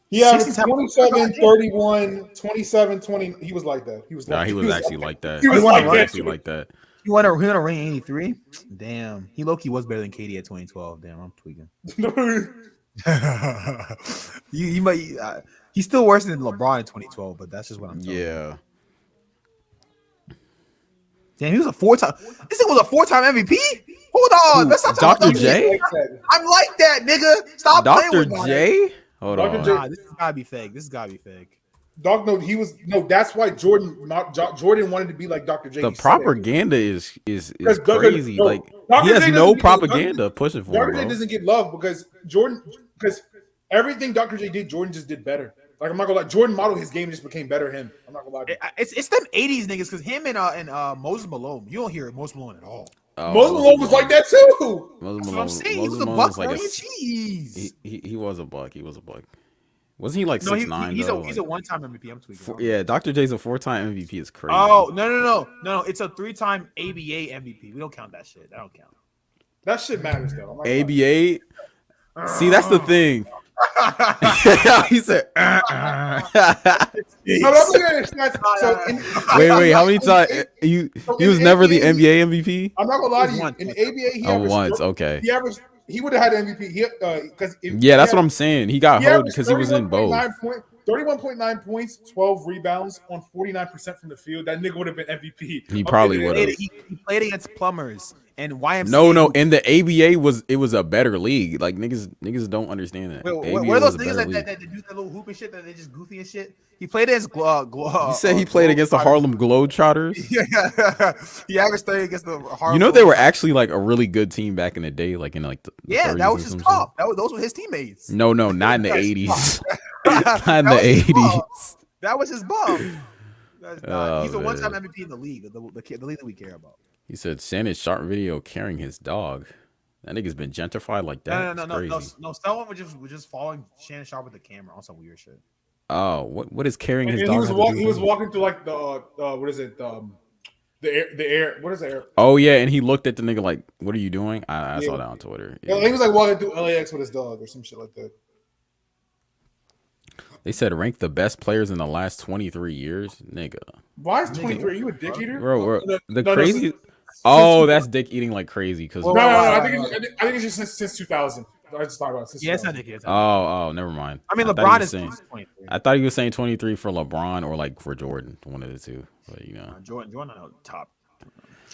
Yeah, 27, 31, 27, 20. He was like that. He was
actually like that.
He was
actually like that.
He won a ring 83. Damn. He low-key was better than KD at 2012. Damn, I'm tweaking. he might. He's still worse than LeBron in 2012, but that's just what I'm saying.
Yeah.
Damn, he was a 4-time. This nigga was a 4-time MVP. Hold on, let's not talk
Dr. J.
I'm like that, nigga. Stop playing with
Dr. J. Hold on.
Nah, this has gotta be fake.
Dog, that's why Jordan wanted to be like Dr. J.
The propaganda is crazy. Like he has no propaganda pushing for him.
Dr. J doesn't get love because everything Dr. J did, Jordan just did better. Like I'm not gonna lie, Jordan modeled his game, just became better him. I'm not gonna lie.
It's them 80s niggas because him and Moses Malone, you don't hear Moses Malone at all.
Moses Malone was like that too.
That's what I'm saying. He was a buck for cheese.
He was a buck. Wasn't he like 6'9"?
He's a one-time MVP. I'm tweaking.
Yeah, Dr. J's a 4-time MVP. Is crazy.
Oh no! It's a 3-time ABA MVP. We don't count that shit. That don't count.
That shit matters though.
ABA. See, that's the thing. He said. Wait. How many times he was never the NBA MVP?
I'm not gonna lie to you. In the ABA, he averaged
once. Okay.
He would have had MVP.
That's what I'm saying. He got hoed because he was in both.
31.9 points, 12 rebounds on 49% from the field. That nigga would have been MVP.
He probably would have.
He played against plumbers and YMCA.
No. In the ABA was a better league. Like niggas don't understand that.
What are those niggas that do that little hoop and shit that they just goofy and shit? He played against
You said he played against the Harlem Globetrotters?
Yeah. He averaged 30 against the Harlem.
You know they were actually like a really good team back in the day, like in like the 30s
that was his top. Those were his teammates.
No, not in the 80s. Not in the 80s.
That was his bum. He's a
man.
one-time MVP in the league, the league that we care about.
He said send his sharp video carrying his dog. That nigga's been gentrified like that.
No. Someone was just following Shannon Sharp with the camera on some weird shit.
Oh, what is carrying his dog?
He was walking through like the what is it? The air. What is the air?
Oh yeah, and he looked at the nigga like, "What are you doing?" I saw that on Twitter.
Yeah. He was like walking through LAX with his dog or some shit like that.
They said rank the best players in the last 23 years, nigga.
Why is 23? Are you a dick eater?
Bro, crazy. Oh, that's dick eating like crazy. Cause
no. I think it's just since 2000. I just thought about it.
Yeah, it's not dick.
Oh, never mind.
I mean, LeBron is 23.
I thought he was saying 23 for LeBron or like for Jordan, one of the two. But you know,
Jordan on top.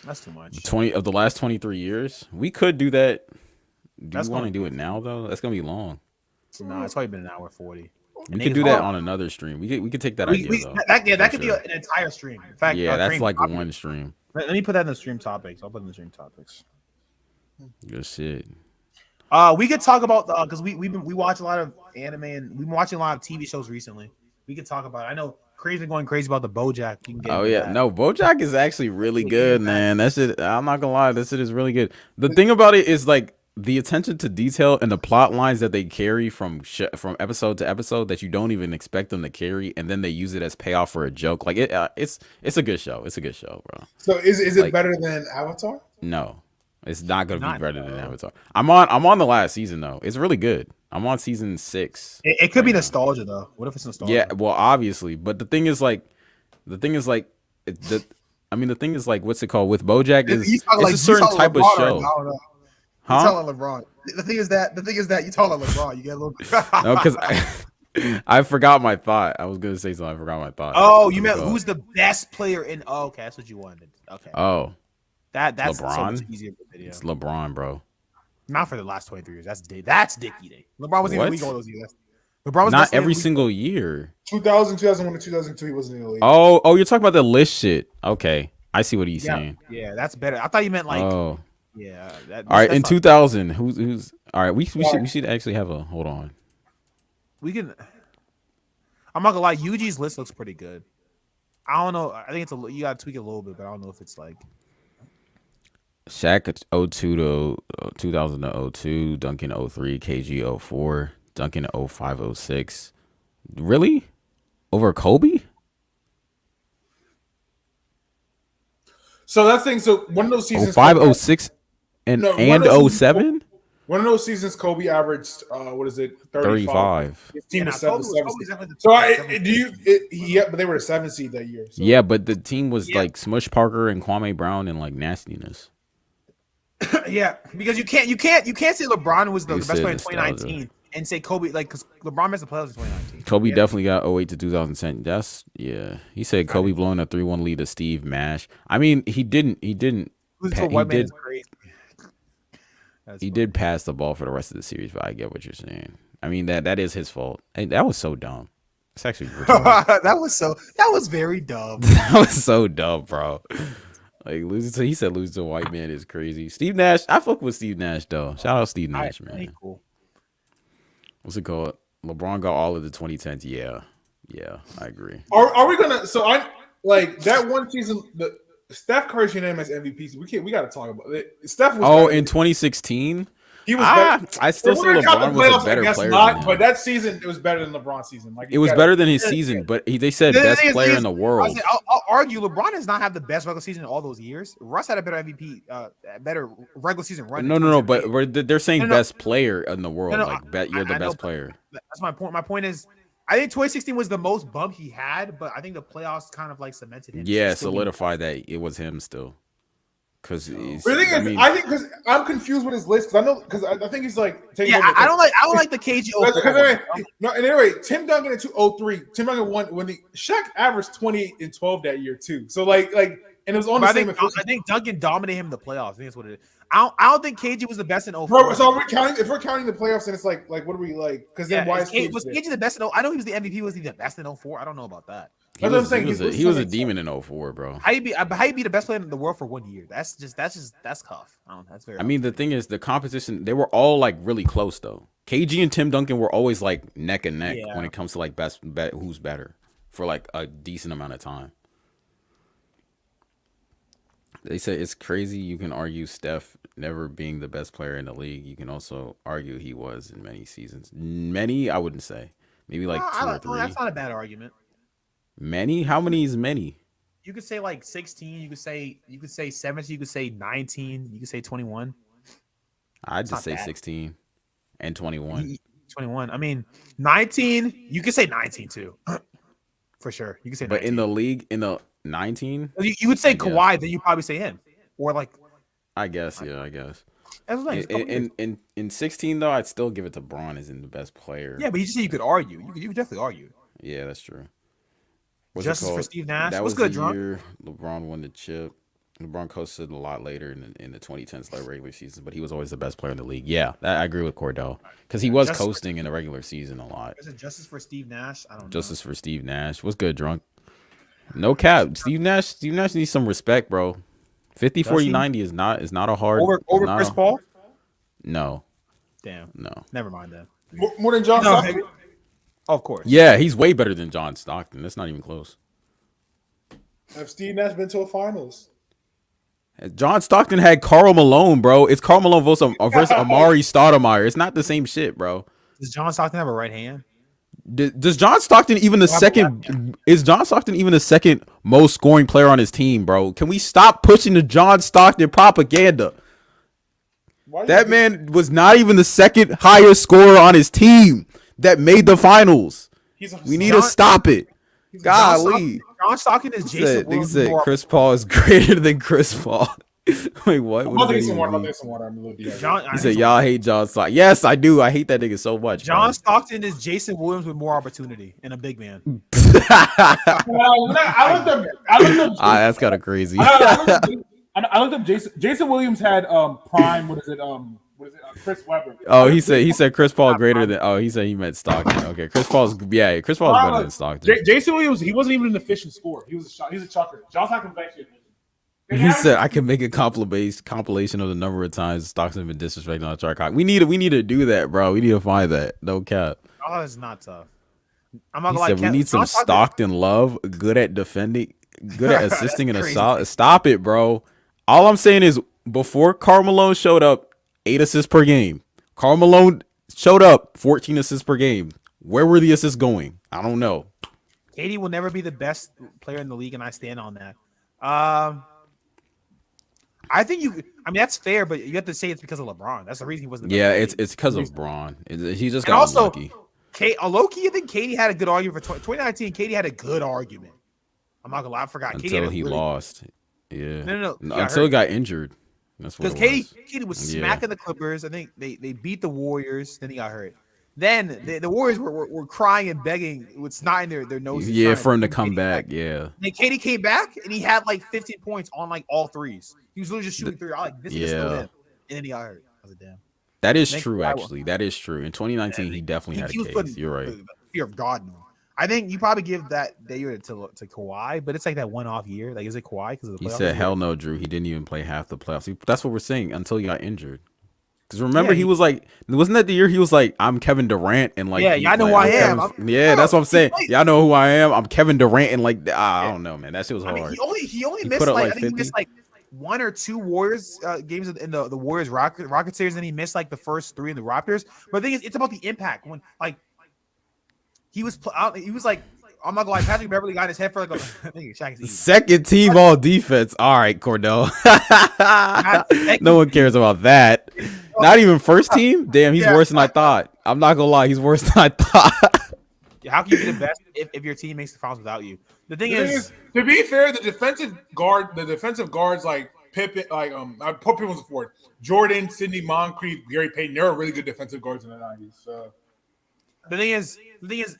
That's too much.
20 of the last 23 years. We could do that. Do you want to do it now though? That's gonna be long.
No, it's probably been an hour 40.
We could do that on another stream. We could take that idea though.
That could be an entire stream. In fact,
that's like one stream.
Let me put that in the stream topics. I'll put it in the stream topics.
Good shit.
We could talk about because we watch a lot of anime and we've been watching a lot of TV shows recently. We could talk about it. I know Craig's been going crazy about the BoJack.
Oh yeah, no, BoJack is actually really good, man. That shit, I'm not gonna lie, that shit is really good. The thing about it is like the attention to detail and the plot lines that they carry from episode to episode that you don't even expect them to carry, and then they use it as payoff for a joke. Like it's a good show. It's a good show, bro.
So is it better than Avatar?
No, it's not gonna be better than Avatar. I'm on the last season though. It's really good. I'm on season 6.
It could be nostalgia though. What if it's nostalgia?
Yeah, well, obviously, but the thing is like, what's it called with BoJack is it's a certain type of show.
Huh? You're telling LeBron. The thing is that you telling LeBron. You get a little.
No, because I forgot my thought. I was gonna say something. I forgot my thought.
Oh, you meant who's the best player in? Oh, okay, that's what you wanted. Okay.
Oh,
that's
LeBron.
So much easier video.
It's LeBron, bro.
Not for the last 23 years. That's dick eating. LeBron wasn't even legal those years.
LeBron was not every single year.
2000, 2001, 2002. He wasn't in the league.
Oh, you're talking about the list shit. Okay, I see what he's saying.
Yeah, that's better. I thought you meant like.
Oh.
Yeah.
All right. In 2000, who's all right? We should actually have a hold on.
We can. I'm not gonna lie. Yuji's list looks pretty good. I don't know. I think you gotta tweak it a little bit, but I don't know if it's like.
Shaq 02 to 2000 to 02, Duncan 03, KG 04, Duncan 05 06. Really? Over Kobe?
So that's the thing. So one of those seasons.
05, 06, and 07?
One of those seasons, Kobe averaged 35. 15 to 7. But they were a 7 seed that year. So.
Yeah, but the team was like Smush Parker and Kwame Brown and like nastiness.
Yeah, because you can't say LeBron was the best player in 2019 and say Kobe because LeBron missed the playoffs in 2019.
Kobe definitely got 08 to 2010. He said Kobe blowing a 3-1 lead to Steve Nash. I mean, he did pass the ball for the rest of the series, but I get what you're saying. I mean that is his fault. And that was so dumb. It's actually
that was very dumb.
That was so dumb, bro. Like he said losing to a white man is crazy. Steve Nash, I fuck with Steve Nash though. Shout out Steve Nash, man.
Cool.
What's it called? LeBron got all of the 2010s. Yeah, I agree.
Are we gonna? So I like that one season. The Steph Curry's unanimous MVP. We got to talk about it. Steph was
in 2016.
He was better.
I still say LeBron was a better player.
But that season, it was better than LeBron's season. Like
it was better than his season, but they said best player in the world.
I'll argue LeBron does not have the best regular season in all those years. Russ had a better MVP, better regular season run.
No, but they're saying best player in the world. You're the best player.
That's my point. My point is, I think 2016 was the most bump he had, but I think the playoffs kind of like cemented him.
Yeah, solidified that it was him still. Because
I think because I'm confused with his list because I think he's like
I don't like the KG.
No, and anyway, Tim Duncan in 2003. Tim Duncan won when Shaq averaged 28 and 12 that year too. So like and it was on the same.
I think Duncan dominated him in the playoffs. I think that's what it is. I don't think KG was the best in 04.
Bro, so if we're counting the playoffs, and it's like what are we like? Because then why was
KG the best in 04? I know he was the MVP. Was he the best in 04? I don't know about that.
He was a demon in 04, bro.
How you be the best player in the world for 1 year? That's tough. That's very.
I mean, the thing is, the competition, they were all like really close though. KG and Tim Duncan were always like neck and neck when it comes to like who's better for like a decent amount of time. They say it's crazy. You can argue Steph never being the best player in the league. You can also argue he was in many seasons. Many, I wouldn't say. Maybe like 2 or 3.
That's not a bad argument.
Many? How many is many?
You could say like 16. You could say 17. You could say 19. You could say 21.
I'd just say 16 and 21.
21. I mean, 19. You could say 19 too, for sure. You could say. 19.
But in the league, in the 19,
you would say Kawhi, then you probably say him, or like.
I guess, yeah, I guess.
In
16 though, I'd still give it to Bron as in the best player.
Yeah, but you just said you could argue. You could definitely argue.
Yeah, that's true.
Justice for Steve Nash.
That was
good,
the year LeBron won the chip. LeBron coasted a lot later in the 2010s like regular season, but he was always the best player in the league. Yeah, I agree with Cordell because he was coasting in the regular season a lot.
Is it justice for Steve Nash? I don't know.
Justice for Steve Nash. What's good, drunk? No cap. Steve Nash needs some respect, bro. 50, 40, 90 is not a hard
over Chris Paul.
No.
Damn.
No.
Never mind then.
More than John Stockton.
Of course.
Yeah, he's way better than John Stockton. That's not even close.
Have Steve Nash been to a finals?
John Stockton had Karl Malone, bro. It's Karl Malone versus Amari Stoudemire. It's not the same shit, bro.
Does John Stockton have a right hand?
Does John Stockton even the second? Is John Stockton even the second most scoring player on his team, bro? Can we stop pushing the John Stockton propaganda? That man was not even the second highest scorer on his team that made the finals. We need to stop it. Golly.
John Stockton is Jason Williams.
They said Chris Paul is greater than Chris Paul. Wait, what?
I'm taking some water. I'm a little dehydrated.
He said, y'all hate John Stockton. Yes, I do. I hate that nigga so much.
John Stockton is Jason Williams with more opportunity and a big man.
I looked up.
That's kind of crazy.
I looked up Jason Williams had prime. What is it? Chris Webber.
Oh, he said Chris Paul greater than. Oh, he said he meant Stockton. Okay, Chris Paul's better than Stockton.
Jason Williams, he wasn't even an efficient scorer. He's a chucker. John Stockton actually.
He said I can make a compilation of the number of times Stockton's been disrespected on Chart Cock. We need to do that, bro. We need to find that. No cap.
Oh, it's not tough.
He said we need some Stockton love. Good at defending. Good at assisting in a solid. Stop it, bro. All I'm saying is before Karl Malone showed up, 8 assists per game. Karl Malone showed up, 14 assists per game. Where were the assists going? I don't know.
KD will never be the best player in the league, and I stand on that. I think that's fair, but you have to say it's because of LeBron. That's the reason he wasn't.
It's because of Braun. He just got lucky.
Low-key, I think KD had a good argument for 2019. KD had a good argument. I'm not gonna lie, I forgot.
Until he lost. Yeah.
No.
Until he got injured. That's what.
Because KD was smacking the Clippers. I think they beat the Warriors. Then he got hurt. Then the Warriors were crying and begging with snot in their noses.
Yeah, for him to come back. Yeah.
Then KD came back and he had like 15 points on like all threes. He was literally just shooting three. I like this is still him. And then he got hurt. I was like, damn.
That is true, actually. That is true. In 2019, he definitely had a case. You're right.
Fear of God. I think you probably give that year to Kawhi, but it's like that one-off year. Like, is it Kawhi? Because
he said, "Hell no, Drew. He didn't even play half the playoffs." That's what we're saying until he got injured. Because remember, he was like, wasn't that the year he was like, "I'm Kevin Durant," and like,
I know who I am.
That's what I'm saying. Y'all know who I am. I'm Kevin Durant, and like, I don't know, man. That shit was hard.
He only missed like, I think he missed like 1 or 2 Warriors games in the Warriors Rocket series, and he missed like the first 3 in the Raptors. But the thing is, it's about the impact. When like he was like, I'm not gonna lie, Patrick Beverly got in his head for like
second team all defense. All right, Cordell. No one cares about that. Not even first team. Damn, he's worse than I thought. I'm not gonna lie, he's worse than I thought.
How can you be the best if your team makes the finals without you? The thing is,
to be fair, the defensive guards like Pippen, Pippen was a forward. Jordan, Sidney, Moncrief, Gary Payton. They're really good defensive guards in the 90s. So.
The thing is,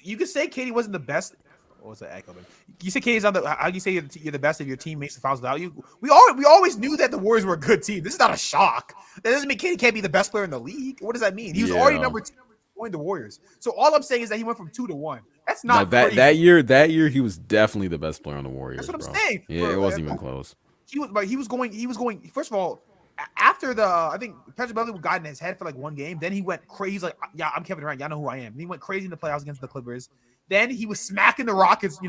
you could say Katie wasn't the best. What was that echo? You say Katie's on the. How do you say you're the best if your team makes the fouls without you? We always knew that the Warriors were a good team. This is not a shock. That doesn't mean Katie can't be the best player in the league. What does that mean? He was already number 2 going the Warriors. So all I'm saying is that he went from 2 to 1. That's not
that year. He was definitely the best player on the Warriors.
That's what I'm saying.
Yeah, it wasn't even close.
He was going. First of all, after I think Patrick Beverley got in his head for like one game. Then he went crazy. He's like, yeah, I'm Kevin Durant. Y'all know who I am. And he went crazy in the playoffs against the Clippers. Then he was smacking the Rockets.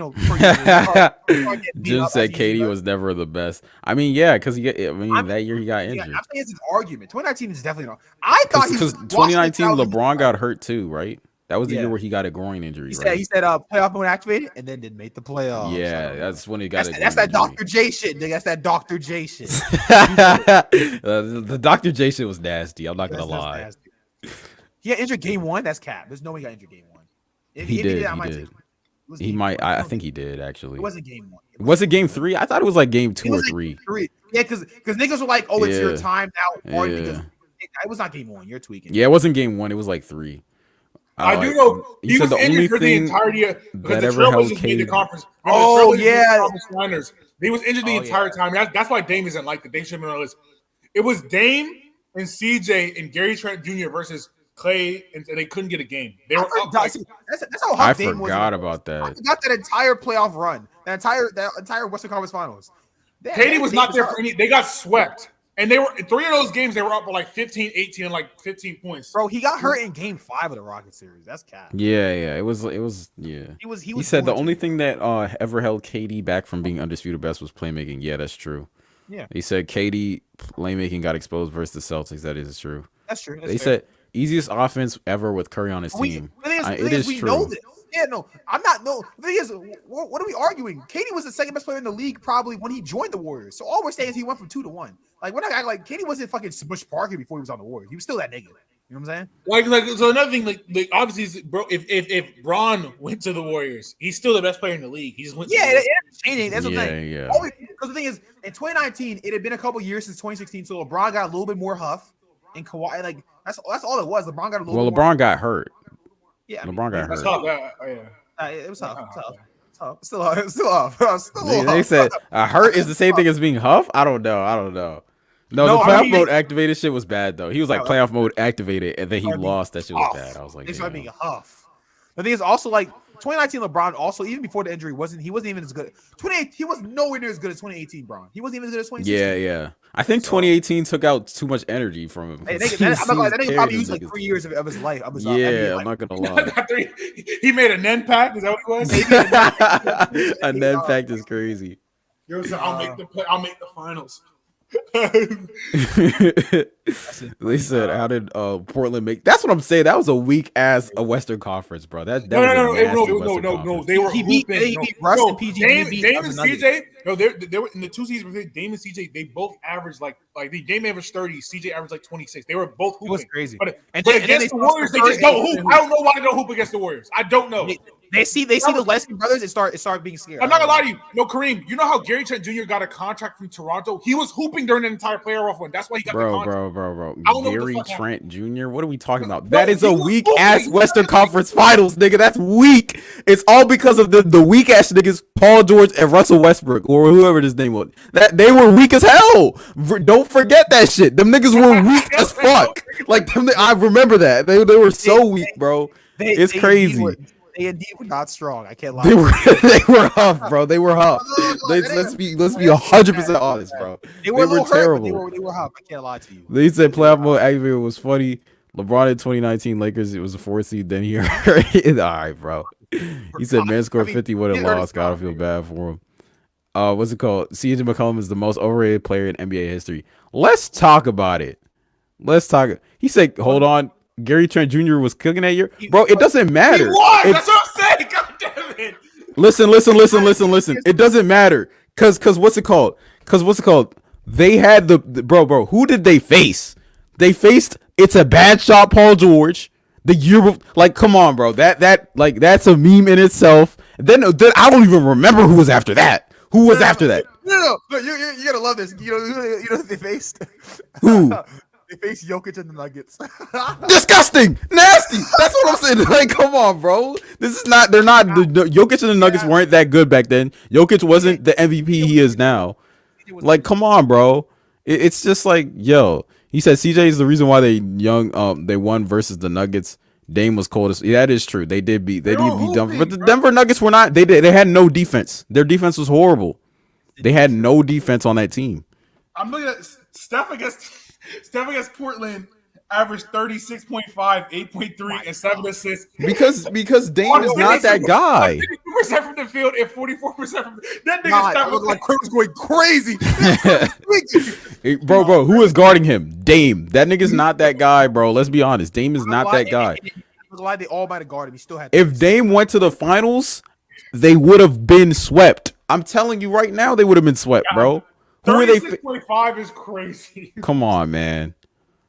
Jim said Katie was never the best. I mean, yeah, because that year he got injured.
I'm saying it's an argument. 2019 is definitely not. I thought
because 2019 LeBron got hurt too, right? That was the year where he got a groin injury. He
said playoff mode activated and then didn't make the playoffs.
Yeah, that's when he got it.
That's that Dr. J shit, nigga. That's that Dr. J shit.
The Dr. J shit was nasty. I'm not gonna lie.
He got injured game 1. That's cap. There's no way he got injured game 1.
He did. He might. I think he did actually.
It wasn't game 1.
Was it game 3? I thought it was like game 2 or 3.
Yeah, because niggas were like, "Oh, it's your time now." Because it was not game 1. You're tweaking.
Yeah, it wasn't game 1. It was like 3.
I do know he was injured for the entirety of because the Trailblazers made the conference. Finals. He was injured the entire time. That's why Dame isn't like the Dame should have been on the list. It was Dame and CJ and Gary Trent Jr. versus Clay, and they couldn't get a game. They were up.
That's how hot Dame was.
I forgot about that.
I forgot that entire playoff run, that entire Western Conference Finals.
Katie was not there for any. They got swept. And they were 3 of those games. They were up by like 15, 18, and like 15 points.
Bro, he got hurt in Game 5 of the Rocket series. That's cap.
Yeah. It was. Yeah. He said the only thing that ever held KD back from being undisputed best was playmaking. Yeah, that's true.
Yeah.
He said KD playmaking got exposed versus the Celtics. That is true.
That's true.
They said easiest offense ever with Curry on his team. It is true.
Know this. Yeah, no, I'm not. No, the thing is, what are we arguing? Katie was the second best player in the league probably when he joined the Warriors. So all we're saying is he went from 2 to 1. Like we're not acting like Katie wasn't fucking Bush Parker before he was on the Warriors. He was still that nigga. You know what I'm saying?
Like so another thing, like obviously, bro, if Bron went to the Warriors, he's still the best player in the league. He just went.
Yeah, it's changing. That's what I'm saying.
Yeah.
Because the thing is, in 2019, it had been a couple years since 2016, so LeBron got a little bit more huff, and Kawhi, like that's all it was. LeBron got a little.
Well, LeBron got hurt.
Yeah,
LeBron got hurt.
It was tough. Still off.
They said hurt is the same thing as being huff. I don't know. No, the playoff mode activated shit was bad though. He was like playoff mode activated, and then he lost. That shit was bad. I was like,
they started being huff. The thing is also like 2019 LeBron also even before the injury he wasn't even as good. 2018 he was nowhere near as good as 2018 Bron. He wasn't even as good as 2016.
Yeah. I think 2018 took out too much energy from him.
That nigga probably used like 3 years of his life.
I'm not gonna lie.
He made a Nen pack. Is that what it was?
A Nen pack is crazy.
I'll make the finals.
They said, "How did Portland make?" That's what I'm saying. That was a weak ass Western Conference, bro. No.
They were
beat Russ and PG.
Dame and CJ. No, they were in the 2 seasons. Dame and CJ. They both averaged like Dame averaged 30. CJ averaged like 26. They were both hooping.
It was crazy.
But against the Warriors, they just don't hoop. I don't know why they don't hoop against the Warriors. I don't know.
They see the Leslie brothers and start being scared.
I'm not gonna lie to you. No, Kareem, you know how Gary Trent Jr. got a contract from Toronto? He was hooping during the entire playoff run. That's why he got the contract.
Bro. Gary Trent Jr. What are we talking about? That is a weak ass Western Conference Finals, nigga. That's weak. It's all because of the weak ass niggas, Paul George and Russell Westbrook or whoever his name was. That they were weak as hell. Don't forget that shit. Them niggas were weak as fuck. Like I remember that. They were so weak, bro. It's crazy.
They indeed were not strong. I can't lie.
They were huff, bro. They were huff. Let's be 100% honest, bro.
They were
terrible.
They were huff. I can't lie to you.
They said playoff mode activated was funny. LeBron in 2019 Lakers, it was a 4 seed. Then he hurt. All right, bro. He said man scored 50 would have lost. Gotta feel bad for him. What's it called? CJ McCollum is the most overrated player in NBA history. Let's talk about it. He said, hold on. Gary Trent Jr. was cooking that year. Bro, it doesn't matter.
That's what I'm saying. God damn it.
Listen. It doesn't matter. Cause what's it called? They had the bro. Who did they face? They faced it's a bad shot, Paul George. The year like, come on, bro. That's a meme in itself. Then I don't even remember who was after that. Who was after that?
No. You gotta love this. You know who they faced?
Who?
They faced Jokic and the Nuggets.
Disgusting, nasty. That's what I'm saying. Like, come on, bro. This is not. They're not. The Jokic and the Nuggets weren't that good back then. Jokic wasn't the MVP he is now. Like, come on, bro. It's just like, yo. He said CJ is the reason why they won versus the Nuggets. Dame was cold. Yeah, that is true. They did beat Denver, but the Denver Nuggets were not. They had no defense. Their defense was horrible. They had no defense on that team.
I'm looking at Steph against Portland. Averaged 36.5, 8.3, and 7 assists.
Because Dame is not that guy.
52% from the field and 44% from that nigga.
Steph looked like Curry was going crazy.
Hey, bro, who is guarding him? Dame. That nigga's not that guy, bro. Let's be honest. Dame is not that guy.
They all might have guarded him. He still had.
If Dame went to the finals, they would have been swept. I'm telling you right now, they would have been swept, bro.
36.5 is crazy.
Come on, man.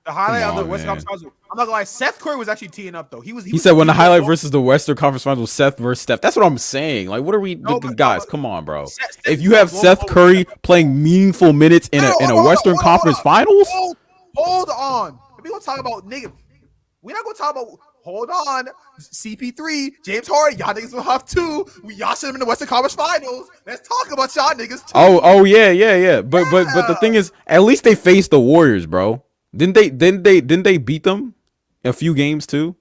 The highlight of the Western Conference Finals. I'm not gonna lie. Seth Curry was actually teeing up though. He
said when the highlight versus the Western Conference Finals was Seth versus Steph. That's what I'm saying. Like, what are we, guys? Come on, bro. If you have Seth Curry playing meaningful minutes in a Western Conference Finals,
hold on. We gonna talk about nigga. We're not gonna talk about. Hold on, CP3, James Harden, y'all niggas will have two. Y'all should have been in the Western Conference Finals. Let's talk about y'all niggas too.
Oh yeah. But the thing is, at least they faced the Warriors, bro. Didn't they beat them a few games too?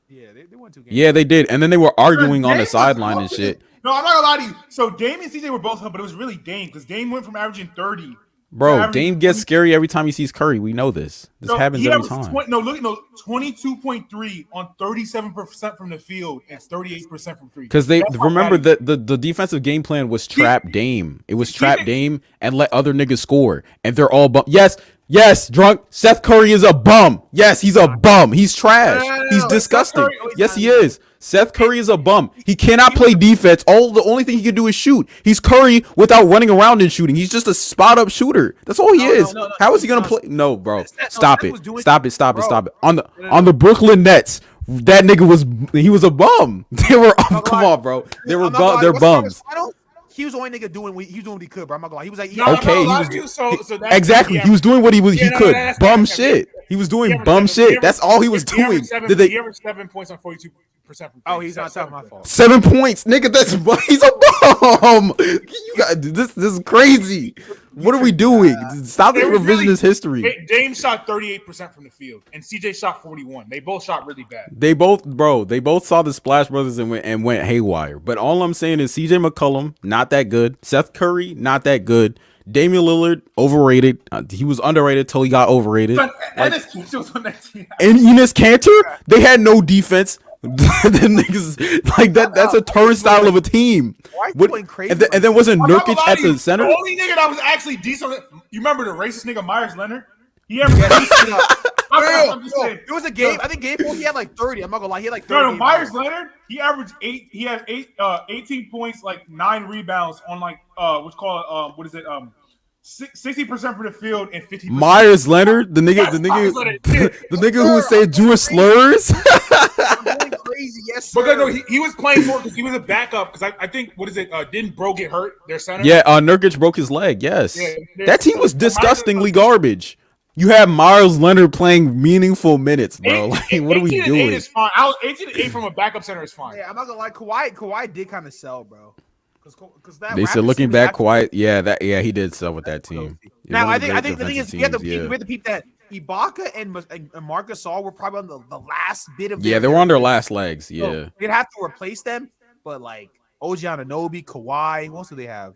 Yeah, they won 2 games.
Yeah, they did. And then they were arguing on the sideline and shit.
No, I'm not gonna lie to you. So Dame and CJ were both up, but it was really Dame because Dame went from averaging 30.
Bro, Dame gets scary every time he sees Curry. We know this. This happens every time.
22.3 on 37% from the field and 38% from three.
Because they remember that the defensive game plan was trap Dame. It was trap Dame and let other niggas score. And they're all Yes, drunk. Seth Curry is a bum. Yes, he's a bum. He's trash. He's disgusting. Yes, he is. Seth Curry is a bum. He cannot play defense. The only thing he can do is shoot. He's Curry without running around and shooting. He's just a spot up shooter. That's all he is. How is he gonna play? No, bro. Stop it. Stop it. On the Brooklyn Nets, that nigga was a bum. They were come on, bro. They're bums.
He was the only nigga doing what he could, bro. I'm not gonna lie. He was like,
exactly. He was doing what he could. Bum shit. He was doing bum shit. That's all he was doing.
He averaged 7 points on 42%.
Oh, he's not my fault.
7 points, nigga. He's a bum. You got this is crazy. What are we doing? Stop the revisionist history.
Dame shot 38% from the field, and CJ shot 41. They both shot really bad.
They both saw the Splash Brothers and went haywire. But all I'm saying is CJ McCollum, not that good. Seth Curry, not that good. Damian Lillard, overrated. He was underrated till he got overrated. And Enes Kanter, they had no defense. The niggas like that. That's a turnstile of a team. And then wasn't Nurkic at the center?
The only nigga that was actually decent. You remember the racist nigga Myers Leonard? He ever it
was a game. I think game 4 he had like 30. I'm not gonna lie. He had like 30.
No, Myers Leonard. He averaged 8. He had 18 points, like 9 rebounds on like what's called 60% from the field and 50%.
Myers Leonard, the nigga who would say Jewish slurs.
Crazy, yes, sir.
But no, he was playing more because he was a backup. Because I think didn't Bro get hurt? Their center.
Yeah, Nurkic broke his leg. Yes, that team was disgustingly garbage. You have Myers Leonard playing meaningful minutes, bro. Like, what are we doing?
18 to 8 from a backup center is fine.
Yeah, I'm not gonna lie. Kawhi did kind of sell, bro.
They said looking back, Kawhi, he did sell with that team.
Now I think the thing is, we have to peep that Ibaka and Marc Gasol were probably on the last bit of.
Yeah, they were on their last legs. Yeah,
so they'd have to replace them, but like OG Anunoby, Kawhi, what else do they have?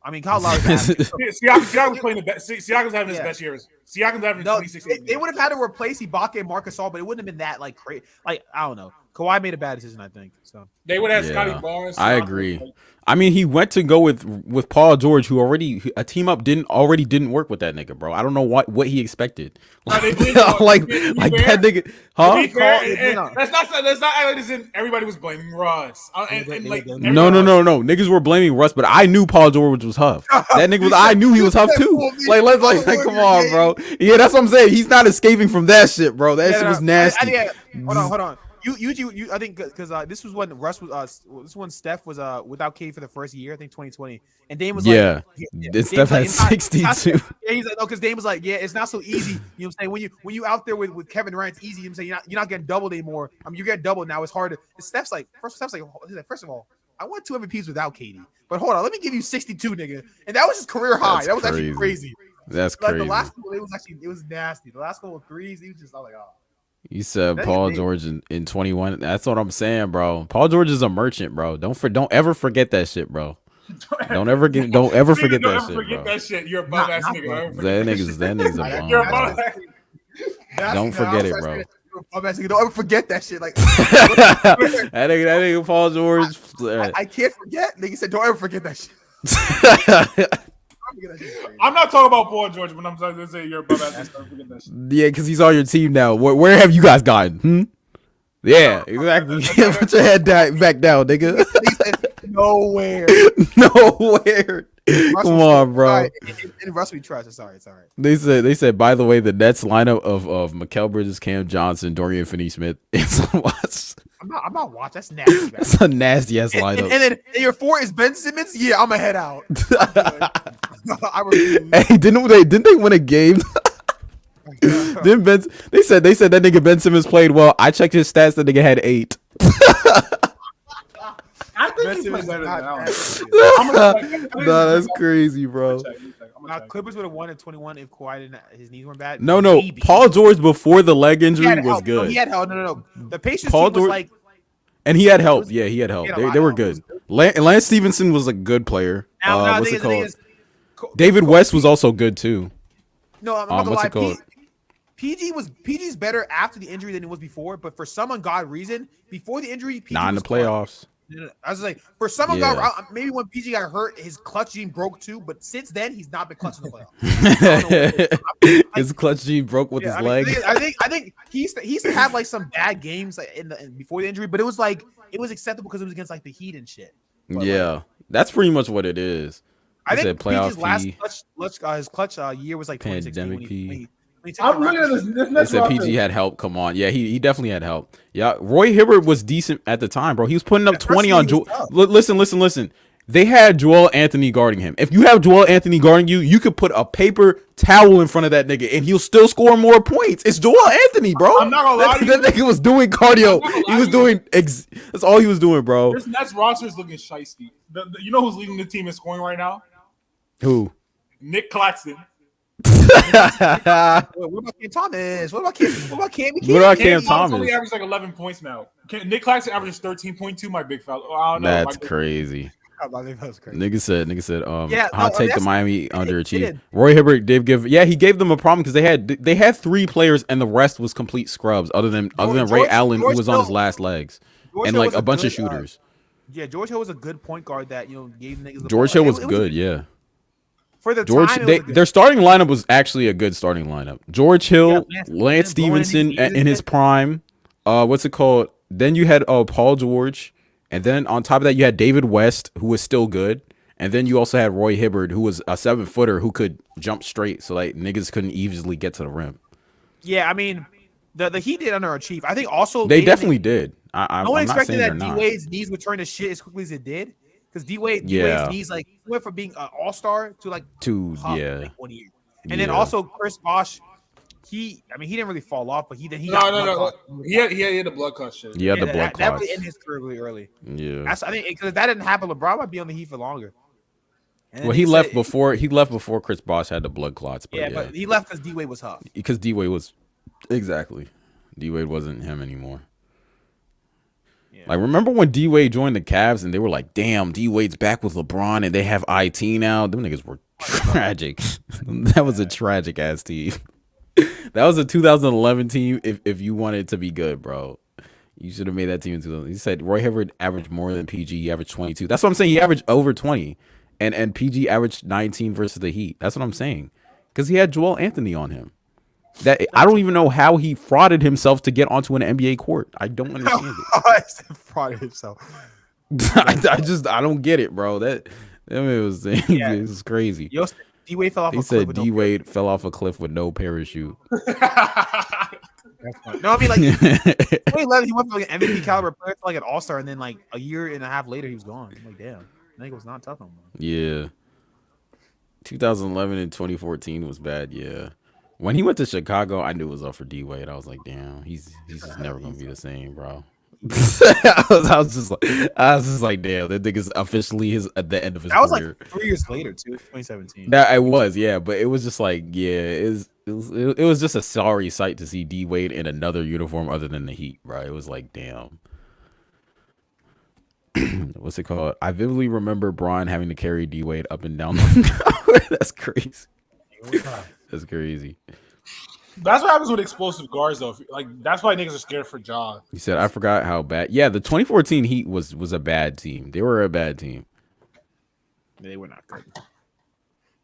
I mean, Kyle Lowry.
Siakam's playing the best. Siakam's having his best years. Siakam's having 2016.
They would have had to replace Ibaka and Marc Gasol, but it wouldn't have been that like crazy. Like I don't know. Kawhi made a bad decision, I think. So
they would have Scotty Barnes.
I agree. I mean, he went to go with Paul George, who a team up didn't work with that nigga, bro. I don't know what he expected. Like that nigga, huh?
That's not everybody was blaming Russ.
No. Niggas were blaming Russ, but I knew Paul George was Huff. That nigga I knew he was Huff too. Come on, bro. Yeah, that's what I'm saying. He's not escaping from that shit, bro. That shit was nasty.
Hold on. you I think because this was when Russ was this one Steph was without KD for the first year, I think 2020, and Dame was like,
Steph had 62.
Yeah, he's like, no, because Dame was like, yeah, it's not so easy. You know what I'm saying? When you out there with Kevin Durant, it's easy. You know what I'm saying? You're not getting doubled anymore. I mean, you're getting doubled now. It's harder. Steph's like, first of all, I won 2 MVPs without KD, but hold on, let me give you 62, nigga, and that was his career high. That was actually crazy.
That's crazy.
The last one, it was nasty. The last couple of threes, he was just like, oh.
You said Paul George in 21. That's what I'm saying, bro. Paul George is a merchant, bro. Don't ever forget that shit, bro. Don't ever forget that shit, bro.
That shit. You're a bum ass nigga.
That nigga's a bum. You're a bum. Don't forget it, bro.
Don't ever forget that shit. Like
that nigga Paul George.
I can't forget. Nigga said, don't ever forget that shit.
I'm not talking about Paul George when I'm trying to say you're a bum ass. Don't forget that shit.
Yeah, because he's on your team now. Where have you guys gotten? Yeah, exactly. Put your head back down, nigga.
Nowhere.
Come on, bro.
And Russ, we trust. It's all right.
They said. By the way, the Nets lineup of Mikal Bridges, Cam Johnson, Dorian Finney-Smith.
I'm not watching. That's nasty. Man.
That's a nasty ass lineup.
And then your 4 is Ben Simmons. Yeah, I'm gonna head out. I refuse.
Hey, didn't they win a game? They said that nigga Ben Simmons played well. I checked his stats. That nigga had 8.
I think he played better than Allen.
No, that's crazy, bro.
Clippers would have won at 21 if Kawhi didn't. His knees weren't bad.
No. Maybe. Paul George before the leg injury was good.
No, he had help. No. The Pacers team was like,
and he had help. Yeah, he had help. They were good. Lance Stevenson was a good player. What's it called? David West was also good too.
No, I'm not gonna lie. PG's better after the injury than it was before, but for some ungodly reason, before the injury, PG
not in the playoffs.
I was like, for some ungodly, maybe when PG got hurt, his clutch gene broke too. But since then, he's not been clutching the playoffs.
His clutch gene broke with his leg.
I think he used to have like some bad games before the injury, but it was acceptable because it was against like the Heat and shit. But,
that's pretty much what it is.
I think PG's his clutch year was like
pandemic P.
I'm looking at this.
They said PG had help. Come on, yeah, he definitely had help. Yeah, Roy Hibbert was decent at the time, bro. He was putting up 20 on Joel. Listen. They had Joel Anthony guarding him. If you have Joel Anthony guarding you, you could put a paper towel in front of that nigga and he'll still score more points. It's Joel Anthony, bro.
I'm not gonna lie to you.
That nigga was doing cardio. He was doing. That's all he was doing, bro.
This Nets roster is looking shiesty. You know who's leading the team in scoring right now?
Who?
Nick Claxton.
What about Cam Thomas? What about Cam
Thomas?
Only averaged like 11 points now. Nick Claxton averages 13.2. My big fella. I don't know.
That's crazy. Nigga said, hot take the Miami underachieved. Roy Hibbert did he gave them a problem because they had 3 players and the rest was complete scrubs other than Ray Allen, who was on his last legs, and like a bunch of shooters.
George Hill was a good point guard that gave niggas.
George Hill was good, yeah.
For the
their starting lineup was actually a good starting lineup. George Hill, Lance Stevenson in his prime. What's it called? Then you had Paul George. And then on top of that, you had David West, who was still good. And then you also had Roy Hibbert, who was a 7-footer who could jump straight. So, like, niggas couldn't easily get to the rim.
Yeah, I mean, the Heat did underachieve. I think also
they definitely did.
No one expected that D-Wade's knees would turn to shit as quickly as it did. Because D-Wade's knees, like, went from being an all-star to, like, 1 year. And then also Chris Bosh, he didn't really fall off, but he
no. He had the blood clot shit.
Yeah, the blood clots.
That was in his career really early.
Yeah,
I think because if that didn't happen, LeBron might be on the Heat for longer.
Well, he left before Chris Bosh had the blood clots. But
but he left because D-Wade was tough.
Because D-Wade was D-Wade wasn't him anymore. Yeah. Like, remember when D-Wade joined the Cavs and they were like, "Damn, D-Wade's back with LeBron and they have IT now." Them niggas were tragic. That was a tragic ass team. That was a 2011 team. If you wanted it to be good, bro, you should have made that team in 2000. He said Roy Hibbert averaged more than PG. He averaged 22. That's what I'm saying. He averaged over 20, and PG averaged 19 versus the Heat. That's what I'm saying, because he had Joel Anthony on him. That I don't even know how he frauded himself to get onto an NBA court. I don't understand it.
Frauded himself.
I don't get it, bro. It was crazy.
D-Wade fell off.
He said D-Wade fell off a cliff with no parachute.
No, I mean like 2011, he went from like an MVP caliber player to like an all-star, and then like a year and a half later, he was gone. I'm like, damn, I think it was not tough no more.
Yeah. 2011 and 2014 was bad. Yeah. When he went to Chicago, I knew it was up for D Wade. I was like, damn, he's just never gonna be the same, bro. I was just like, damn, that nigga's officially at the end of his career.
That was like 3 years later, too, 2017.
That it was, yeah, but it was just like, yeah, it was just a sorry sight to see D Wade in another uniform other than the Heat, bro. It was like, damn. What's it called? I vividly remember Bron having to carry D Wade up and down. That's crazy. That's crazy.
That's what happens with explosive guards, though. Like that's why niggas are scared for Ja.
He said, "I forgot how bad." Yeah, the 2014 Heat was a bad team. They were a bad team.
They were not good.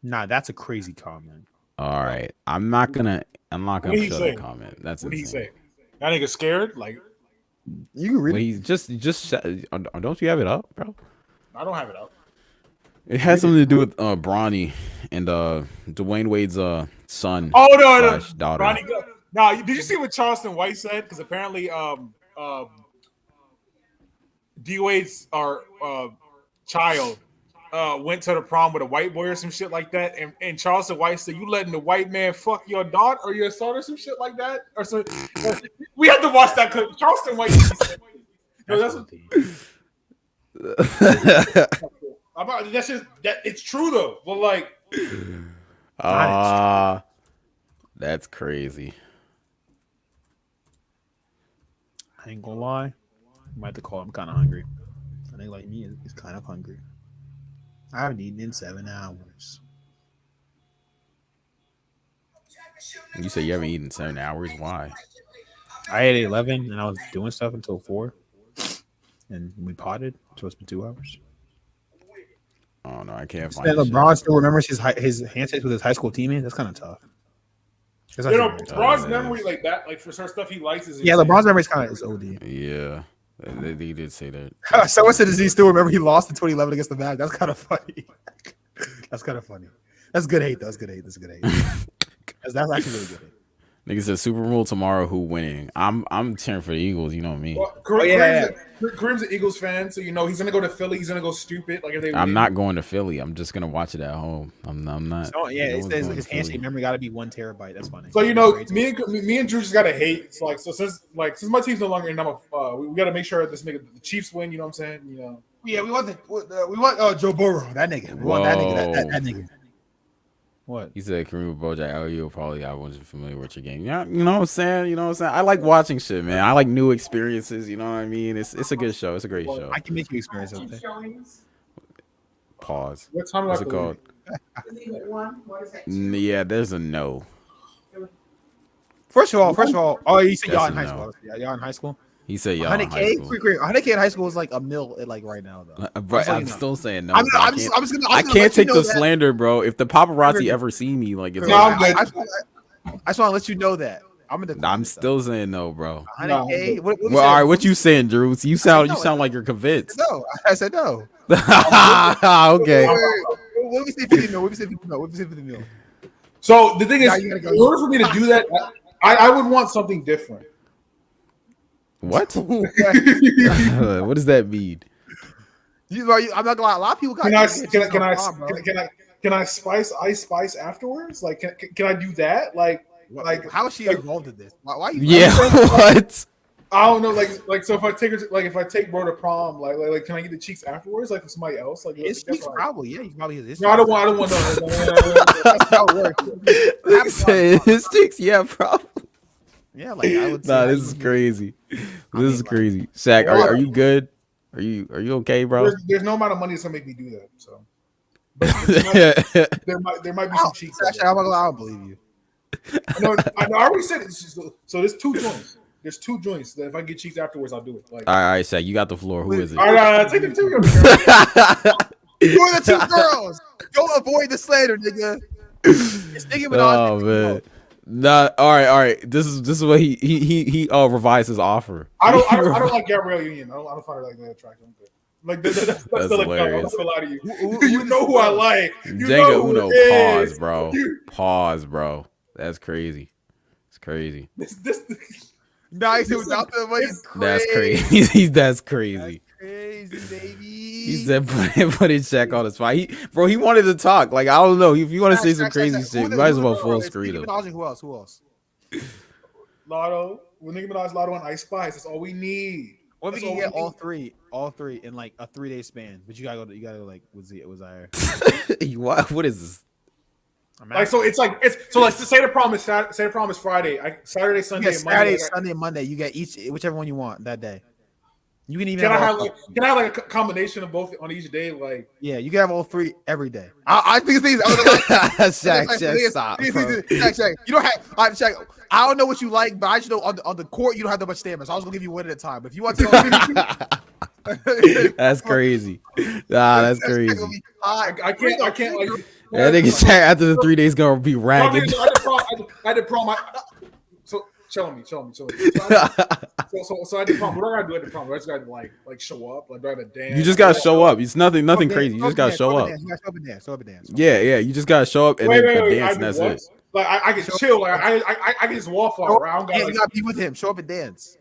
Nah, that's a crazy comment.
All right, I'm not gonna shut the comment. That's
what
insane.
He say? That nigga scared? Like
you can read
it. He's just don't you have it up, bro?
I don't have it up.
It has something to do with Bronny and Dwayne Wade's son.
Oh no,
daughter.
Bronny, no, did you see what Charleston White said? Because apparently, D Wade's child went to the prom with a white boy or some shit like that, and Charleston White said, "You letting the white man fuck your daughter or your son or some shit like that?" Or so we have to watch that clip. Charleston White. No, that's just that. It's true though, but like,
that's crazy.
I ain't gonna lie. I might have to call him kind of hungry. I think like me is kind of hungry. I haven't eaten in 7 hours.
You say you haven't eaten in 7 hours? Why?
I ate at 11 and I was doing stuff until 4. And we potted, so it's been 2 hours.
Oh no, I can't find.
LeBron still remembers his handshakes with his high school teammates. That's kind of tough.
You know, LeBron's memory like that, like for certain stuff he likes is
LeBron's memory is kind of OD.
Yeah, they did say that.
Someone said, "Does he still remember he lost in 2011 against the Mavs?" That's kind of funny. That's kind of funny. That's good hate. That's good hate. That's good hate. That's actually really good hate.
Nigga said Super Bowl tomorrow. Who winning? I'm cheering for the Eagles. You know me.
Well, Kareem's an Eagles fan, so you know he's gonna go to Philly. He's gonna go stupid. Like if they.
I'm not going to Philly. I'm just gonna watch it at home. I'm not.
So, yeah, it says his handshake memory got to be 1 terabyte. That's funny.
So you know, me and Drew just gotta hate. So since my team's no longer in number, we gotta make sure this nigga the Chiefs win. You know what I'm saying? You know.
Yeah, we want Joe Burrow. That nigga. We want that nigga. That nigga. What?
He said, Kareem Bojack, oh, you probably I wasn't familiar with your game. Yeah, you know what I'm saying? I like watching shit, man. I like new experiences, you know what I mean? It's a good show. It's a great show.
I can make you experience something.
Pause.
What time
What's it called? Yeah, there's a no.
First of all, oh, you said y'all in high school. Yeah, y'all in high school?
He said y'all in high school.
100K in high school is like a mil like right now though.
But I'm still saying no.
I
can't take the slander, bro. If the paparazzi ever see me, like it's
I just want to let you know that.
I'm still saying no, bro.
100K.
Well, all right, what you saying, Drew? You sound like you're convinced.
No, I said no.
Okay.
What we say 50 mil? What we say 50 mil? What we say 50 mil?
So the thing is, in order for me to do that, I would want something different.
What? What does that mean?
I'm not gonna lie. A lot of people got.
Can I spice afterwards? Like, can I do that? Like
how is she involved in this? Why you?
Yeah. What?
I don't know. Like so if I take her, if I take bro to prom, like can I get the cheeks afterwards? Like with somebody else? Like
his cheeks probably. Yeah, he probably has.
No, I don't want. No.
That's how it works.
His cheeks. Yeah, probably.
Yeah, like I would.
Nah, this is crazy. This is crazy. Shaq, are you good? Are you okay, bro?
There's no amount of money that's gonna make me do that. So there might be some cheeks.
Actually, I don't believe you.
I already said it. So there's 2 joints. There's 2 joints that if I get cheeks afterwards, I'll do it. Like,
all right, Shaq, you got the floor. Who is it?
All right, take the 2.
Who are the 2 girls? Don't avoid the slander, nigga. It's nigga with
oh man. Nah, all right. This is what he revised his offer.
I don't like Gabrielle Union. I don't find her like that attractive. Like that's
hilarious.
I'm not gonna lie to you. You know who I like.
Jenga Uno. Pause, bro. Pause, bro. That's crazy. It's crazy.
This
Nice. Without the money.
That's crazy. That's crazy.
That's crazy, baby.
He said, "Put his check on his spot." He wanted to talk. Like I don't know. If you want to say some crazy shit, you might as well full screen him.
Who else?
Lotto. When Nicki Minaj, Lotto, and Ice Spice. That's all we need.
What if we can get all three in like a 3-day span? But you gotta go like was I?
What is this?
Like so, it's so. Let's just say the prom is Friday. Saturday, Sunday, and Monday.
Saturday, Sunday, and Monday. You get whichever one you want that day. You can even
can I have like a combination of both on each day? Like
you can have all three every day. I think things.
Shaq, stop.
Shaq, you don't have. Shaq, I don't know what you like, but I just know on the court you don't have that much stamina. So I was gonna give you one at a time. But if you want to,
that's crazy. Nah, that's crazy.
I can't like.
That nigga Shaq after the 3 days gonna be ragged.
I did prom. So show me. So I did prom. What do I gotta do at the prom? I just gotta like show up. Like do I gotta dance?
You just gotta show up. It's nothing crazy. You just gotta show up.
You gotta show up and dance. Show up and dance.
Yeah. You just gotta show up and then dance, and that's it.
Like I can chill. Like I can just walk around.
You gotta be with him. Show up and dance.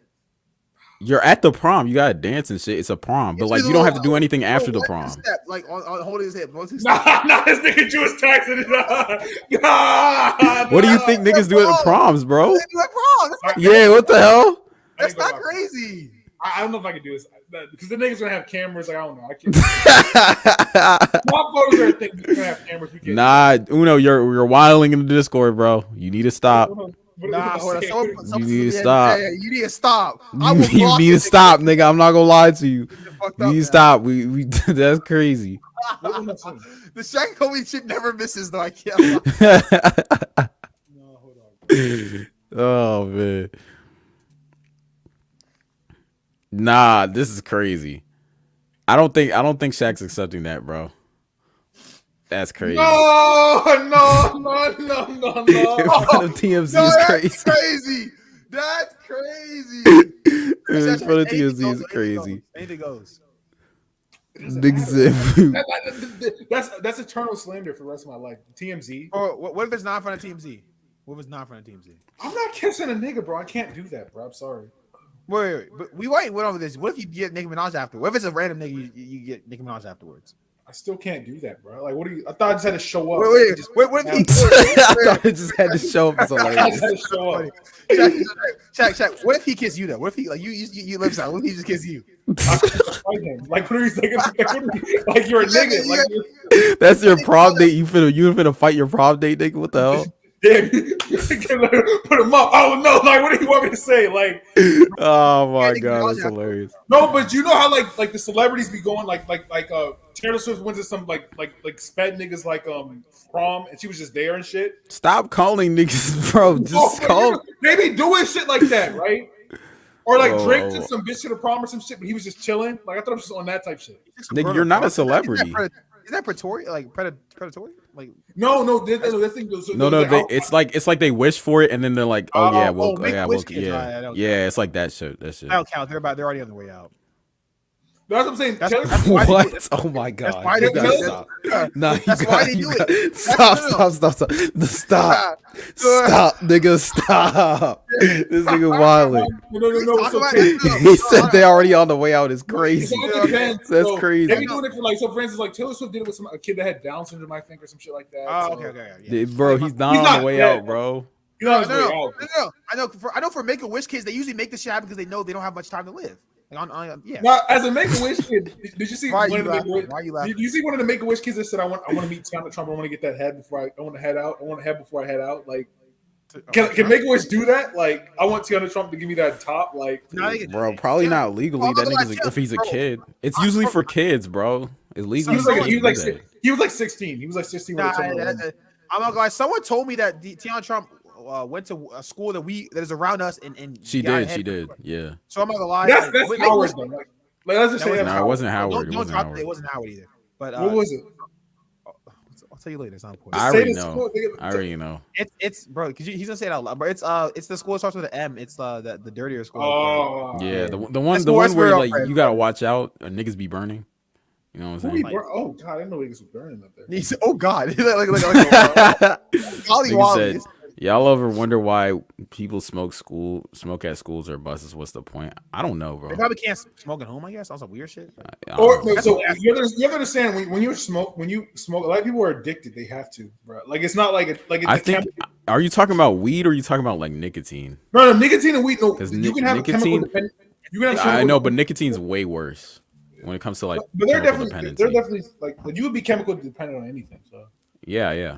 You're at the prom. You gotta dance and shit. It's a prom, but like you don't have to do anything after the prom.
Like on holding his hip.
Nah, this nigga Jewish taxing it.
What do you think niggas do at proms, bro?
They do at prom.
Yeah, what the hell?
That's not crazy.
I don't know if I can do this because the niggas gonna have cameras. Like I don't know. I can't. Prom photos are a thing. You're gonna have cameras.
Nah, Uno, you're wilding in the Discord, bro. You need to stop.
Nah, hold on.
You need to stop.
You need to stop.
You need to stop, nigga. I'm not gonna lie to you. You need to stop. We that's crazy.
The Shaq Kobe shit never misses though. I can't.
No, hold on.
Oh man. Nah, this is crazy. I don't think Shaq's accepting that, bro. That's crazy.
No.
In front of TMZ is crazy.
That's crazy.
In front of TMZ is crazy.
Anything goes.
That's eternal slander for the rest of my life. TMZ.
Or what if it's not in front of TMZ? What if it's not in front of TMZ?
I'm not kissing a nigga, bro. I can't do that, bro. I'm sorry.
Wait. But we wait over this. What if you get Nicki Minaj afterwards? What if it's a random nigga you get Nicki Minaj afterwards?
I still can't do that, bro. Like, what do you? I thought I just had to show up.
Wait, what if he?
I thought I just had to show up.
I just had to show up.
Shaq, what if he kissed you though? What if he like you live out? What if he just kissed you?
Like, what are you thinking? Like you're a nigga. Like,
that's your prom date. You finna fight your prom date, nigga? What the hell?
Damn, put him up. Oh no! Like, what do you want me to say? Like,
oh my god, that's hilarious.
No, but you know how like the celebrities be going like Taylor Swift went to some like sped niggas like prom and she was just there and shit.
Stop calling niggas, bro. Just call.
They be doing shit like that, right? Or like Drake took some bitch to the prom or some shit, but he was just chilling. Like I thought it was just on that type shit.
Nigga, you're not a celebrity.
Is that predatory? Like predatory? Like
no. That thing goes.
It's like they wish for it and then they're like, oh yeah, yeah. It's like that shit. That shit.
I don't count. They're already on the way out.
That's what I'm saying.
What? Oh my god!
That's why they do it.
Stop. No,
that's why they do it.
Stop, nigga, stop. This nigga wilding.
No.
He said they already on the way out. Is crazy. That's crazy.
They be doing it for like so. For instance, like Taylor Swift did it with a kid that had Down syndrome, I think, or some shit like that.
Oh, okay.
Yeah. Bro, he's not on the way out, bro.
No. I know for Make-A-Wish kids, they usually make this shit happen because they know they don't have much time to live. Like yeah.
Now, as a Make-A-Wish kid, did you see
Why are you laughing?
Did you see one of the Make-A-Wish kids that said, "I want to meet Donald Trump. I want to get that head before I want to head out. I want to head before I head out." Like, can Make-A-Wish do that? Like, I want Tiana Trump to give me that top. Like,
bro, probably not legally. That nigga's if he's a kid. It's usually for kids, bro. It's legal.
He was like 16. He was like 16.
I'm not gonna lie. Someone told me that Tiana Trump went to a school that is around us, and
she did, yeah.
So I'm not gonna lie.
That's Howard, though. Like, let's just say
it wasn't Howard.
It wasn't Howard either. But
what was it?
I'll tell you later. It's not important.
I already know.
It's bro, because he's gonna say it out loud. But it's the school that starts with an M. It's the dirtier school.
Oh
yeah, the one where like you gotta watch out. Niggas be burning. You know what I'm saying?
Oh god, I didn't know niggas was burning up there.
Oh god,
Y'all ever wonder why people smoke at schools or buses? What's the point? I don't know, bro.
They probably can't smoke at home. I guess. That's some weird shit.
Or so you have to understand when you smoke, a lot of people are addicted. They have to, bro. Like it's not like it's
I think. Are you talking about weed or are you talking about like nicotine?
No, nicotine and weed. No, you can have nicotine. You can have.
I know, but nicotine's way worse when it comes to like.
But they're definitely like you would be chemical dependent on anything. So.
Yeah.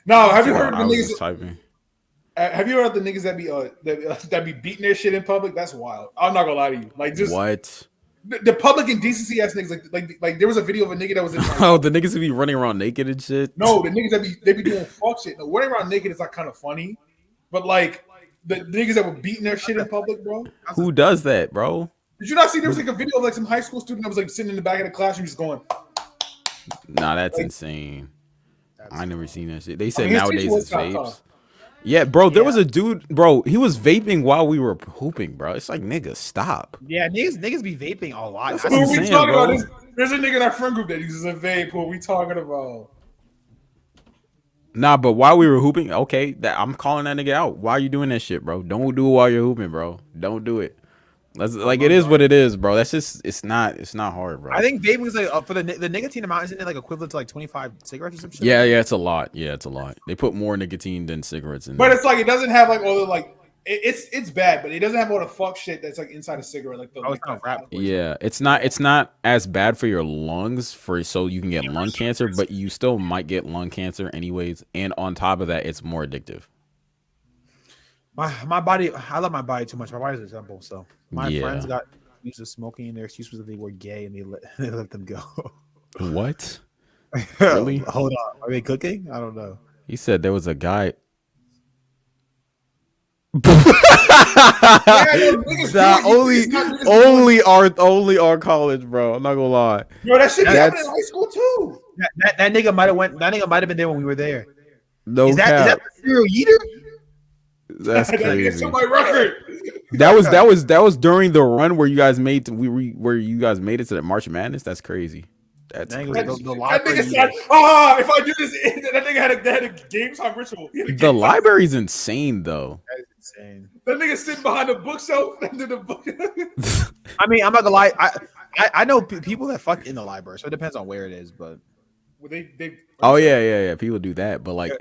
No, have you heard of the niggas? Have you heard of the niggas that be beating their shit in public? That's wild. I'm not gonna lie to you. Like just
what?
The public indecency ass niggas. Like there was a video of a nigga that was in.
The niggas who be running around naked and shit.
No, the niggas they be doing fuck shit. No, running around naked is like kind of funny, but like the niggas that were beating their shit in public, bro.
Who does that, bro?
Did you not see there was like a video of like some high school student that was like sitting in the back of the classroom just going?
Nah, that's like, insane. I never seen that shit. They said nowadays it's vapes. Yeah, bro, there was a dude, bro, he was vaping while we were hooping, bro. It's like, nigga, stop.
Yeah, niggas be vaping a lot.
That's what I'm saying, bro.
There's a nigga in our friend group that uses a vape. What we talking about?
Nah, but while we were hooping, okay, I'm calling that nigga out. Why are you doing that shit, bro? Don't do it while you're hooping, bro. Don't do it. That's like it is what it is, bro. That's just it's not hard, bro.
I think vaping is like for the nicotine amount isn't it like equivalent to like 25 cigarettes or some shit?
Yeah, it's a lot. Yeah, it's a lot. They put more nicotine than cigarettes in
but
there.
It's like it doesn't have like all the like it's bad, but it doesn't have all the fuck shit that's like inside a cigarette, like the
yeah, it's not as bad for your lungs so you can get lung cancer, but you still might get lung cancer anyways. And on top of that, it's more addictive.
My body, I love my body too much. My body's a temple, so my friends got used to smoking. Their excuse was that they were gay and they let them go.
What?
Really? Hold on, are they cooking? I don't know.
He said there was a guy. Only our college, bro. I'm not gonna lie.
Yo, that shit happened in high school too.
That nigga might have That nigga might have been there when we were there.
No,
is that the serial eater?
That's crazy.
My record.
That was during the run where you guys made to the March Madness. That's crazy. That's crazy.
That nigga said, if I do this, that nigga had a game time ritual.
The library's insane, though.
That is insane.
That nigga sitting behind the bookshelf and the book.
I mean, I'm not gonna lie. I know people that fuck in the library, so it depends on where it is, but.
Well, they
yeah. People do that, but like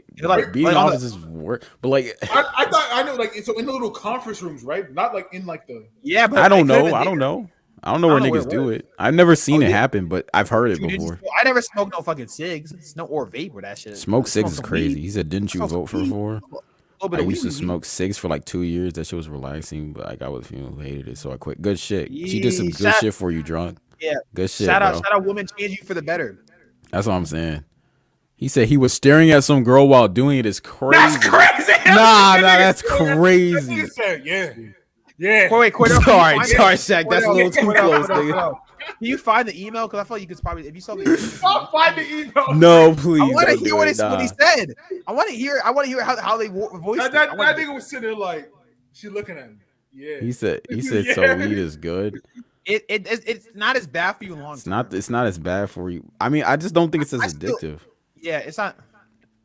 being officers work. But like,
I know, like so in the little conference rooms, right? Not like in like the.
Yeah, but
I don't know where niggas do it. I've never seen it happen, but I've heard it before.
I never smoked no fucking cigs, or vape or that shit.
Smoke cigs is crazy. He said, "Didn't you vote for 4?" I used to smoke cigs for like 2 years. That shit was relaxing, but like I was hated it, so I quit. Good shit. She did some good shit for you, drunk.
Yeah,
good shit.
Shout out, women change you for the better.
That's what I'm saying. He said he was staring at some girl while doing it. Is crazy.
That's crazy.
That's crazy.
Yeah.
Wait,
sorry, Shaq. That's a little too close, nigga.
Can you find the email? Because I feel like you could probably, if you saw the email.
Stop find the email.
No, please.
I want to hear what he said. I want to hear how they voiced it.
That nigga was sitting there like, she looking at me. Yeah.
He said, so weed is good.
It's not as bad for you long term.
It's not as bad for you. I mean, I just don't think it's as addictive.
Yeah, it's not.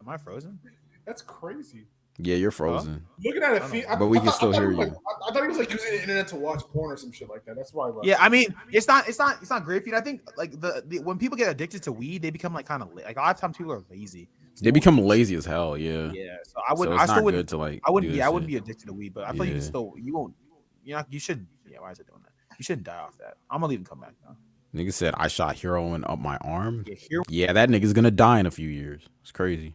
Am I frozen?
That's crazy.
Yeah, you're frozen.
Looking at it,
but we can still hear you.
I thought he was like using the internet to watch porn or some shit like that. That's why.
Yeah, I mean, it's not great for you. I think like the when people get addicted to weed, they become like kind of like a lot of times people are lazy.
They become lazy as hell. Yeah.
Yeah. So I wouldn't.
So it's not good to like.
I wouldn't. Yeah, I wouldn't be addicted to weed, but I feel like you won't. You should. Yeah. Why is it doing that? You shouldn't die off that. I'm gonna leave and come back now.
Nigga said I shot heroin up my arm. Yeah, that nigga's gonna die in a few years. It's crazy.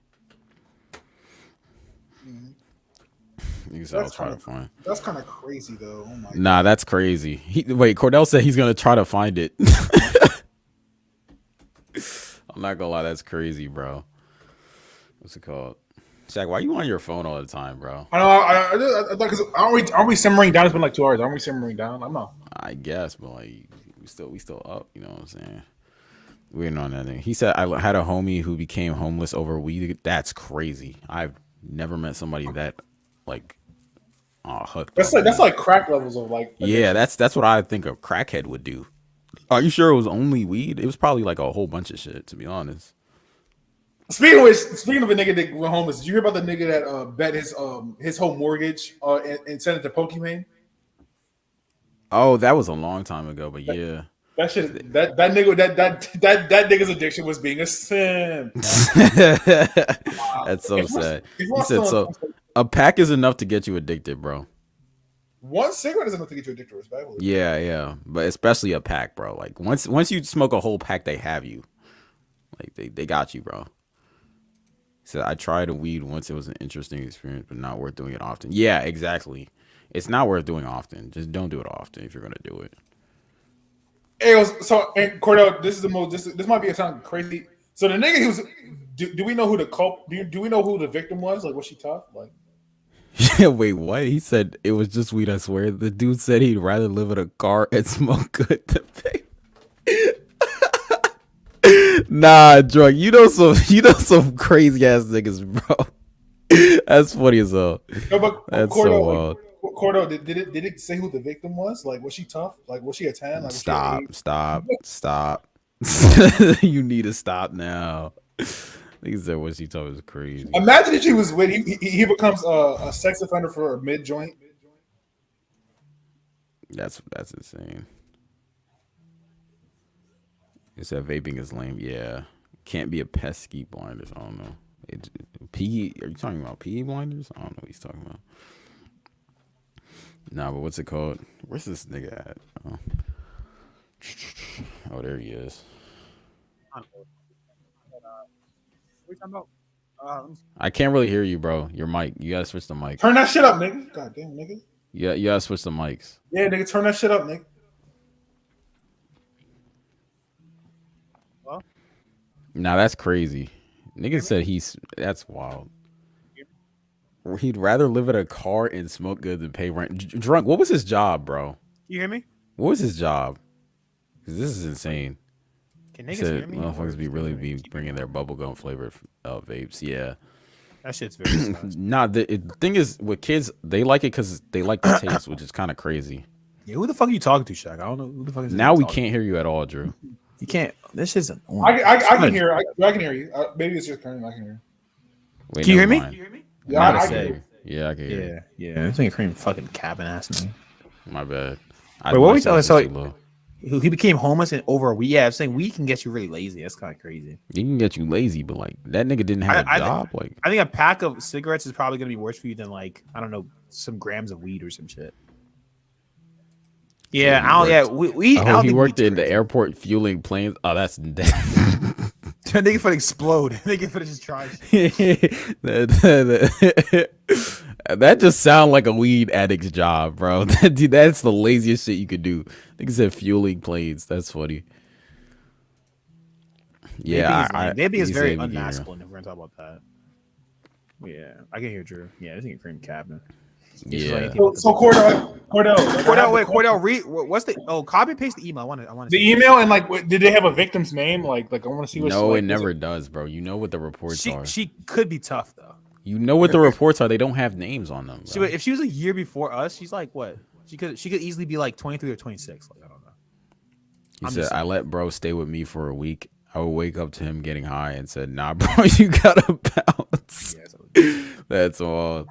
Nigga said I'll try to find.
That's kind of crazy though. Oh my
God. That's crazy. Wait, Cordell said he's gonna try to find it. I'm not gonna lie, that's crazy, bro. What's it called? Shaq, why you on your phone all the time, bro?
I know. Because aren't we simmering down? It's been like 2 hours. Aren't we simmering down? I'm not.
I guess, but like we still up. You know what I'm saying? Waiting on that thing. He said I had a homie who became homeless over weed. That's crazy. I've never met somebody that like hooked.
That's like crack levels of like.
Yeah, that's what I think a crackhead would do. Are you sure it was only weed? It was probably like a whole bunch of shit, to be honest.
Speaking of a nigga that went homeless, did you hear about the nigga that bet his whole mortgage and sent it to Pokemon?
Oh, that was a long time ago, but yeah.
That shit, that nigga's addiction was being a simp.
That's so sad. He said so. A pack is enough to get you addicted, bro.
One cigarette is enough to get you addicted, respectfully.
Yeah, but especially a pack, bro. Like once you smoke a whole pack, they have you. Like they got you, bro. He said I tried a weed once. It was an interesting experience, but not worth doing it often. Yeah, exactly. It's not worth doing often. Just don't do it often if you're gonna do it.
Hey, so and Cordell, this is the most. This might be a sound crazy. So the nigga who's do we know who the do we know who the victim was? Like, was she tough? Like,
yeah. Wait, what? He said it was just weed. I swear. The dude said he'd rather live in a car and smoke good than pay. Nah, drug. You know some crazy ass niggas, bro. That's funny as hell.
No, but
that's
Cordell,
so wild.
Cordell, did it say who the victim was? Like, was she tough? Like, was she a 10? Like,
Stop. You need to stop now. He said what she told was crazy.
Imagine if she was with he becomes a sex offender for a mid joint.
That's insane. It said vaping is lame. Yeah, can't be a pesky blinders. I don't know. Are you talking about PE blinders? I don't know what he's talking about. Nah, but what's it called? Where's this nigga at? Oh, there he is.
What are you talking about?
I can't really hear you, bro. Your mic. You gotta switch the mic.
Turn that shit up, nigga. God damn, nigga.
Yeah, you gotta switch the mics.
Yeah, nigga, turn that shit up, nigga.
Well,
Nah, that's crazy. Nigga said that's wild. He'd rather live in a car and smoke good than pay rent. Drunk. What was his job, bro?
You hear me?
What was his job? Because this is insane.
Can niggas hear me?
Motherfuckers be bringing their bubblegum flavored vapes. Yeah.
That shit's very
Nah, the thing is, with kids, they like it because they like the taste, which is kind of crazy.
Yeah, who the fuck are you talking to, Shaq? I don't know who the fuck is.
Now we can't hear you at all, Drew.
You can't. This isn't.
I can hear. I can hear you. Maybe it's just Kareem. I can hear you.
Wait,
can you hear me?
Mind.
You hear me? Yeah, I can hear.
Yeah, I can hear you.
Yeah. This ain't Kareem fucking cabin ass me.
My bad.
Wait, what were we talking? So he became homeless in over a week. Yeah, I'm saying weed can get you really lazy. That's kind of crazy.
It can get you lazy, but like that nigga didn't have a job.
I think a pack of cigarettes is probably gonna be worse for you than like I don't know some grams of weed or some shit. Yeah,
he worked in the airport fueling planes. Oh, that's dead.
Nigga finna explode. Nigga finna just try.
That just sounds like a weed addict's job, bro. Dude, that's the laziest shit you could do. Nigga said fueling planes. That's funny. Yeah,
maybe it's very unmasculine if we're gonna talk about that. Yeah, I can hear Drew. Yeah, this ain't Cream Cabinet.
Yeah.
So Cordell,
read what's the copy and paste the email. I want
the email and like did they have a victim's name? Like I want to see what.
No, it never does, bro. You know what the reports are.
She could be tough though.
You know what the reports are. They don't have names on them.
If she was a year before us, she's like what? She could easily be like 23 or 26. Like I don't know.
He said, "I let bro stay with me for a week. I would wake up to him getting high and said, 'Nah, bro, you gotta bounce.'" That's all.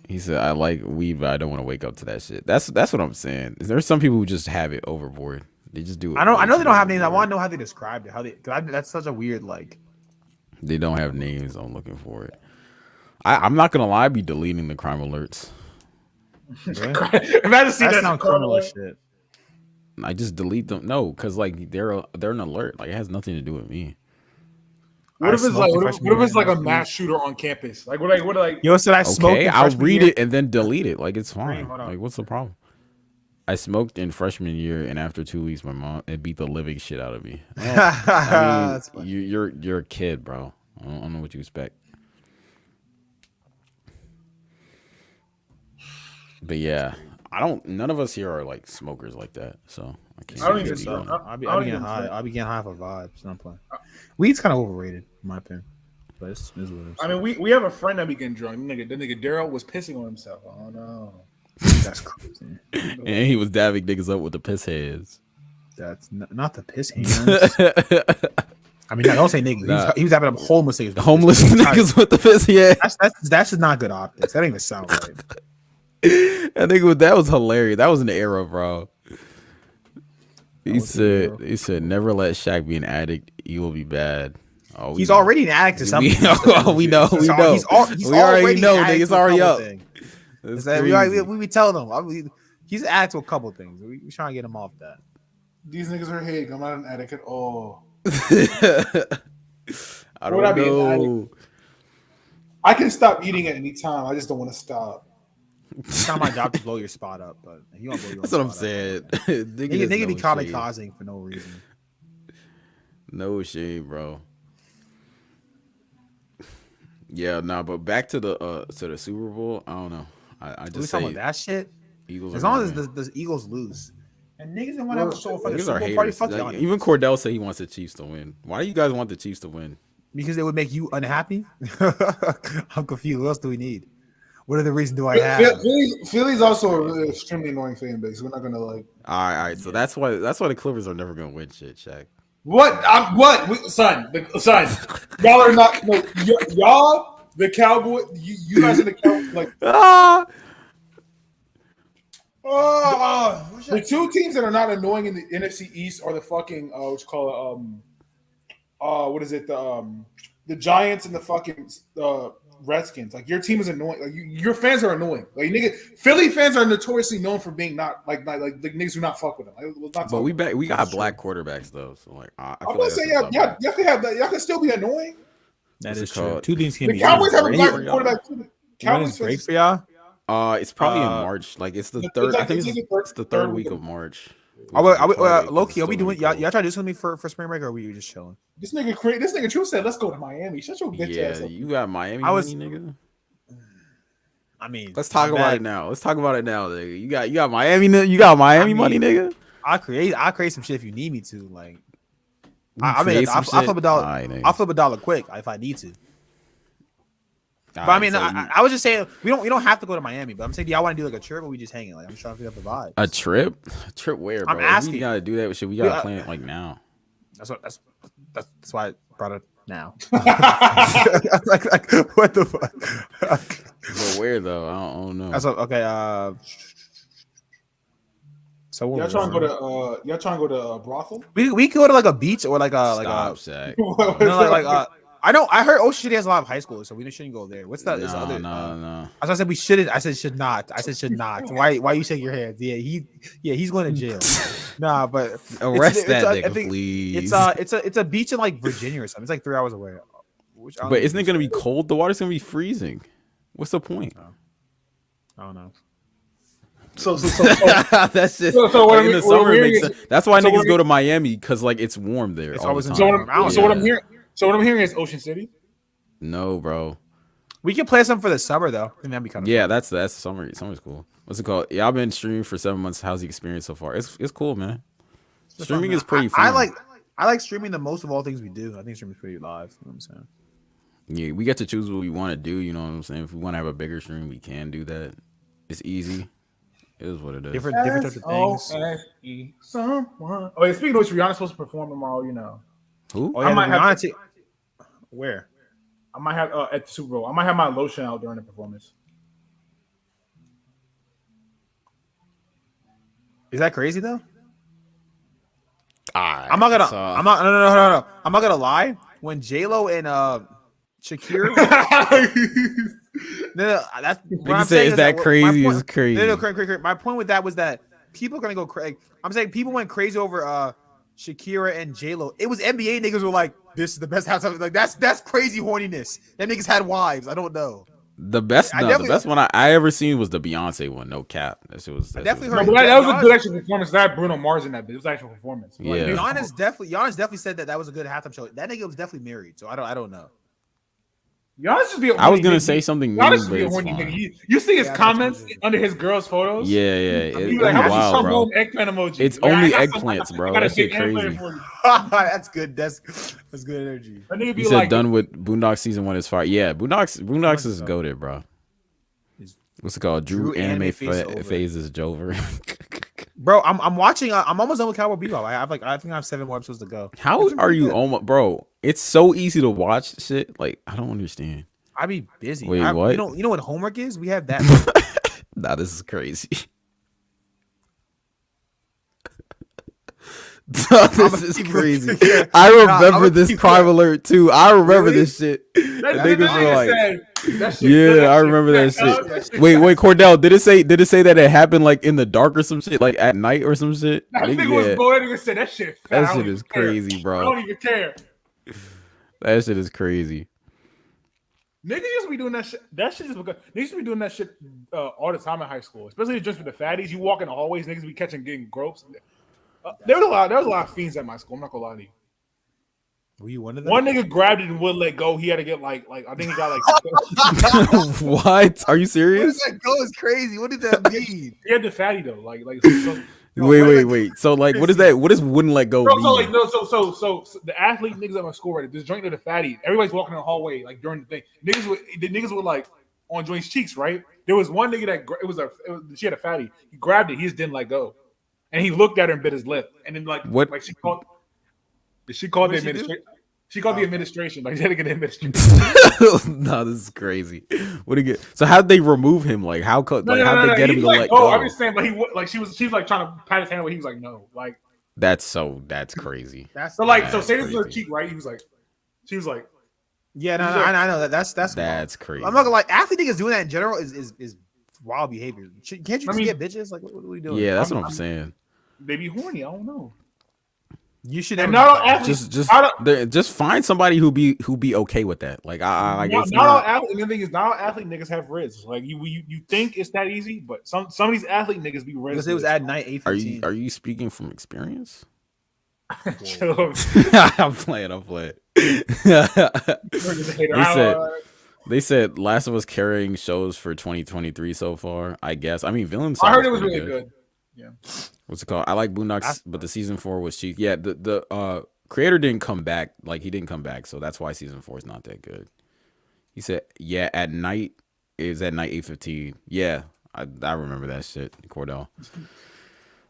He said, "I like weed, but I don't want to wake up to that shit." That's what I'm saying. There's some people who just have it overboard. They just do it.
I know they don't have names. I want to know how they described it. That's such a weird like.
They don't have names. I'm looking for it. I'm not gonna lie. I be deleting the crime alerts.
Imagine seeing that
criminal shit.
I just delete them. No, because like they're an alert. Like it has nothing to do with me.
What if it's like a mass shooter on campus? Like what like
yo said I smoked.
Okay, I'll read it and then delete it. Like it's fine. Like what's the problem? I smoked in freshman year, and after 2 weeks, my mom beat the living shit out of me. I mean, you're a kid, bro. I don't know what you expect. But yeah, none of us here are like smokers like that. So I can't.
I don't even smoke.
I'll be getting high. I'll be getting high for vibes. I'm playing. Weed's kind of overrated, in my opinion. But it's what it is.
I mean, we have a friend that be getting drunk. The nigga Daryl was pissing on himself. Oh no,
that's crazy.
And he was dabbing niggas up with the piss hands.
That's not the piss hands. I mean, don't say niggas.
Nah.
He was having up homeless niggas.
Homeless niggas with the fist. Yeah,
that's just not good optics. That don't even sound right.
I think that was hilarious. That was an era, bro. He said, never let Shaq be an addict. He will be bad. Oh,
he's already an addict to something.
We know. He's already know. It's already up.
We be telling him. He's an addict to a couple things. We trying to get him off that.
These niggas are hating. I'm not an addict at all.
I don't know.
I can stop eating at any time. I just don't want to stop.
It's not my job to blow your spot up, but you don't blow your
That's what I'm saying.
Nigga be kamikazing for no reason.
No shame, bro. Yeah, nah, but back to the Super Bowl. I don't know. I just
talking about that shit.
Eagles
as long as the Eagles lose, and niggas don't want to have a show fucking
Super Bowl party. Fuck y'all. Even Cordell said he wants the Chiefs to win. Why do you guys want the Chiefs to win?
Because it would make you unhappy. I'm confused. What else do we need? What are the reasons do I have?
Philly's also a really extremely annoying fan base. We're not gonna like.
All right. So that's why the Clippers are never gonna win shit, Shaq.
What? Son. Y'all are not. No, y'all, the Cowboy. You guys are the Cowboys. Like. The two teams that are not annoying in the NFC East are the fucking what you call it? What is it? The Giants and the fucking Redskins. Like your team is annoying. Like your fans are annoying. Like nigga, Philly fans are notoriously known for being not like niggas who not fuck with them. Like,
but we got black quarterbacks though, so like I
I'm gonna say y'all can have that. Y'all can still be annoying.
That is true. Two teams can
be. The Cowboys have a black quarterback too.
Cowboys break for y'all.
It's probably in March. Like it's the third. I think it's the third week of March.
Low-key, are we doing y'all try to do something for spring break, or are we just chilling?
This nigga True said, "Let's go to Miami." Shut your bitch ass up.
You got Miami money, nigga.
I mean,
let's talk about it now. Nigga. You got Miami. You got Miami money, nigga.
I create some shit if you need me to. Like, I flip a dollar. I'll flip a dollar quick if I need to. But I mean, I was just saying we don't have to go to Miami. But I'm saying, do y'all want to do like a trip, or we just hanging? Like, I'm just trying to figure out the vibe.
A trip where? Bro?
I'm asking.
We gotta do that shit. We gotta plan it like now.
That's why I brought it now. like, what the fuck?
But where though? I don't know.
That's okay. So
y'all trying to go to a brothel?
We could go to like a beach or like a I heard Ocean City has a lot of high schools, so we shouldn't go there. What's that?
No.
As I said, we shouldn't. I said should not. Why you shake your head? He's going to jail. Nah, but
arrest that nigga, please.
It's a beach in like Virginia or something. It's like 3 hours away.
But isn't it gonna be cold? The water's gonna be freezing. What's the point?
I don't know.
So
that's just like in the summer it makes sense. That's why niggas go to Miami because like it's warm there.
It's always
so what I'm hearing is Ocean City.
No, bro.
We can play something for the summer though. I think that'd be kind of
fun. That's summer. Summer's cool. What's it called? Yeah, I've been streaming for 7 months. How's the experience so far? It's cool, man. Streaming is pretty fun.
I like streaming the most of all things we do. I think streaming is pretty live. You know what I'm saying?
Yeah, we get to choose what we want to do. You know what I'm saying? If we want to have a bigger stream, we can do that. It's easy. It is what it is.
Different types of things.
Someone. Oh, yeah, speaking of which, Rihanna's supposed to perform tomorrow. You know.
Who?
Oh, yeah, I might have to. Where?
I might have at the Super Bowl. I might have my lotion out during the performance.
Is that crazy though?
Right,
I'm not gonna lie. When J-Lo and Shakira, no, that's what I'm saying.
Is that crazy? Is crazy.
No, crazy. My point with that was that people are gonna go crazy. I'm saying people went crazy over Shakira and J-Lo. It was NBA niggas were like, "This is the best halftime." Like that's crazy horniness. Them niggas had wives. I don't know.
The best one I ever seen was the Beyonce one. No cap. That shit was.
I definitely
heard. That was a good actual performance. That Bruno Mars in that. It was actual performance.
Yeah.
Giannis definitely said that was a good halftime show. That nigga was definitely married, so I don't know.
Giannis just be.
I was gonna say something.
Giannis be a horny nigga. You see his comments under his girls' photos.
Yeah.
It's like, wild, bro. Eggplant emoji.
It's only eggplants, bro. That shit crazy.
That's good. That's good energy.
He said done with Boondocks season 1 is fire. Yeah, Boondocks is goated, bro. What's it called? Drew anime phase is Jover.
Bro, I'm watching. I'm almost done with Cowboy Bebop. I think I have 7 more episodes to go.
How are you almost, bro? It's so easy to watch shit. Like I don't understand.
I be busy.
Wait, what?
You know what homework is? We have that.
Nah, this is crazy. This is crazy. I remember this crime alert too. I remember this shit. Niggas were like, yeah, I remember that shit. Wait, Cordell, did it say that it happened like in the dark or some shit, like at night or some shit?
I think it was going and said that shit.
That shit is crazy, bro.
I don't even care.
That shit is crazy.
Niggas used to be doing that shit. That shit is because niggas used to be doing that shit all the time in high school, especially just with the fatties. You walk in the hallways, niggas be getting gropes. There was a lot of fiends at my school. I'm not gonna lie to you.
Were you one of them?
One nigga grabbed it and wouldn't let go. He had to get like I think he got like.
What? Are you serious?
What does that go? Is crazy. What did that mean?
He had the fatty though.
Wait. So like, what is that? What does wouldn't let go mean?
So the athlete niggas at my school, right? This joint of the fatty. Everybody's walking in the hallway like during the thing. Niggas were like on joint's cheeks, right? There was one nigga that she had a fatty. He grabbed it. He just didn't let go. And he looked at her and bit his lip. And then
what?
Like she called the administration. She called the administration. Like she had to get the administration.
No, this is crazy. What do you get? So how'd they remove him? Like how'd they get him to let go?
I'm just saying, like she was like trying to pat his hand away. He was like, no, like
that's crazy.
So say this was her cheek, right? She was like,
yeah, no, I know that's
crazy.
I'm not gonna like athlete niggas doing that in general is wild behavior. Can't you just get bitches? Like what are we doing?
Yeah, that's what I'm saying.
They be horny. I don't know.
You should
just find somebody who be okay with that. Like I guess
not all athlete. The thing is, not all athlete niggas have riz. Like you think it's that easy, but some of these athlete niggas be riz.
Because it was at night 8:15.
Are you speaking from experience? I'm playing. They said Last of Us carrying shows for 2023 so far. I guess. I mean, Villain.
I heard it was really good. Yeah.
What's it called? I like Boondocks, but the season 4 was cheap. Yeah, the creator didn't come back. Like he didn't come back, so that's why season 4 is not that good. He said, "Yeah, at night it was at night 8:15." Yeah, I remember that shit. Cordell.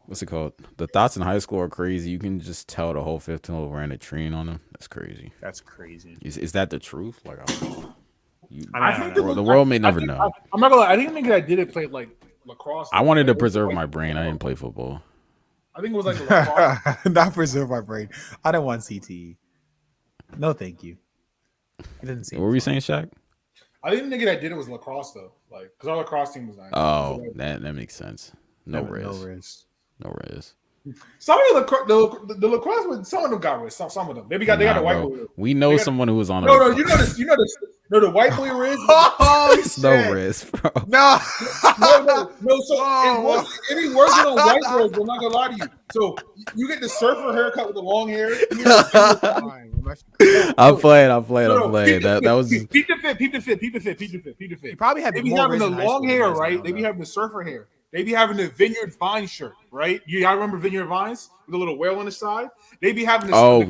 What's it called? The thoughts in high school are crazy. You can just tell the whole 15 ran a train on them. That's crazy.
That's crazy.
Is that the truth? Like I don't know.
I think
the world may never know.
I'm not gonna lie. I think the nigga that did it played like lacrosse.
I wanted to preserve my brain. I didn't play football.
I think it was like lacrosse.
Not preserve my brain. I don't want CTE. No, thank you. It didn't seem.
What were you saying, Shaq?
I think the nigga that did it was lacrosse though. Like, because our lacrosse team was nice.
Oh, that makes sense. No riz.
Some of the lacrosse, some of them got riz. Some of them. They got a white boy.
We know someone who was on.
No, you know this. No, the white boy riz.
Oh,
no riz, bro.
No.
So it be worse than white girls. I'm not gonna lie to you. So you get the surfer haircut with the long hair.
I'm playing. That was
peep the fit.
He probably had.
They be having the long hair, right? They be having the surfer hair. They be having the Vineyard Vines shirt, right? Y'all remember Vineyard Vines with a little whale on the side? They be having the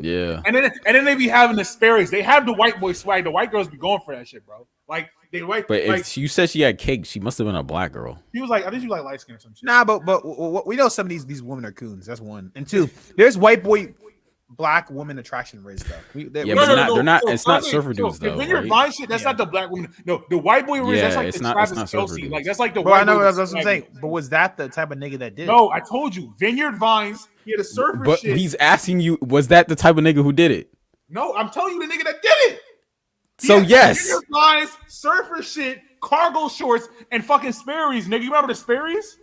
yeah.
And then they be having the Sperry's. They have the white boy swag. The white girls be going for that shit, bro. Like they white.
But
like,
if you said she had cake, she must have been a black girl.
She was like, I think she was like light skin or some shit.
Nah, but we know some of these women are coons. That's one. And two, there's white boy. Black woman attraction riz though.
They're not. It's not surfer dudes though.
When you're buying shit, that's not the black woman. No, the white boy riz. That's like the Travis Kelce. Like that's like the.
Bro, I know that's what I'm saying. But was that the type of nigga that did?
No, I told you, Vineyard Vines. He had a surfer
but
shit.
He's asking you, was that the type of nigga who did it?
No, I'm telling you, the nigga that did it.
So yes,
Vineyard Vines, surfer shit, cargo shorts, and fucking Sperry's. Nigga, you remember the Sperry's?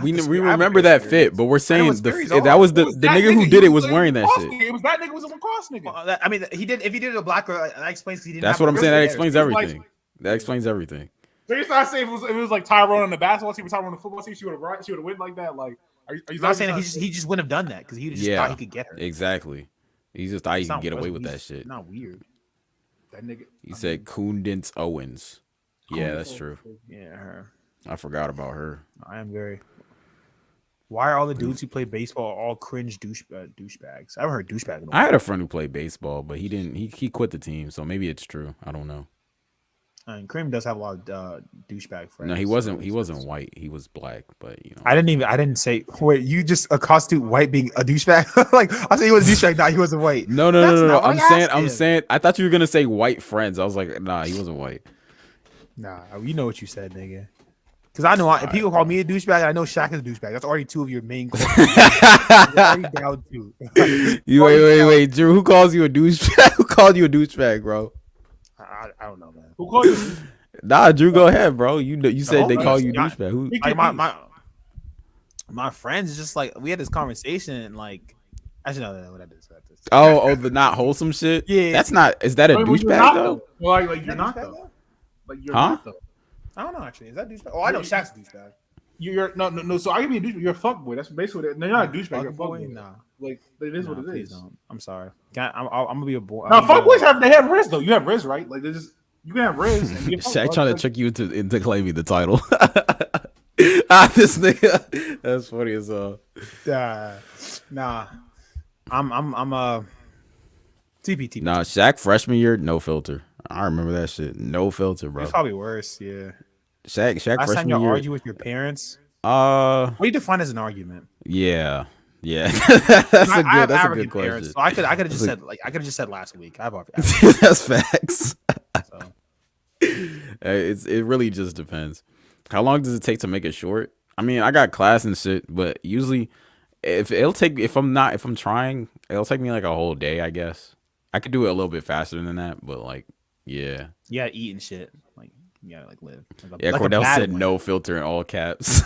We remember that fit, but we're saying that was the nigga who did it was wearing that shit.
It was that nigga was a lacrosse nigga.
Well, I mean, if he did it a black girl, that explains he didn't.
That's what I'm saying. That explains everything. That explains everything.
So you're not saying if it was like Tyrone on the basketball team, Tyrone on the football team, she would have win like that. Like, are you
not saying he just wouldn't have done that because he just thought he could get her.
Exactly. He just thought he could get away with that shit.
Not weird.
That nigga.
He said Kundance Owens. Yeah, that's true.
Yeah, her.
I forgot about her.
I am very. Why are all the dudes who play baseball all cringe douchebags? I haven't heard douchebag in a while.
I had a friend who played baseball, but he didn't. He quit the team, so maybe it's true. I don't know.
And Kareem does have a lot of douchebag friends.
No, he wasn't. He wasn't white. He was black. But
I didn't say. Wait, you just constitute white being a douchebag? Like I said, he was a douchebag. Nah, he wasn't white.
No. I'm saying. I thought you were gonna say white friends. I was like, nah, he wasn't white.
Nah, you know what you said, nigga. Because I know if people call me a douchebag, I know Shaq is a douchebag. That's already two of your main. Already down two.
Wait, Drew. Who calls you a douchebag? Who called you a douchebag, bro?
I don't know, man.
Who called you?
Nah, Drew, go ahead, bro. You said they call you douchebag. Who?
Like my friends just like we had this conversation and like actually no, what I did.
Oh, the not wholesome shit.
Yeah,
that's not. Is that a douchebag though?
Like you're not though. Like you're not though.
I don't know actually. Is that douchebag? Oh, I know Shaq's a douchebag.
You're no. So I can be a douchebag. You're a fuckboy. That's basically it. No, you're not a douchebag. You're a fuckboy.
Nah,
like it is what it is.
Don't. I'm sorry. I'm gonna be a boy.
No, fuckboys have Riz though. You have Riz, right? Like they just you can have Riz.
Shaq trying to trick you into claiming the title. This nigga. That's funny as hell.
Nah. I'm TPT.
Nah, Shaq freshman year, no filter. I remember that shit. No filter, bro.
It's probably worse, yeah.
Shaq
last
freshman
time you
year.
argue with your parents?
What
do you define as an argument?
Yeah. That's a good question.
Parents, so I could have just said last week. I have
that's facts. So. It really just depends. How long does it take to make it short? I mean, I got class and shit, but usually if I'm trying, it'll take me like a whole day, I guess. I could do it a little bit faster than that, but like, yeah.
Yeah, eat and shit. Like, you gotta like live.
Like Cordell said one. No filter in all caps.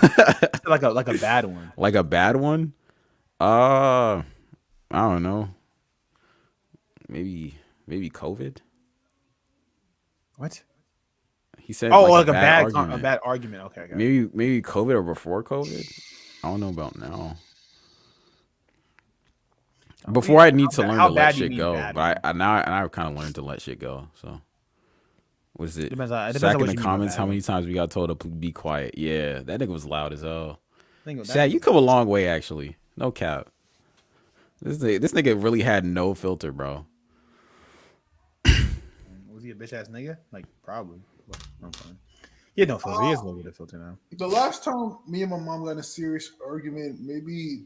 like a bad one.
Like a bad one? I don't know. Maybe COVID.
What?
He said
like a bad argument. Okay.
Maybe COVID or before COVID. I don't know about now. Before I need to learn to let shit go, but I now kind of learned to let shit go. So, what is it? Shaq in the comments, how many times we got told to be quiet? Yeah, that nigga was loud as hell. Shaq, you come a long way actually. No cap. This nigga really had no filter, bro.
Was he a bitch ass nigga? Like probably. He had no filter. He has a little bit of filter now.
The last time me and my mom got in a serious argument, maybe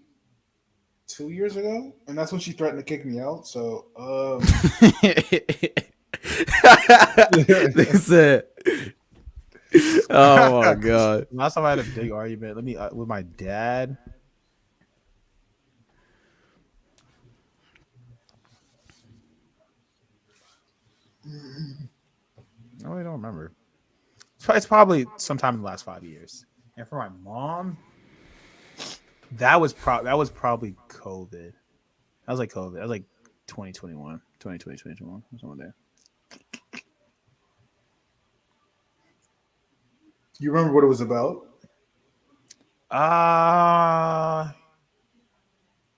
2 years ago, and that's when she threatened to kick me out. So,
they said, "Oh my god!"
Last time I had a big argument, with my dad. I really don't remember. It's probably sometime in the last 5 years. And for my mom, that was probably COVID. That was like COVID. That was like 2021, 2021, something there.
You remember what it was about?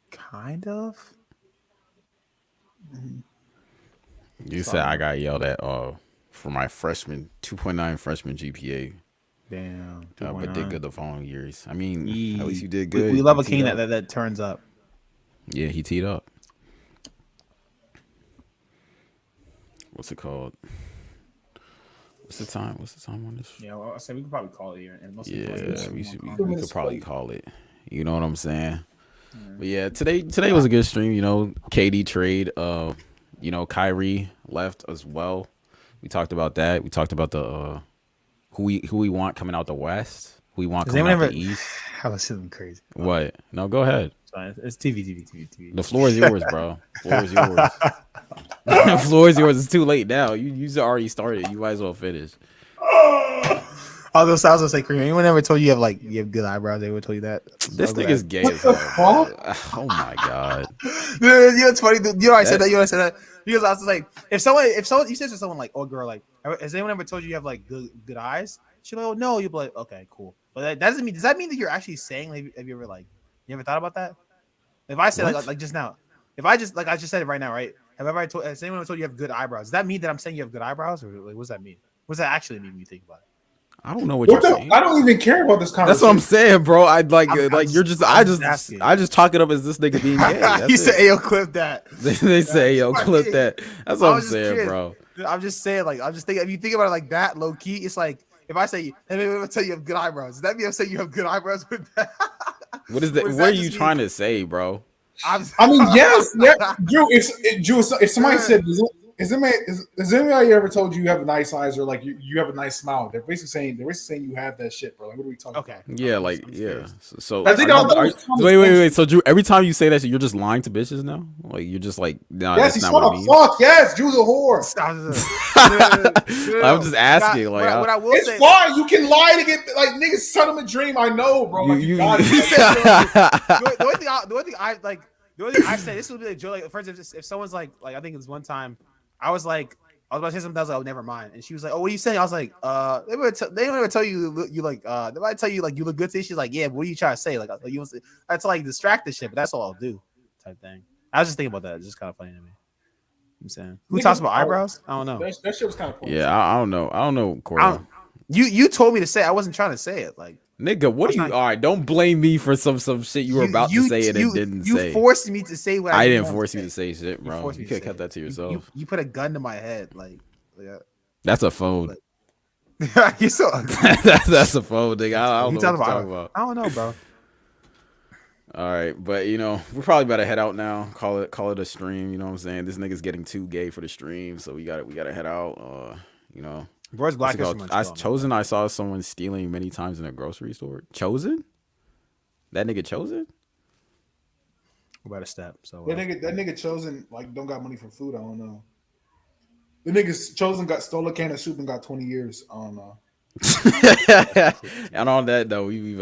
Kind of.
You said I got yelled at for my 2.9 freshman GPA.
Damn.
But did good the following years. I mean, at least you did good.
We love a king that turns up.
Yeah, he teed up. What's it called? What's the time on this?
Yeah, well, I said we could probably call it here. And
we could probably call it. You know what I'm saying? But yeah, today was a good stream. You know, KD trade. You know, Kyrie left as well. We talked about that. We talked about the who we want coming out the West. Who we want coming out the East.
I was something crazy.
What? No, go ahead.
It's TV.
The floor is yours, bro. Floor is yours. The floor is yours. It's too late now. You already started. You might as well finish.
I was gonna say, Kareem, anyone ever told you you have good eyebrows? They would tell you that.
This thing is gay as hell. Oh my god.
Dude, you know what's funny? Dude, you know I said that. Because I was like, if someone you said to someone like, oh girl, like, has anyone ever told you have like good eyes? She's like, oh no. You'll be like, okay, cool. But that doesn't mean. Does that mean that you're actually saying? Like, have you ever thought about that? If I say like just now, if I just said it right now, right? Has anyone ever told you have good eyebrows? Does that mean that I'm saying you have good eyebrows, or like, what does that mean? What does that actually mean when you think about it?
I don't know what you're saying.
I don't even care about this conversation.
That's what I'm saying, bro. I just talk it up as this nigga being gay.
He said, "Ayo, clip that."
They say, "Yo, clip that." That's what I'm saying,
curious.
bro.
I'm just saying, like, I'm just thinking. If you think about it like that, low key, it's like if I say, "Hey, maybe I'll tell you have good eyebrows." Does that mean I'm saying you have good eyebrows with that?
What is that? What are you trying to say, bro?
I mean, yes, yeah, Drew. If somebody said, "Has anybody ever told you have nice eyes or like you have a nice smile?" They're basically saying you have that shit, bro. Like, what are we talking about?
Yeah, like, yeah. So
I think
wait. So Drew, every time you say that shit, you're just lying to bitches now. Like, you're just like, nah,
yes,
that's not what I mean.
Fuck yes, Drew's a whore.
I'm just asking. What
I will
it's
say,
fine. You can lie to get like niggas sell them a dream. I know, bro. Like,
the only thing I say, this would be like, Joe, like, for instance, if someone's like I think it was one time, I was about to say something. I was like, "Oh, never mind." And she was like, "Oh, what are you saying?" I was like, they don't ever tell you like, they might tell you like you look good today." She's like, "Yeah, but what are you trying to say?" Like, you want to, I to like distract this shit, but that's all I'll do, type thing. I was just thinking about that. It's just kind of funny to me. I'm saying, who talks about eyebrows? I don't know.
That shit was kind of
yeah. I don't know, Corey.
You told me to say it. I wasn't trying to say it. Like,
nigga, what are you? All right, don't blame me for some shit you were about to say and didn't say.
You forced me to say what
I didn't force you to say shit, bro. You could have kept that to yourself.
You put a gun to my head, like
that's a phone.
You're so ugly.
That's a phone, nigga. I don't know what you're talking about.
I don't know, bro.
All right, but we're probably about to head out now. Call it a stream. You know what I'm saying? This nigga's getting too gay for the stream, so we gotta head out.
Bro's Black
Chosen. I saw someone stealing many times in a grocery store. Chosen? That nigga Chosen?
We're about to step. So
that nigga Chosen like don't got money for food. I don't know. The nigga Chosen stole a can of soup and got 20 years. I don't know.
And on that though, we